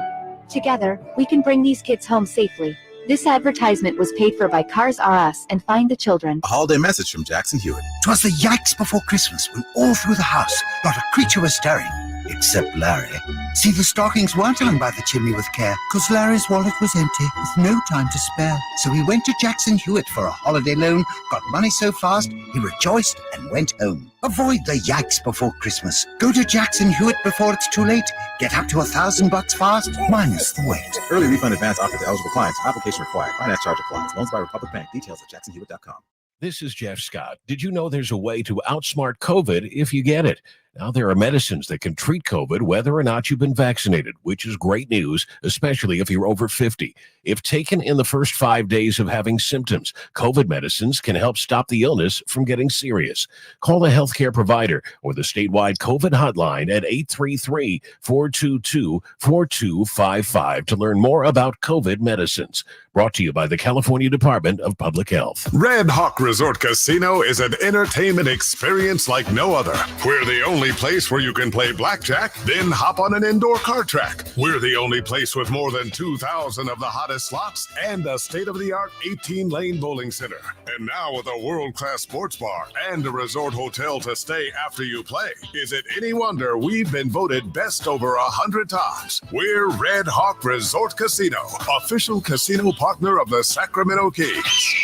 Together, we can bring these kids home safely. This advertisement was paid for by Cars R Us and Find the Children. A holiday message from Jackson Hewitt. 'Twas the yikes before Christmas when all through the house not a creature was stirring, except Larry. See, the stockings weren't hung by the chimney with care, 'cause Larry's wallet was empty with no time to spare. So he went to Jackson Hewitt for a holiday loan, got money so fast he rejoiced and went home. Avoid the yikes before Christmas. Go to Jackson Hewitt before it's too late. Get up to $1,000 fast, minus the wait. Early refund advance offered to eligible clients. Application required. Finance charge applies. Loans by Republic Bank. Details at jacksonhewitt.com. This is Jeff Scott. Did you know there's a way to outsmart COVID if you get it? Now, there are medicines that can treat COVID whether or not you've been vaccinated, which is great news, especially if you're over 50. If taken in the first 5 days of having symptoms, COVID medicines can help stop the illness from getting serious. Call the healthcare provider or the statewide COVID hotline at 833-422-4255 to learn more about COVID medicines. Brought to you by the California Department of Public Health. Red Hawk Resort Casino is an entertainment experience like no other. We're the only place where you can play blackjack, then hop on an indoor car track. We're the only place with more than 2,000 of the hottest slots and a state-of-the-art 18-lane bowling center. And now with a world-class sports bar and a resort hotel to stay after you play. Is it any wonder we've been voted best over 100 times? We're Red Hawk Resort Casino, official casino partner of the Sacramento Kings.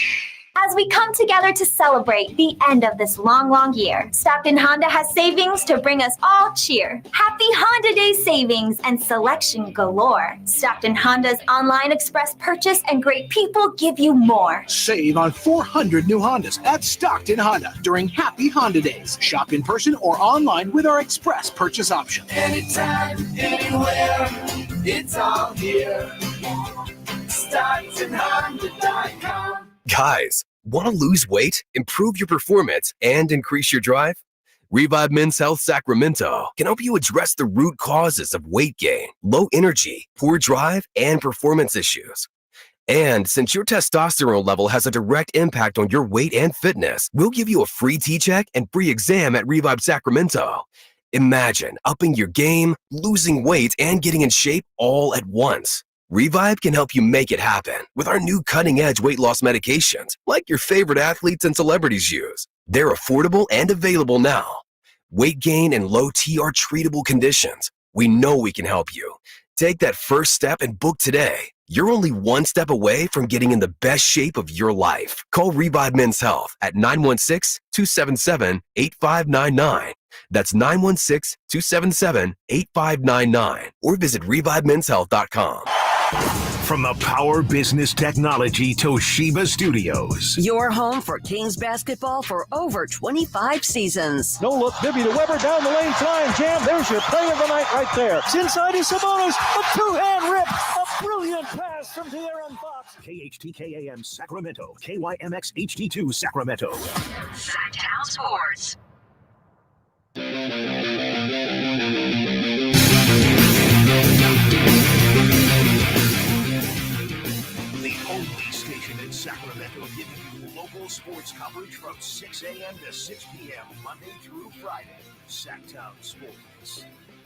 As we come together to celebrate the end of this long, long year, Stockton Honda has savings to bring us all cheer. Happy Honda Day savings and selection galore. Stockton Honda's online express purchase and great people give you more. Save on 400 new Hondas at Stockton Honda during Happy Honda Days. Shop in person or online with our express purchase option. Anytime, anywhere, it's all here. StocktonHonda.com. Guys, want to lose weight, improve your performance, and increase your drive? Revive Men's Health Sacramento can help you address the root causes of weight gain, low energy, poor drive, and performance issues. And since your testosterone level has a direct impact on your weight and fitness, we'll give you a free T-check and free exam at Revive Sacramento. Imagine upping your game, losing weight, and getting in shape all at once. Revive can help you make it happen with our new cutting-edge weight loss medications like your favorite athletes and celebrities use. They're affordable and available now. Weight gain and low T are treatable conditions. We know we can help you. Take that first step and book today. You're only one step away from getting in the best shape of your life. Call Revive Men's Health at 916-277-8599. That's 916-277-8599. Or visit ReviveMen'sHealth.com. From the Power Business Technology Toshiba Studios. Your home for Kings basketball for over 25 seasons. No look, Bibby to Weber down the lane, flying jam. There's your play of the night right there. It's inside is Sabonis, a two-hand rip, a brilliant pass from De'Aaron Fox. KHTKAM Sacramento, KYMX HD2 Sacramento. Sacktown Sports. Sacramento, giving you local sports coverage from 6 a.m. to 6 p.m. Monday through Friday. Sacktown Sports.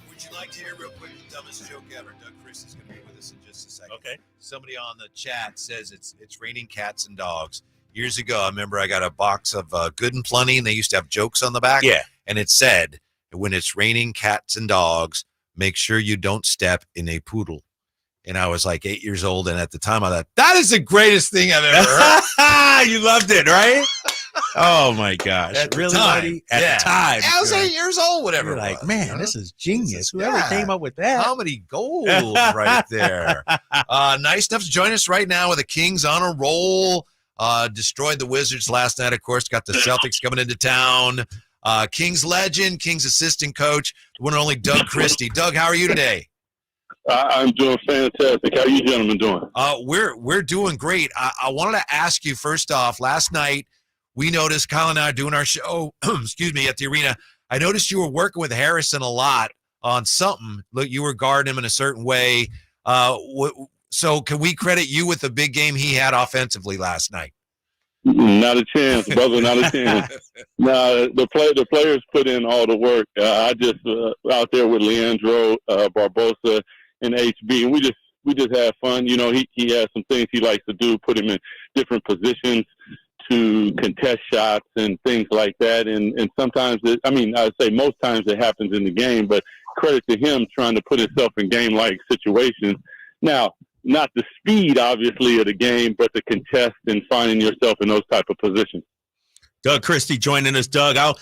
Would you like to hear real quick the dumbest joke ever? Doug Chris is going to be with us in just a second. Okay. Somebody on the chat says it's raining cats and dogs. years ago. I remember I got a box of Good and Plenty, and they used to have jokes on the back. Yeah. And it said, when it's raining cats and dogs, make sure you don't step in a poodle. And I was like 8 years old, and at the time I thought, that is the greatest thing I've ever heard. You loved it, right? Oh, my gosh. At the really, time. buddy? At the time. I was 8 years old, whatever. You're it like, was, man, this is genius. Whoever came up with that. Comedy gold right there. Nice enough to join us right now with the Kings on a roll. Destroyed the Wizards last night, of course. Got the Celtics coming into town. Kings legend, Kings assistant coach, the one and only Doug Christie. Doug, how are you today? I'm doing fantastic. How are you gentlemen doing? We're doing great. I wanted to ask you, first off, last night we noticed, Kyle and I are doing our show, excuse me, at the arena. I noticed you were working with Harrison a lot on something. Look, you were guarding him in a certain way. So can we credit you with the big game he had offensively last night? Not a chance, brother. Not a chance. No, the players put in all the work. I just out there with Leandro Barbosa and HB, and we just had fun. You know, he has some things he likes to do, put him in different positions to contest shots and things like that. And sometimes, I'd say most times it happens in the game, but credit to him trying to put himself in game-like situations. Now, not the speed, obviously, of the game, but the contest and finding yourself in those type of positions. Doug Christie joining us. Doug, I'll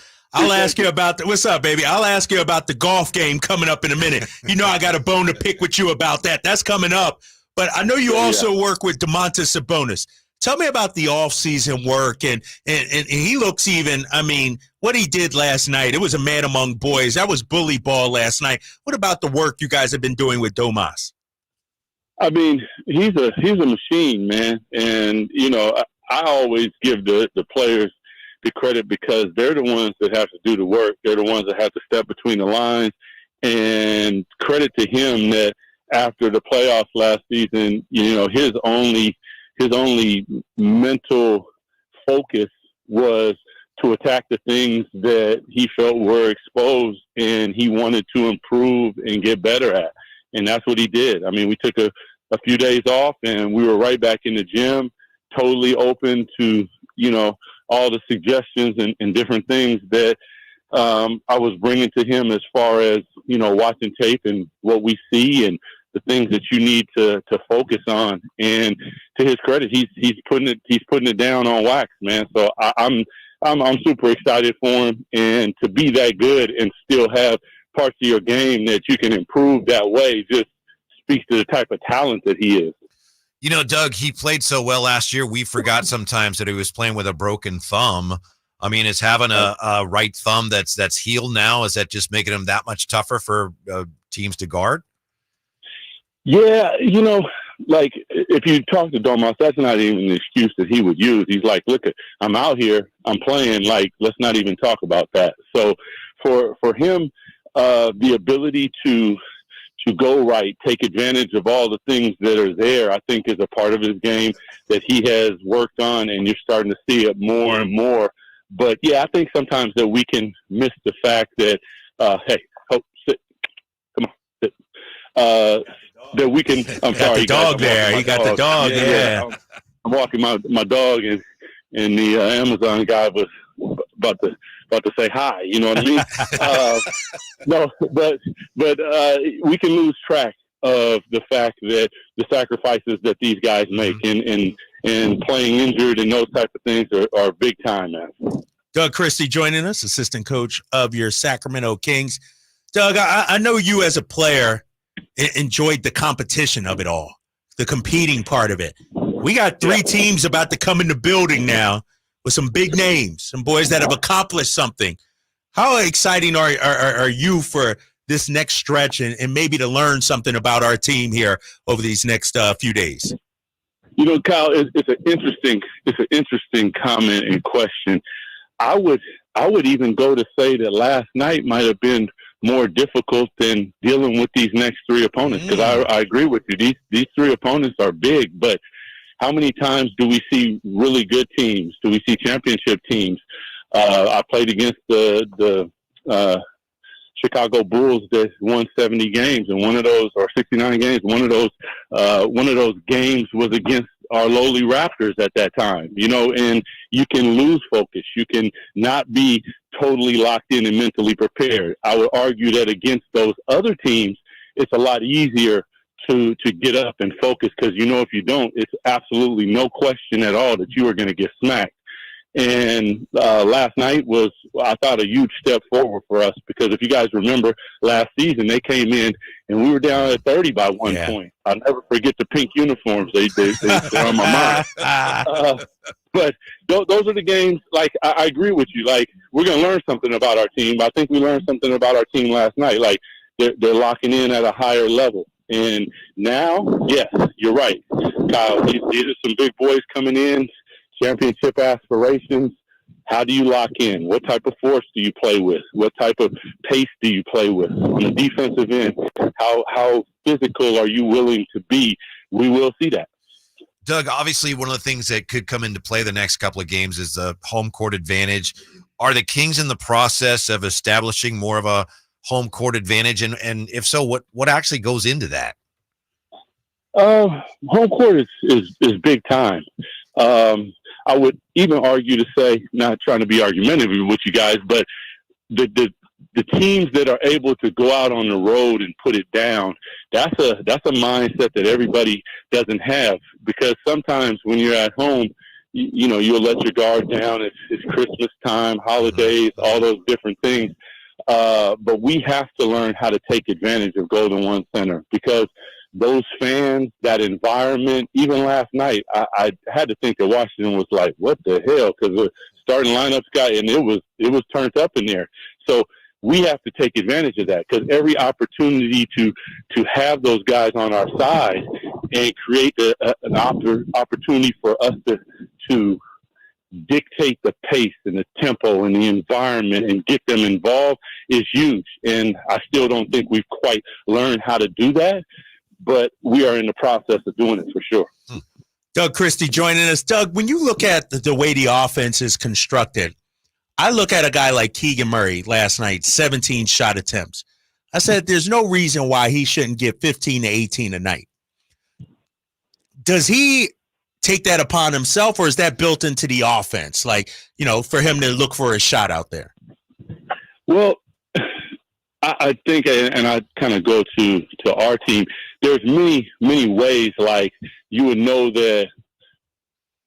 ask you about what's up, baby? I'll ask you about the golf game coming up in a minute. You know I got a bone to pick with you about that. That's coming up. But I know you also work with Domantas Sabonis. Tell me about the off-season work, and he looks even, what he did last night, it was a man among boys. That was bully ball last night. What about the work you guys have been doing with Domas? He's a machine, man. And, you know, I always give the players the credit because they're the ones that have to do the work. They're the ones that have to step between the lines. And credit to him that after the playoffs last season, you know, his only mental focus was to attack the things that he felt were exposed and he wanted to improve and get better at. And that's what he did. We took a few days off and we were right back in the gym, totally open to, you know, all the suggestions and different things that I was bringing to him as far as, you know, watching tape and what we see and the things that you need to focus on. And to his credit, he's putting it down on wax, man. So I'm super excited for him, and to be that good and still have parts of your game that you can improve that way just speaks to the type of talent that he is. You know, Doug, he played so well last year, we forgot sometimes that he was playing with a broken thumb. Is having a right thumb that's healed now, is that just making him that much tougher for teams to guard? Yeah, you know, like if you talk to Domas, that's not even an excuse that he would use. He's like, look, I'm out here, I'm playing, like, let's not even talk about that. So for him, the ability to go right, take advantage of all the things that are there, I think is a part of his game that he has worked on, and you're starting to see it more and more. But yeah, I think sometimes that we can miss the fact that, sit, come on, sit. That we can. I'm sorry, the dog there. You got the dog. Yeah. I'm walking my dog, and the Amazon guy was about to say hi. You know what I mean? No, but we can lose track of the fact that the sacrifices that these guys make and playing injured and those type of things are big time, man. Doug Christie joining us, assistant coach of your Sacramento Kings. Doug, I know you as a player enjoyed the competition of it all, the competing part of it. We got three teams about to come in the building now with some big names, some boys that have accomplished something. How exciting are you for this next stretch and maybe to learn something about our team here over these next few days? You know, Kyle, it's an interesting comment and question. I would even go to say that last night might have been more difficult than dealing with these next three opponents, because I agree with you. These three opponents are big, but how many times do we see really good teams? Do we see championship teams? I played against the Chicago Bulls that won 70 games, and one of those, or 69 games, one of those games was against our lowly Raptors at that time, and you can lose focus. You can not be totally locked in and mentally prepared. I would argue that against those other teams, it's a lot easier to get up and focus because, if you don't, it's absolutely no question at all that you are going to get smacked. And last night was, I thought, a huge step forward for us because if you guys remember last season, they came in and we were down at 30 by one point. I'll never forget the pink uniforms. They're on my mind. But those are the games, like, I agree with you. Like, we're going to learn something about our team. I think we learned something about our team last night. Like, they're locking in at a higher level. And now, yes, you're right, Kyle. These are some big boys coming in. Championship aspirations. How do you lock in? What type of force do you play with? What type of pace do you play with? On the defensive end, how physical are you willing to be? We will see that. Doug, obviously one of the things that could come into play the next couple of games is the home court advantage. Are the Kings in the process of establishing more of a home court advantage? And if so, what actually goes into that? Home court is big time. I would even argue to say, not trying to be argumentative with you guys, but the teams that are able to go out on the road and put it down, that's a mindset that everybody doesn't have, because sometimes when you're at home, you'll let your guard down. It's Christmas time, holidays, all those different things. But we have to learn how to take advantage of Golden One Center, because those fans, that environment, even last night, I had to think that Washington was like, what the hell? Because the starting lineups got, and it was turned up in there. So we have to take advantage of that, because every opportunity to have those guys on our side and create an opportunity for us to dictate the pace and the tempo and the environment and get them involved is huge. And I still don't think we've quite learned how to do that, but we are in the process of doing it for sure. Doug Christie joining us. Doug, when you look at the way the offense is constructed, I look at a guy like Keegan Murray last night, 17 shot attempts. I said there's no reason why he shouldn't get 15 to 18 a night. Does he take that upon himself, or is that built into the offense? Like, for him to look for a shot out there? Well, I think, and I kind of go to our team, there's many ways, like, you would know that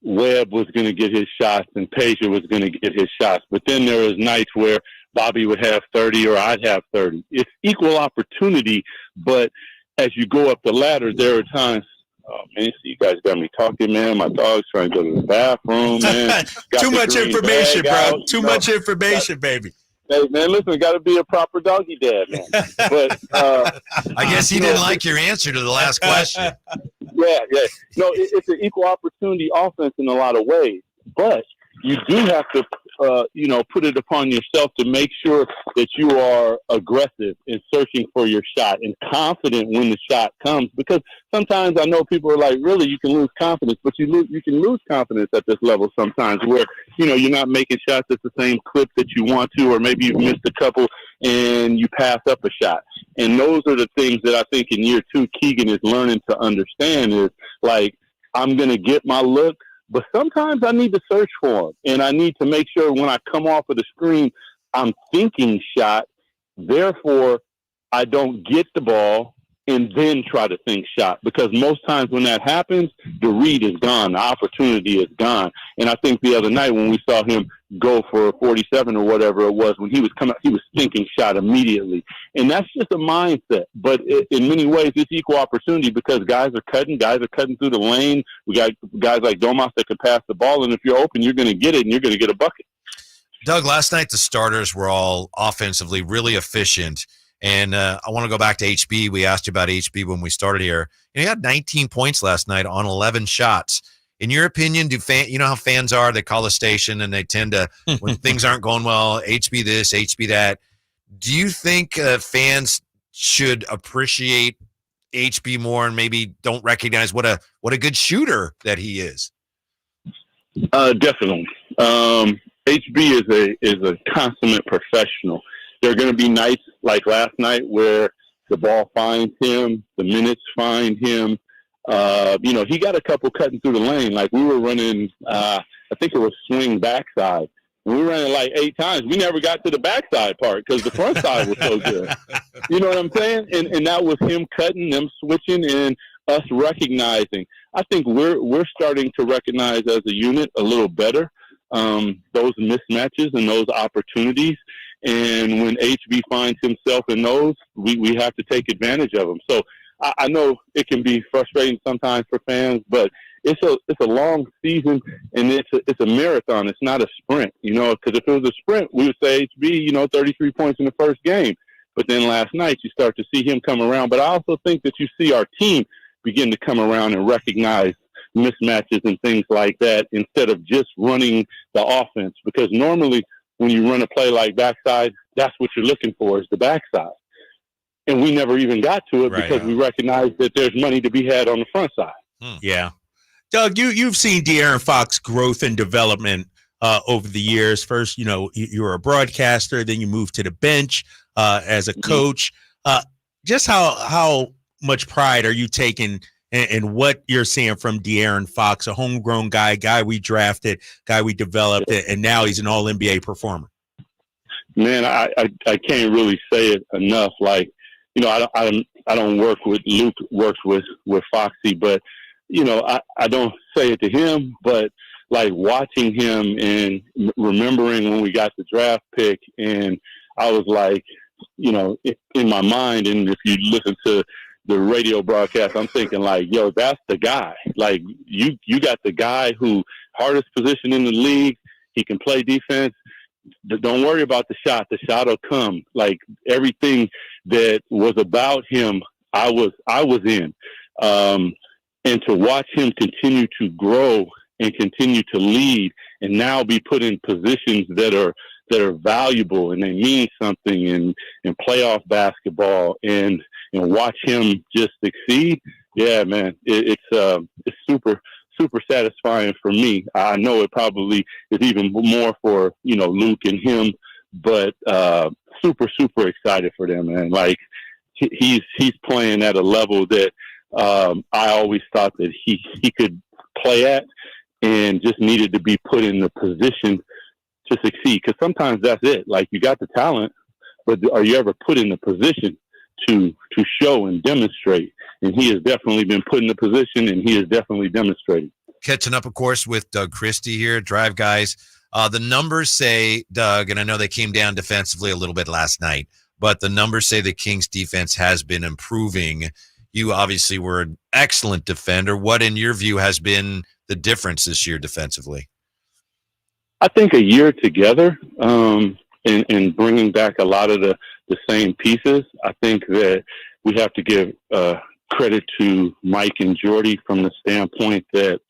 Webb was going to get his shots and Peja was going to get his shots. But then there was nights where Bobby would have 30 or I'd have 30. It's equal opportunity, but as you go up the ladder, there are times, oh, man, so you guys got me talking, man. My dog's trying to go to the bathroom, man. Too much information, bro. Too much information, baby. Hey, man, listen, got to be a proper doggy dad, man. But I guess he didn't like your answer to the last question. Yeah. No, it's an equal opportunity offense in a lot of ways, but you do have to, put it upon yourself to make sure that you are aggressive in searching for your shot and confident when the shot comes. Because sometimes I know people are like, really, you can lose confidence, but you can lose confidence at this level sometimes where, you're not making shots at the same clip that you want to, or maybe you've missed a couple and you pass up a shot. And those are the things that I think in year 2, Keegan is learning to understand is, like, I'm going to get my look, but sometimes I need to search for them, and I need to make sure when I come off of the screen, I'm thinking shot. Therefore, I don't get the ball and then try to think shot, because most times when that happens, the read is gone, the opportunity is gone. And I think the other night when we saw him go for 47 or whatever it was, when he was coming, he was thinking shot immediately. And that's just a mindset. But in many ways, it's equal opportunity, because guys are cutting through the lane. We got guys like Domas that can pass the ball, and if you're open, you're going to get it, and you're going to get a bucket. Doug, last night the starters were all offensively really efficient. And I want to go back to HB. We asked you about HB when we started here. He had 19 points last night on 11 shots. In your opinion, you know how fans are? They call the station and they tend to, when things aren't going well, HB this, HB that. Do you think fans should appreciate HB more and maybe don't recognize what a good shooter that he is? Definitely. HB is a consummate professional. There are going to be nights like last night where the ball finds him, the minutes find him. He got a couple cutting through the lane. Like we were running, I think it was swing backside. And we ran it like 8 times. We never got to the backside part because the front side was so good. You know what I'm saying? And that was him cutting, them switching, and us recognizing. I think we're starting to recognize as a unit a little better those mismatches and those opportunities. And when HB finds himself in those, we have to take advantage of them. So I know it can be frustrating sometimes for fans, but it's a long season and it's a marathon. It's not a sprint, because if it was a sprint, we would say HB, 33 points in the first game. But then last night you start to see him come around. But I also think that you see our team begin to come around and recognize mismatches and things like that instead of just running the offense. Because normally when you run a play like backside, that's what you're looking for is the backside. And we never even got to it because we recognize that there's money to be had on the front side. Yeah. Doug, you've seen De'Aaron Fox growth and development over the years. First, you were a broadcaster, then you moved to the bench as a coach. Just how much pride are you taking in what you're seeing from De'Aaron Fox, a homegrown guy we drafted, guy we developed, and now he's an All-NBA performer? Man, I can't really say it enough. Like, I don't work with Luke, works with Foxy, but I don't say it to him, but like watching him and remembering when we got the draft pick, and I was like, in my mind, and if you listen to the radio broadcast, I'm thinking like, yo, that's the guy. Like you got the guy who hardest position in the league. He can play defense. Don't worry about the shot. The shot will come. Like everything that was about him, I was in. And to watch him continue to grow and continue to lead and now be put in positions that are valuable and they mean something in playoff basketball and watch him just succeed. Yeah, man, it's super satisfying for me. I know it probably is even more for, Luke and him, but super excited for them, man. Like he's playing at a level that I always thought that he could play at and just needed to be put in the position to succeed. Because sometimes that's it. Like you got the talent, but are you ever put in the position to show and demonstrate? And he has definitely been put in the position, and he has definitely demonstrated. Catching up, of course, with Doug Christie here, Drive Guys. The numbers say, Doug, and I know they came down defensively a little bit last night, but the numbers say the Kings defense has been improving. You obviously were an excellent defender. What, in your view, has been the difference this year defensively? I think a year together and bringing back a lot of the same pieces. I think that we have to give credit to Mike and Jordy from the standpoint that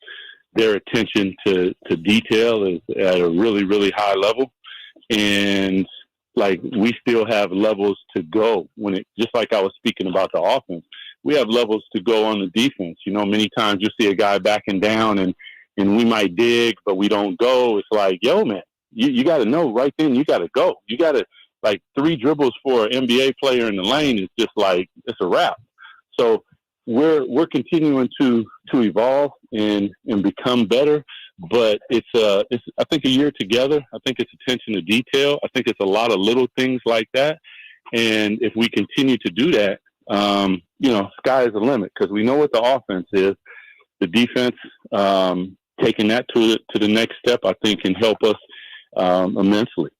their attention to detail is at a really, really high level. And like we still have levels to go just like I was speaking about the offense. We have levels to go on the defense. Many times you see a guy backing down and we might dig, but we don't go. It's like, yo, man, you got to know right then you got to go. You got to, like 3 dribbles for an NBA player in the lane is just like, it's a wrap. So we're continuing to evolve and become better, but it's I think a year together. I think it's attention to detail. I think it's a lot of little things like that. And if we continue to do that, sky is the limit because we know what the offense is. The defense, taking that to the next step, I think can help us immensely.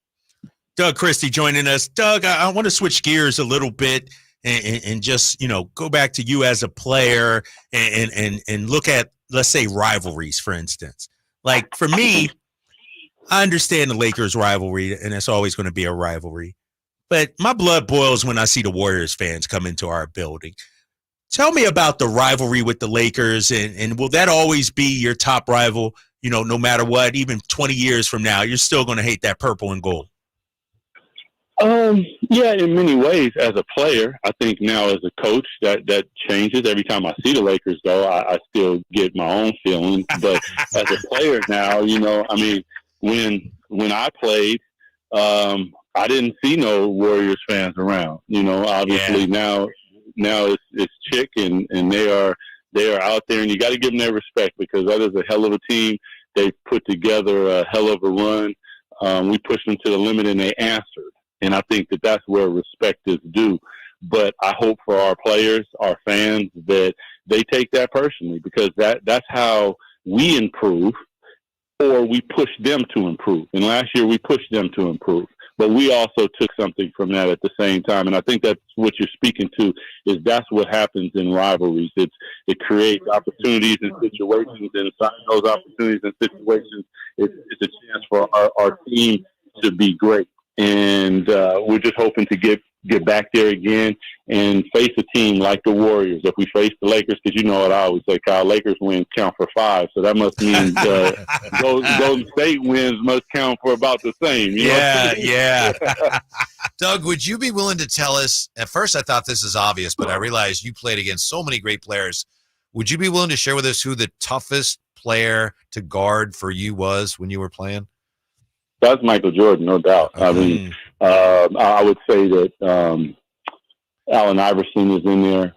Doug Christie joining us. Doug, I want to switch gears a little bit and just, go back to you as a player and look at, let's say, rivalries, for instance. Like for me, I understand the Lakers rivalry, and it's always going to be a rivalry. But my blood boils when I see the Warriors fans come into our building. Tell me about the rivalry with the Lakers, and will that always be your top rival, no matter what, even 20 years from now, you're still going to hate that purple and gold? Yeah, in many ways. As a player, I think now as a coach, that changes. Every time I see the Lakers go, I still get my own feelings. But as a player now, when I played, I didn't see no Warriors fans around. Obviously now it's Chick and they are They are out there, and you got to give them their respect because that is a hell of a team. They put together a hell of a run. We pushed them to the limit, and they answered. And I think that that's where respect is due. But I hope for our players, our fans, that they take that personally because that's how we improve, or we push them to improve. And last year we pushed them to improve. But we also took something from that at the same time. And I think that's what you're speaking to, is that's what happens in rivalries. It creates opportunities and situations, and inside those opportunities and situations, it's a chance for our team to be great. And we're just hoping to get back there again and face a team like the Warriors. If we face the Lakers, because you know what I always say, Kyle, Lakers wins count for 5. So that must mean Golden State wins must count for about the same. You know? Yeah. Doug, would you be willing to tell us, at first I thought this is obvious, but I realized you played against so many great players. Would you be willing to share with us who the toughest player to guard for you was when you were playing? That's Michael Jordan, no doubt. I mean, I would say that Allen Iverson is in there.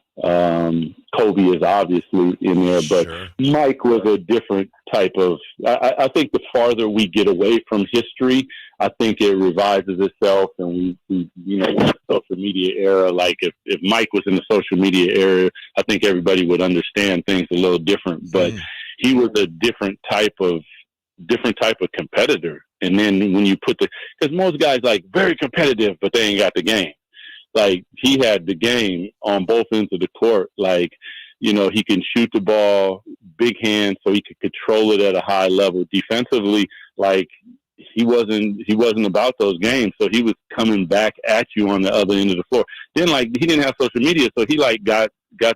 Kobe is obviously in there, but Mike was a different type of. I think the farther we get away from history, I think it revises itself, and we in the social media era. Like if Mike was in the social media era, I think everybody would understand things a little different. But he was a different type of competitor. And then when you put because most guys like very competitive, but they ain't got the game. Like he had the game on both ends of the court. Like, he can shoot the ball, big hands, so he could control it at a high level. Defensively, like he wasn't about those games. So he was coming back at you on the other end of the floor. Then he didn't have social media, so he got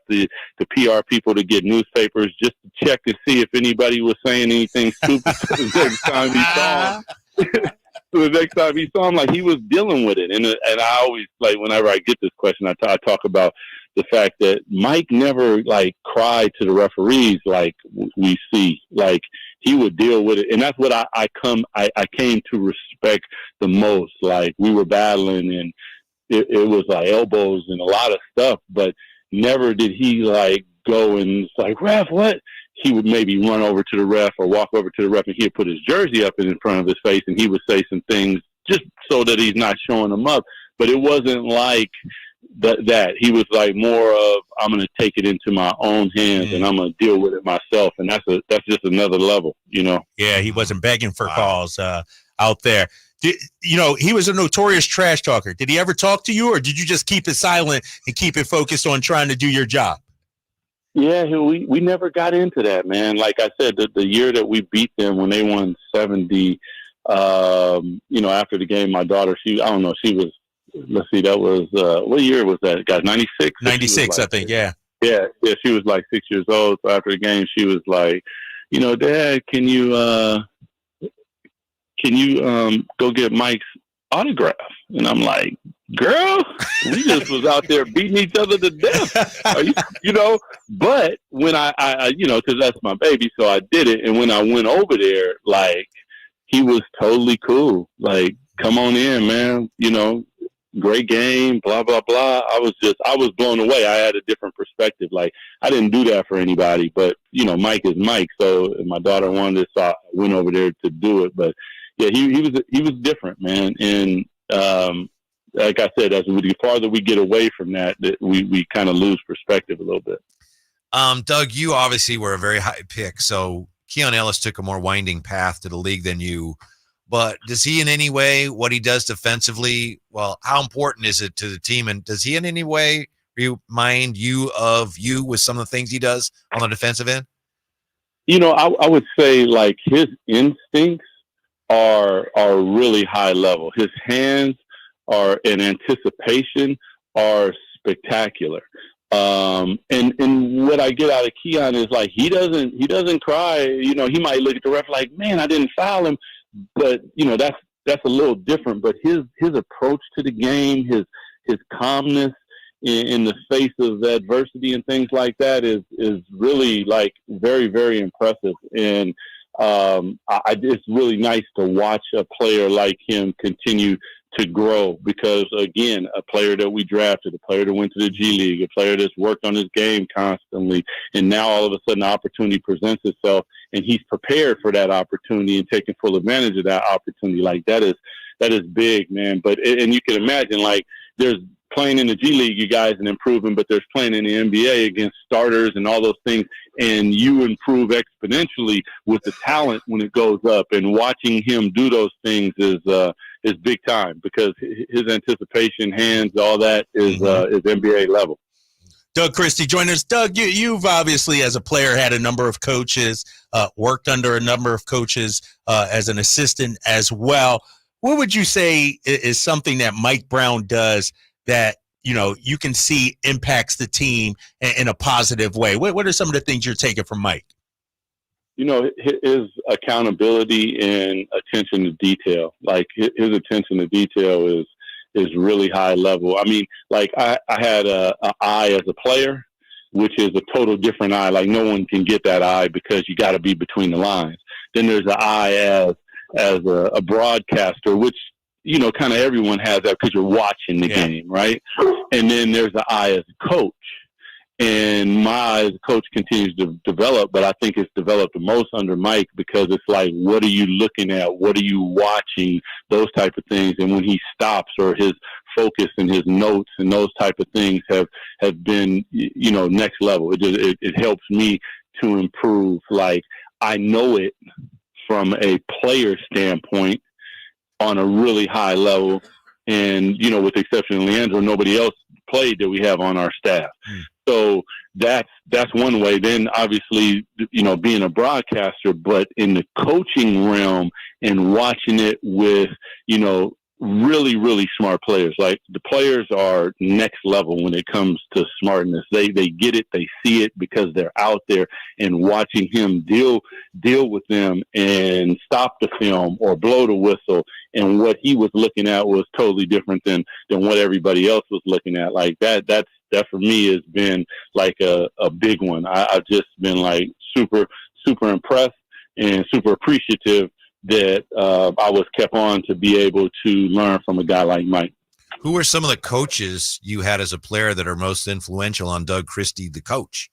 the PR people to get newspapers just to check to see if anybody was saying anything stupid. The next time he saw him. So the next time he saw him, he was dealing with it. And I always, whenever I get this question, I talk about the fact that Mike never, cried to the referees like we see. He would deal with it. And that's what I came to respect the most. We were battling, and it was, elbows and a lot of stuff, but never did he, go and it's ref, what? He would maybe run over to the ref or walk over to the ref, and he'd put his jersey up in front of his face, and he would say some things just so that he's not showing them up. But it wasn't like that. He was more of, I'm going to take it into my own hands and I'm going to deal with it myself. And that's just another level, Yeah, he wasn't begging for calls out there. He was a notorious trash talker. Did he ever talk to you, or did you just keep it silent and keep it focused on trying to do your job? Yeah, we never got into that, man. Like I said, the year that we beat them when they won 70, after the game, my daughter, she was, let's see, that was, what year was that, guys? 96? 96, I think, yeah. Yeah, she was 6 years old. So after the game, she was like, Dad, can you go get Mike's autograph? And I'm like, girl, we just was out there beating each other to death. But when I because that's my baby, so I did it. And when I went over there, he was totally cool. Come on in, man. Great game, blah, blah, blah. I was blown away. I had a different perspective. I didn't do that for anybody, but, Mike is Mike. So my daughter wanted it, so I went over there to do it. But yeah, he was different, man. And, like I said, the farther we get away from that we kind of lose perspective a little bit. Doug, you obviously were a very high pick. So Keon Ellis took a more winding path to the league than you. But does he in any way, what he does defensively, how important is it to the team? And does he in any way remind you of you with some of the things he does on the defensive end? I would say his instincts are really high level. His hands are in anticipation are spectacular. And what I get out of Keon is he doesn't cry. He might look at the ref like, man, I didn't foul him. But that's a little different. But his approach to the game, his calmness in the face of adversity and things like that is really very, very impressive. And it's really nice to watch a player like him continue to grow because, again, a player that we drafted, a player that went to the G League, a player that's worked on his game constantly, and now all of a sudden the opportunity presents itself, and he's prepared for that opportunity and taking full advantage of that opportunity. Like, that is big, man. But and you can imagine, like, there's playing in the G League, you guys, and improving, but there's playing in the NBA against starters and all those things, and you improve exponentially with the talent when it goes up. And watching him do those things is big time because his anticipation, hands, all that is NBA level. Doug Christie joined us. Doug, you've obviously, as a player, had a number of coaches, worked under a number of coaches as an assistant as well. What would you say is something that Mike Brown does that, you know, you can see impacts the team in a positive way? What are some of the things you're taking from Mike? You know, his accountability and attention to detail. Like, his attention to detail is really high level. I mean, like, I had a eye as a player, which is a total different eye. Like, no one can get that eye because you got to be between the lines. Then there's an eye as a broadcaster, which, you know, kind of everyone has that because you're watching the game, right? And then there's the eye as a coach. And my eye as a coach continues to develop, but I think it's developed the most under Mike because it's like, what are you looking at? What are you watching? Those type of things. And when he stops, or his focus and his notes and those type of things have been, you know, next level. It helps me to improve. Like, I know it from a player standpoint on a really high level. And, you know, with the exception of Leandro, nobody else played that we have on our staff. So that's one way. Then obviously, you know, being a broadcaster, but in the coaching realm and watching it with, you know, really, really smart players. Like, the players are next level when it comes to smartness. They get it, they see it because they're out there, and watching him deal with them and stop the film or blow the whistle. And what he was looking at was totally different than what everybody else was looking at. Like, that for me has been like a big one. I've just been like super, super impressed and super appreciative that I was kept on to be able to learn from a guy like Mike. Who are some of the coaches you had as a player that are most influential on Doug Christie, the coach?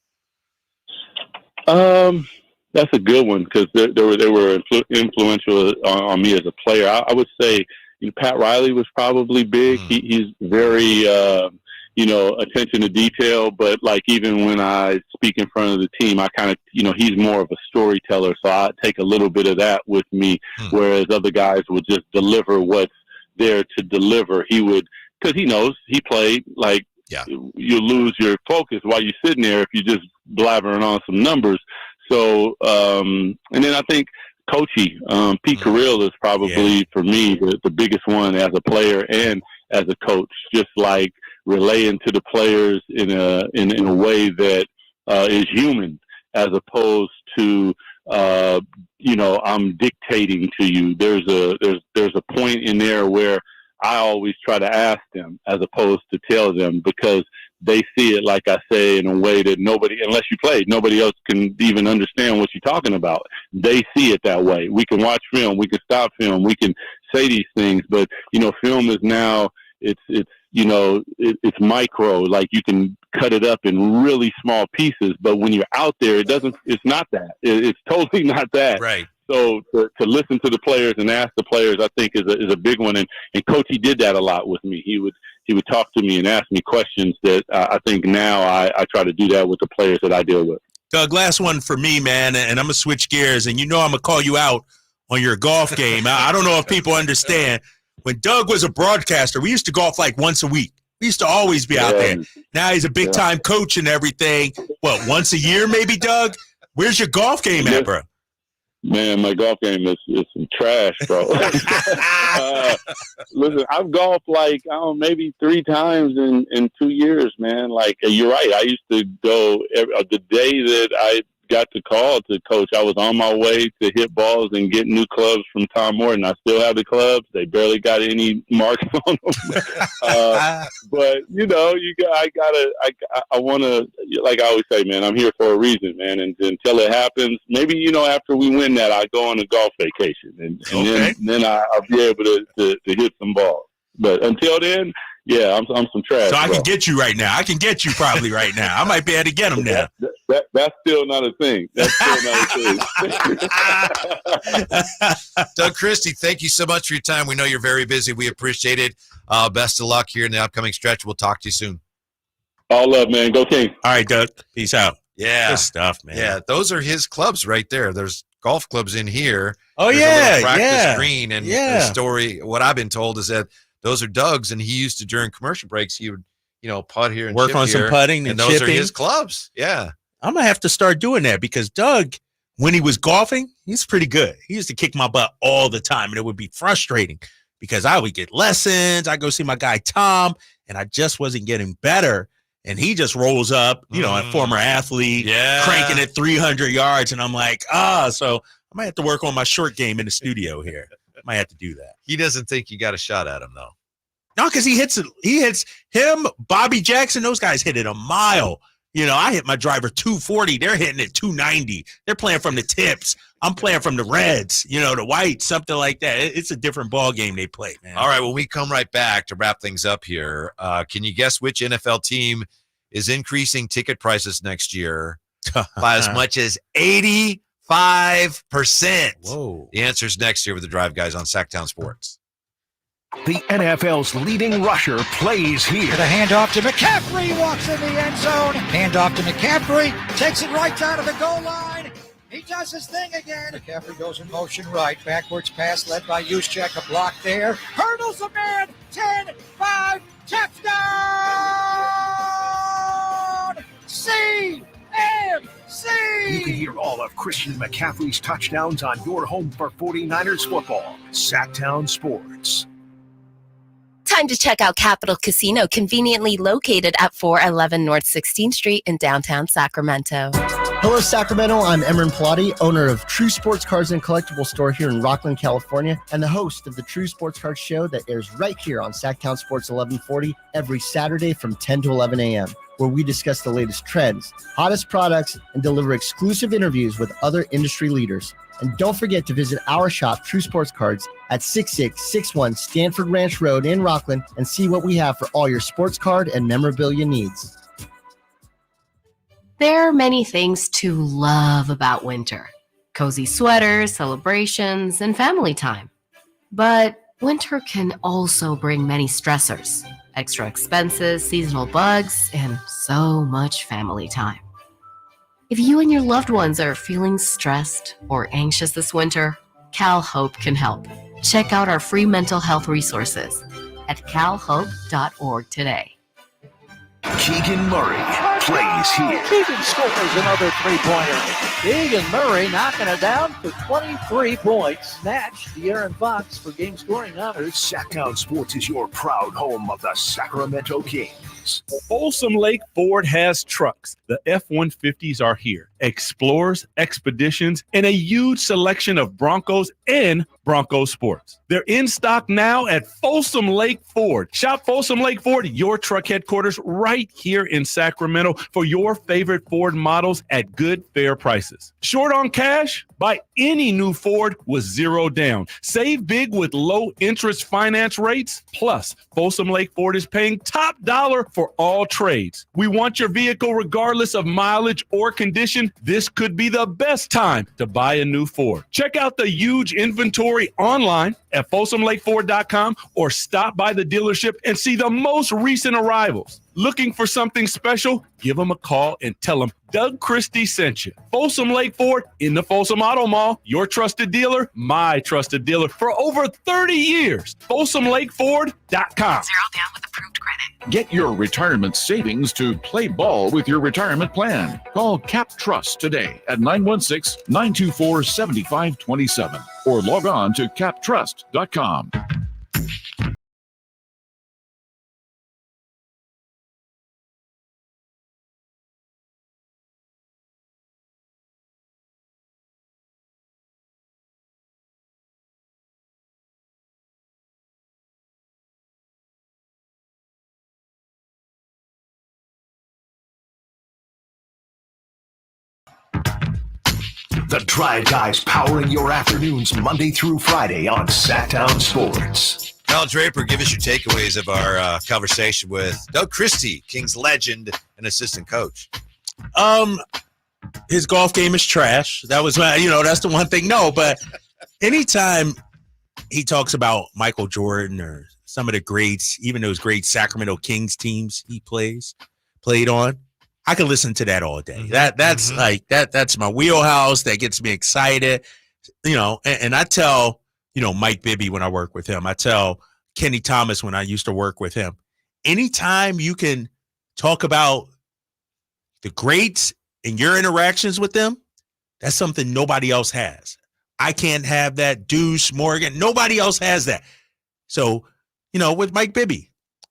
That's a good one because they were influential on me as a player. I would say, you know, Pat Riley was probably big. He's very you know, attention to detail, but like, even when I speak in front of the team, I kind of, you know, he's more of a storyteller. So I take a little bit of that with me, whereas other guys would just deliver what's there to deliver. He would, because he knows he played, like, you lose your focus while you're sitting there if you're just blabbering on some numbers. So, and then I think Coachy, Pete Carril is probably for me the biggest one as a player and as a coach, just like relaying to the players in a way that is human, as opposed to you know, I'm dictating to you. There's a point in there where I always try to ask them as opposed to tell them, because they see it, like I say, in a way that nobody, unless you played, nobody else can even understand what you're talking about. They see it that way. We can watch film, we can stop film, we can say these things, but, you know, film is now, it's you know, it's micro, like you can cut it up in really small pieces, but when you're out there, it's not that. It's totally not that. Right. So to listen to the players and ask the players, I think is a big one. And Coachy did that a lot with me. He would talk to me and ask me questions that I think now I try to do that with the players that I deal with. Doug, last one for me, man, and I'm going to switch gears. And you know I'm going to call you out on your golf game. I don't know if people understand. When Doug was a broadcaster, we used to golf like once a week. We used to always be out there. Now he's a big-time coach and everything. What, once a year maybe, Doug? Where's your golf game at, bro? Man, my golf game is some trash, bro. Listen, I've golfed like, I don't know, maybe 3 times in 2 years, man. Like, you're right. I used to go the day that I got the call to coach, I was on my way to hit balls and get new clubs from Tom Morton. I still have the clubs. They barely got any marks on them. But, you know, I want to, like I always say, man, I'm here for a reason, man. And until it happens, maybe, you know, after we win that, I go on a golf vacation and then I'll be able to hit some balls. But until then, yeah, I'm some trash. So I bro. can get you right now. I can get you probably right now. I might be able to get them now. That's still not a thing. That's still not a thing. Doug Christie, thank you so much for your time. We know you're very busy. We appreciate it. Best of luck here in the upcoming stretch. We'll talk to you soon. All love, man. Go King. All right, Doug. Peace out. Yeah. Good stuff, man. Yeah, those are his clubs right there. There's golf clubs in here. Oh, There's a yeah, little practice yeah. green. And Yeah. the story, what I've been told is that those are Doug's, and he used to, during commercial breaks, he would, putt here and Work chip on some here, putting and those are chipping. his clubs. Yeah. I'm going to have to start doing that because Doug, when he was golfing, he's pretty good. He used to kick my butt all the time, and it would be frustrating because I would get lessons. I go see my guy Tom, and I just wasn't getting better. And he just rolls up, a former athlete, cranking it 300 yards. And I'm like, so I might have to work on my short game in the studio here. I might have to do that. He doesn't think you got a shot at him, though. No, because he hits him, Bobby Jackson, those guys hit it a mile. I hit my driver 240. They're hitting it 290. They're playing from the tips. I'm playing from the reds, the whites, something like that. It's a different ball game they play, man. All right, when we come right back to wrap things up here, can you guess which NFL team is increasing ticket prices next year by as much as 85%? Whoa. The answer is next year with the Drive Guys on Sacktown Sports. The NFL's leading rusher plays here. The handoff to McCaffrey, walks in the end zone. Handoff to McCaffrey, takes it right out of the goal line. He does his thing again. McCaffrey goes in motion right. Backwards pass led by Juszczyk. A block there. Hurdles a man. 10, 5, touchdown! CMC! You can hear all of Christian McCaffrey's touchdowns on your home for 49ers football. Sacktown Sports. Time to check out Capital Casino, conveniently located at 411 North 16th Street in downtown Sacramento. Hello, Sacramento. I'm Emran Pilati, owner of True Sports Cards and Collectible Store here in Rockland, California, and the host of the True Sports Cards Show that airs right here on Sacktown Sports 1140 every Saturday from 10 to 11 a.m., where we discuss the latest trends, hottest products, and deliver exclusive interviews with other industry leaders. And don't forget to visit our shop, True Sports Cards, at 6661 Stanford Ranch Road in Rockland and see what we have for all your sports card and memorabilia needs. There are many things to love about winter. Cozy sweaters, celebrations, and family time. But winter can also bring many stressors, extra expenses, seasonal bugs, and so much family time. If you and your loved ones are feeling stressed or anxious this winter, Cal Hope can help. Check out our free mental health resources at calhope.org today. Keegan Murray plays here. Keegan scores another three-pointer. Keegan Murray knocking it down for 23 points. Snatched De'Aaron Fox for game scoring honors. Sacktown Sports is your proud home of the Sacramento Kings. Folsom Lake Ford has trucks. The F-150s are here. Explorers, Expeditions, and a huge selection of Broncos and Bronco Sports. They're in stock now at Folsom Lake Ford. Shop Folsom Lake Ford, your truck headquarters, right here in Sacramento for your favorite Ford models at good, fair prices. Short on cash? Buy any new Ford with zero down. Save big with low interest finance rates. Plus, Folsom Lake Ford is paying top dollar for all trades. We want your vehicle regardless of mileage or condition. This could be the best time to buy a new Ford. Check out the huge inventory online at folsomlakeford.com or stop by the dealership and see the most recent arrivals. Looking for something special? Give them a call and tell them Doug Christie sent you. Folsom Lake Ford in the Folsom Auto Mall, your trusted dealer, my trusted dealer for over 30 years. FolsomLakeFord.com. Zero down with approved credit. Get your retirement savings to play ball with your retirement plan. Call Cap Trust today at 916-924-7527 or log on to captrust.com. The Drive Guys powering your afternoons Monday through Friday on Sacktown Sports. Kyle Draper, give us your takeaways of our conversation with Doug Christie, Kings legend and assistant coach. His golf game is trash. That was that's the one thing. No, but anytime he talks about Michael Jordan or some of the greats, even those great Sacramento Kings teams he played on, I can listen to that all day. That's that's my wheelhouse. That gets me excited. And I tell, Mike Bibby when I work with him. I tell Kenny Thomas when I used to work with him. Anytime you can talk about the greats and your interactions with them, that's something nobody else has. I can't have that. Deuce, Morgan, nobody else has that. So, with Mike Bibby,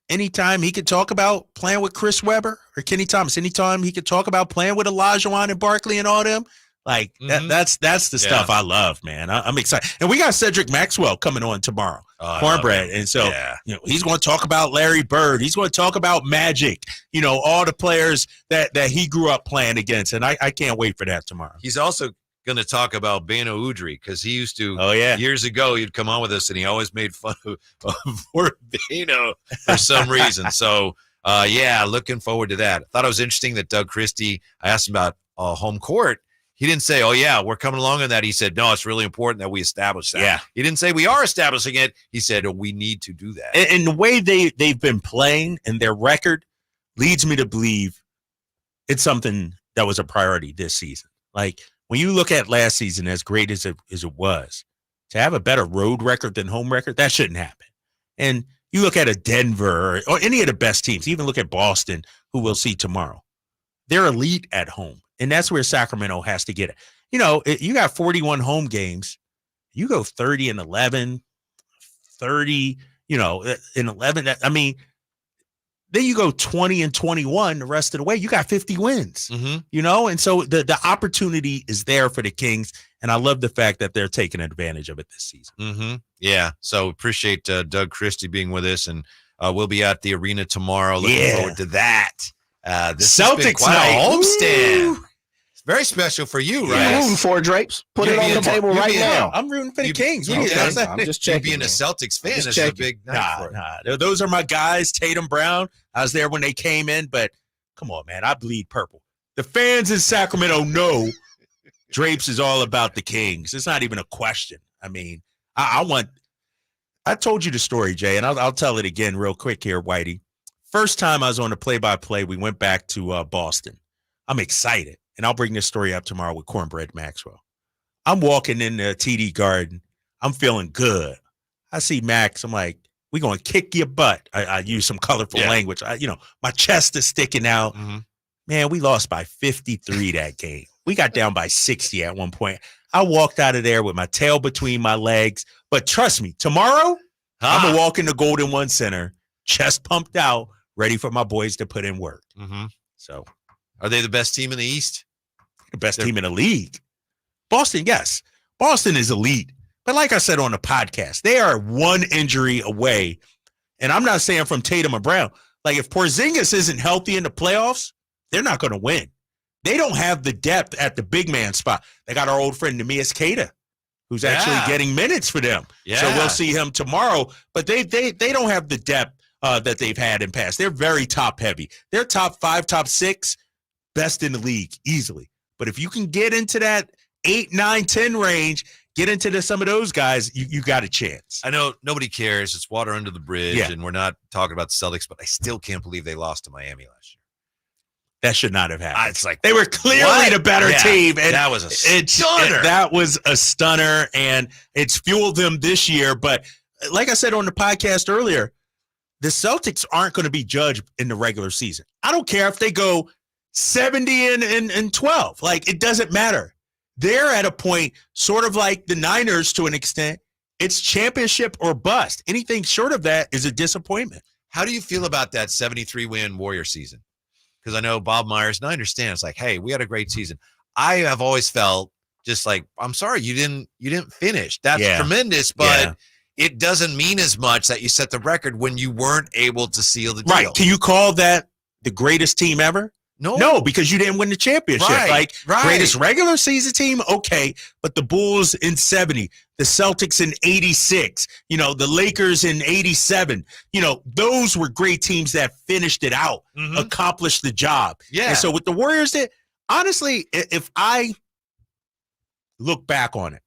anytime he could talk about playing with Chris Webber or Kenny Thomas, anytime he could talk about playing with Olajuwon and Barkley and all them, that's the stuff I love, man. I'm excited. And we got Cedric Maxwell coming on tomorrow, Cornbread. And so, he's going to talk about Larry Bird. He's going to talk about Magic, all the players that he grew up playing against. And I can't wait for that tomorrow. He's also going to talk about Bano Udrih because he used to, years ago, he'd come on with us and he always made fun of Bano for some reason. So, looking forward to that. I thought it was interesting that Doug Christie, I asked him about home court. He didn't say, we're coming along on that. He said, no, it's really important that we establish that. Yeah. He didn't say we are establishing it. He said, we need to do that. And the way they've been playing and their record leads me to believe it's something that was a priority this season. Like when you look at last season, as great as it was, to have a better road record than home record, that shouldn't happen. And you look at a Denver or any of the best teams, even look at Boston, who we'll see tomorrow. They're elite at home. And that's where Sacramento has to get it. You got 41 home games. You go 30-11, 30, in 11. Then you go 20-21 the rest of the way. You got 50 wins, and so the opportunity is there for the Kings. And I love the fact that they're taking advantage of it this season. Yeah. So appreciate Doug Christie being with us. And we'll be at the arena tomorrow. Looking forward to that. This Celtics quite night. a homestand. It's very special for you, right? You're rooting for it, Drapes. Put it on the table right now. I'm rooting for the Kings. I'm just checking. Being a Celtics fan is a big night for it. Nah. Those are my guys. Tatum Brown. I was there when they came in, but come on, man. I bleed purple. The fans in Sacramento know Drapes is all about the Kings. It's not even a question. I told you the story, Jay, and I'll tell it again real quick here, Whitey. First time I was on the play-by-play, we went back to Boston. I'm excited, and I'll bring this story up tomorrow with Cornbread Maxwell. I'm walking in the TD Garden. I'm feeling good. I see Max. I'm like, we're going to kick your butt. I use some colorful language. My chest is sticking out. Man, we lost by 53 that game. We got down by 60 at one point. I walked out of there with my tail between my legs. But trust me, tomorrow, I'm going to walk in the Golden One Center, chest pumped out, ready for my boys to put in work. So, are they the best team in the East? The best team in the league. Boston, yes. Boston is elite. But like I said on the podcast, they are one injury away. And I'm not saying from Tatum or Brown. Like if Porzingis isn't healthy in the playoffs, they're not going to win. They don't have the depth at the big man spot. They got our old friend Neemias Queta, who's actually getting minutes for them. So we'll see him tomorrow. But they don't have the depth that they've had in past. They're very top heavy. They're top 5, top 6, best in the league easily. But if you can get into that 8, 9, 10 range, get into some of those guys, you got a chance. I know nobody cares. It's water under the bridge, and we're not talking about the Celtics, but I still can't believe they lost to Miami last year. That should not have happened. It's like they were clearly the better team. And that was a stunner. That was a stunner, and it's fueled them this year. But like I said on the podcast earlier, the Celtics aren't going to be judged in the regular season. I don't care if they go 70 and 12. Like, it doesn't matter. They're at a point sort of like the Niners to an extent. It's championship or bust. Anything short of that is a disappointment. How do you feel about that 73-win Warrior season? Because I know Bob Myers, and I understand it's like, hey, we had a great season. I have always felt just like, I'm sorry, you didn't finish. That's tremendous, but it doesn't mean as much that you set the record when you weren't able to seal the deal. Right. Can you call that the greatest team ever? No, because you didn't win the championship. Right, right. Greatest regular season team, okay, but the Bulls in 70, the Celtics in 86, the Lakers in 87, those were great teams that finished it out, accomplished the job. Yeah. And so with the Warriors, honestly, if I look back on it,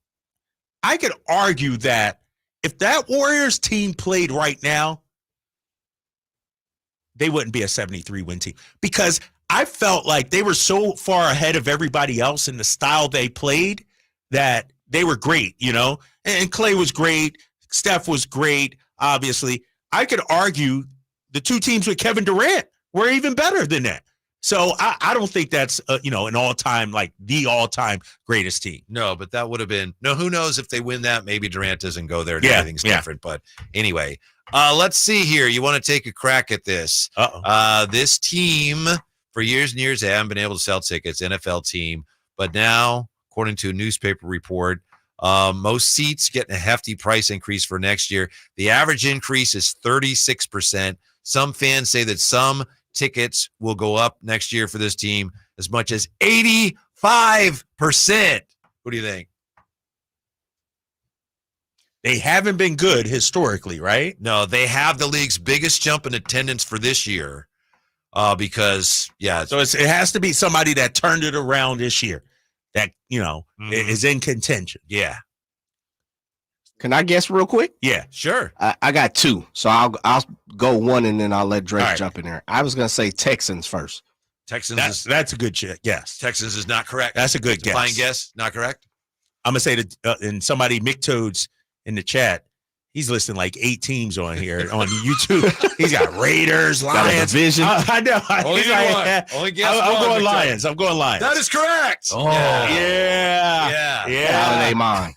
I could argue that if that Warriors team played right now, they wouldn't be a 73-win team because I felt like they were so far ahead of everybody else in the style they played that they were great, and Clay was great. Steph was great, obviously. I could argue the two teams with Kevin Durant were even better than that. So I don't think that's, an all-time, the all-time greatest team. No, but that would have been – no, who knows if they win that, maybe Durant doesn't go there and everything's different. But anyway, let's see here. You want to take a crack at this. This team – for years and years, they haven't been able to sell tickets, NFL team. But now, according to a newspaper report, most seats getting a hefty price increase for next year. The average increase is 36%. Some fans say that some tickets will go up next year for this team as much as 85%. What do you think? They haven't been good historically, right? No, they have the league's biggest jump in attendance for this year. Because so it has to be somebody that turned it around this year that is in contention. Yeah. Can I guess real quick? Yeah, sure. I got two, so I'll go one and then I'll let Drake jump in there. I was gonna say Texans first. Texans. That's a good guess. Texans is not correct. That's a good guess. Fine guess. Not correct. I'm gonna say that, and somebody Mick Toads in the chat. He's listing 8 teams on here on YouTube. He's got Raiders, Lions. Division. I know. Only one. Only guess I'm one, going Victor. Lions. I'm going Lions. That is correct. Oh, yeah. Out of their mind.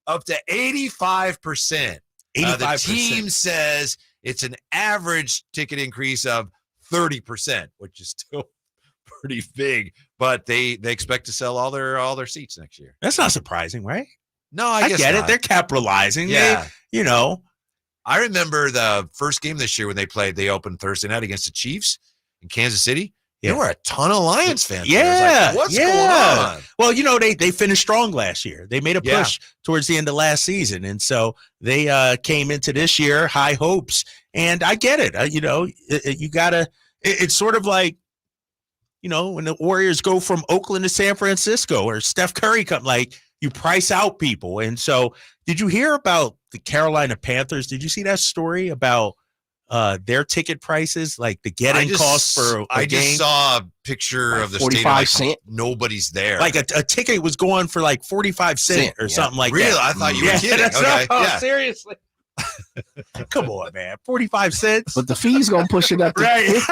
Up to 85%. 85%. The team says it's an average ticket increase of 30%, which is still pretty big. But they expect to sell all their seats next year. That's not surprising, right? No, I guess get not. it. They're capitalizing. Yeah. I remember the first game this year when they played. They opened Thursday night against the Chiefs in Kansas City. Yeah. There were a ton of Lions fans. Yeah. What's going on? Well, they finished strong last year. They made a push towards the end of last season. And so they came into this year high hopes. And I get it. You got to – it's sort of like, when the Warriors go from Oakland to San Francisco or Steph Curry come you price out people. And so did you hear about the Carolina Panthers? Did you see that story about their ticket prices, the get-in cost for a game? I just saw a picture of the 45 stadium. cents. Nobody's there. A ticket was going for 45 cents or something like really? that. I thought you were kidding. Okay. Seriously. Come on, man. 45 cents. But the fee's gonna push it up to right.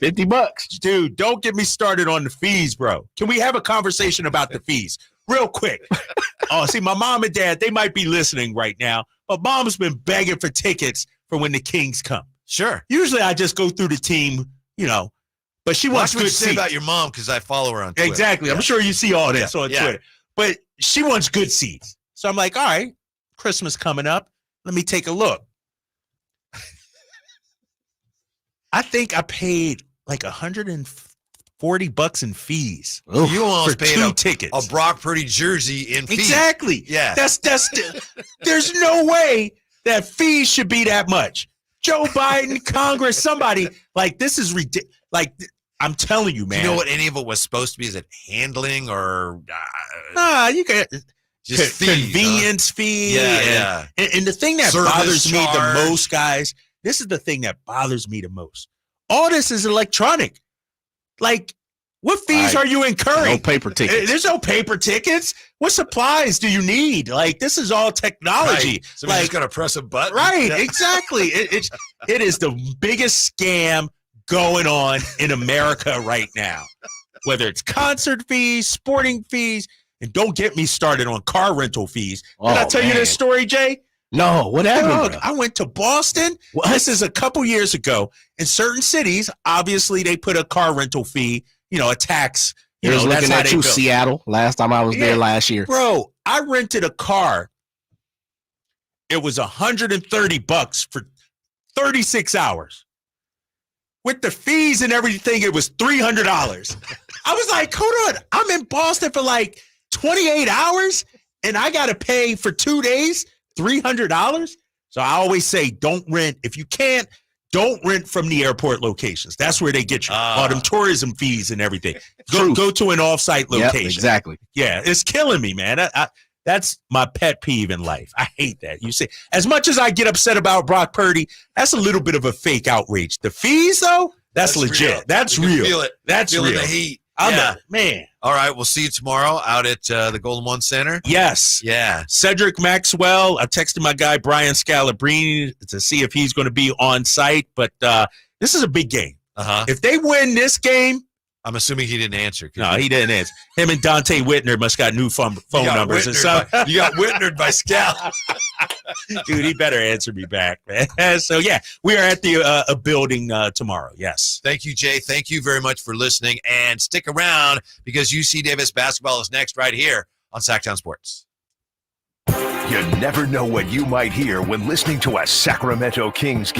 $50. Dude, don't get me started on the fees, bro. Can we have a conversation about the fees real quick? See, my mom and dad, they might be listening right now, but mom's been begging for tickets for when the Kings come. Sure. Usually I just go through the team, but she wants good good say seats. about your mom because I follow her on Twitter. Exactly. Yeah. I'm sure you see all this on Yeah. Twitter, but she wants good seats. So I'm like, all right, Christmas coming up. Let me take a look. I think I paid $140 in fees. So you almost for paid 2 tickets. A Brock Purdy jersey in fees. Exactly. Yeah. That's there's no way that fees should be that much. Joe Biden, Congress, somebody this is ridiculous. I'm telling you, man. Do you know what any of it was supposed to be? Is it handling or you can just fees, convenience fee. Yeah. And the thing that Service bothers me charge. the most, guys, this is the thing that bothers me the most. All this is electronic. What fees are you incurring? No paper tickets. There's no paper tickets. What supplies do you need? This is all technology. Right. So we're just gonna press a button. Right, Yeah. exactly. It is the biggest scam going on in America right now. Whether it's concert fees, sporting fees, and don't get me started on car rental fees. Did I tell you this story, Jay? No, what happened? Dog, bro? I went to Boston. This is a couple years ago. In certain cities, obviously, they put a car rental fee, a tax. Here's That's looking how at they you, go. Seattle. Last time I was there last year. Bro, I rented a car. It was $130 for 36 hours. with the fees and everything, it was $300. I was like, hold on, I'm in Boston for like 28 hours and I got to pay for 2 days, $300. So I always say, don't rent. If you can't, don't rent from the airport locations. That's where they get you. All them tourism fees and everything. Go to an offsite location. Yep, exactly. Yeah, it's killing me, man. That's my pet peeve in life. I hate that. You see, as much as I get upset about Brock Purdy, that's a little bit of a fake outrage. The fees, though, that's legit. Real. That's You can real. Feel it. That's Feeling real. the heat. Man. All right, we'll see you tomorrow out at the Golden One Center. Yes. Yeah. Cedric Maxwell. I texted my guy Brian Scalabrine to see if he's going to be on site, but this is a big game. If they win this game, I'm assuming he didn't answer. No, he didn't answer. Him and Dante Whitner must got new phone numbers or something. You got Whitnered by Scal. Dude, he better answer me back, man. So, yeah, we are at the building tomorrow. Yes. Thank you, Jay. Thank you very much for listening. And stick around because UC Davis basketball is next right here on Sacktown Sports. You never know what you might hear when listening to a Sacramento Kings game.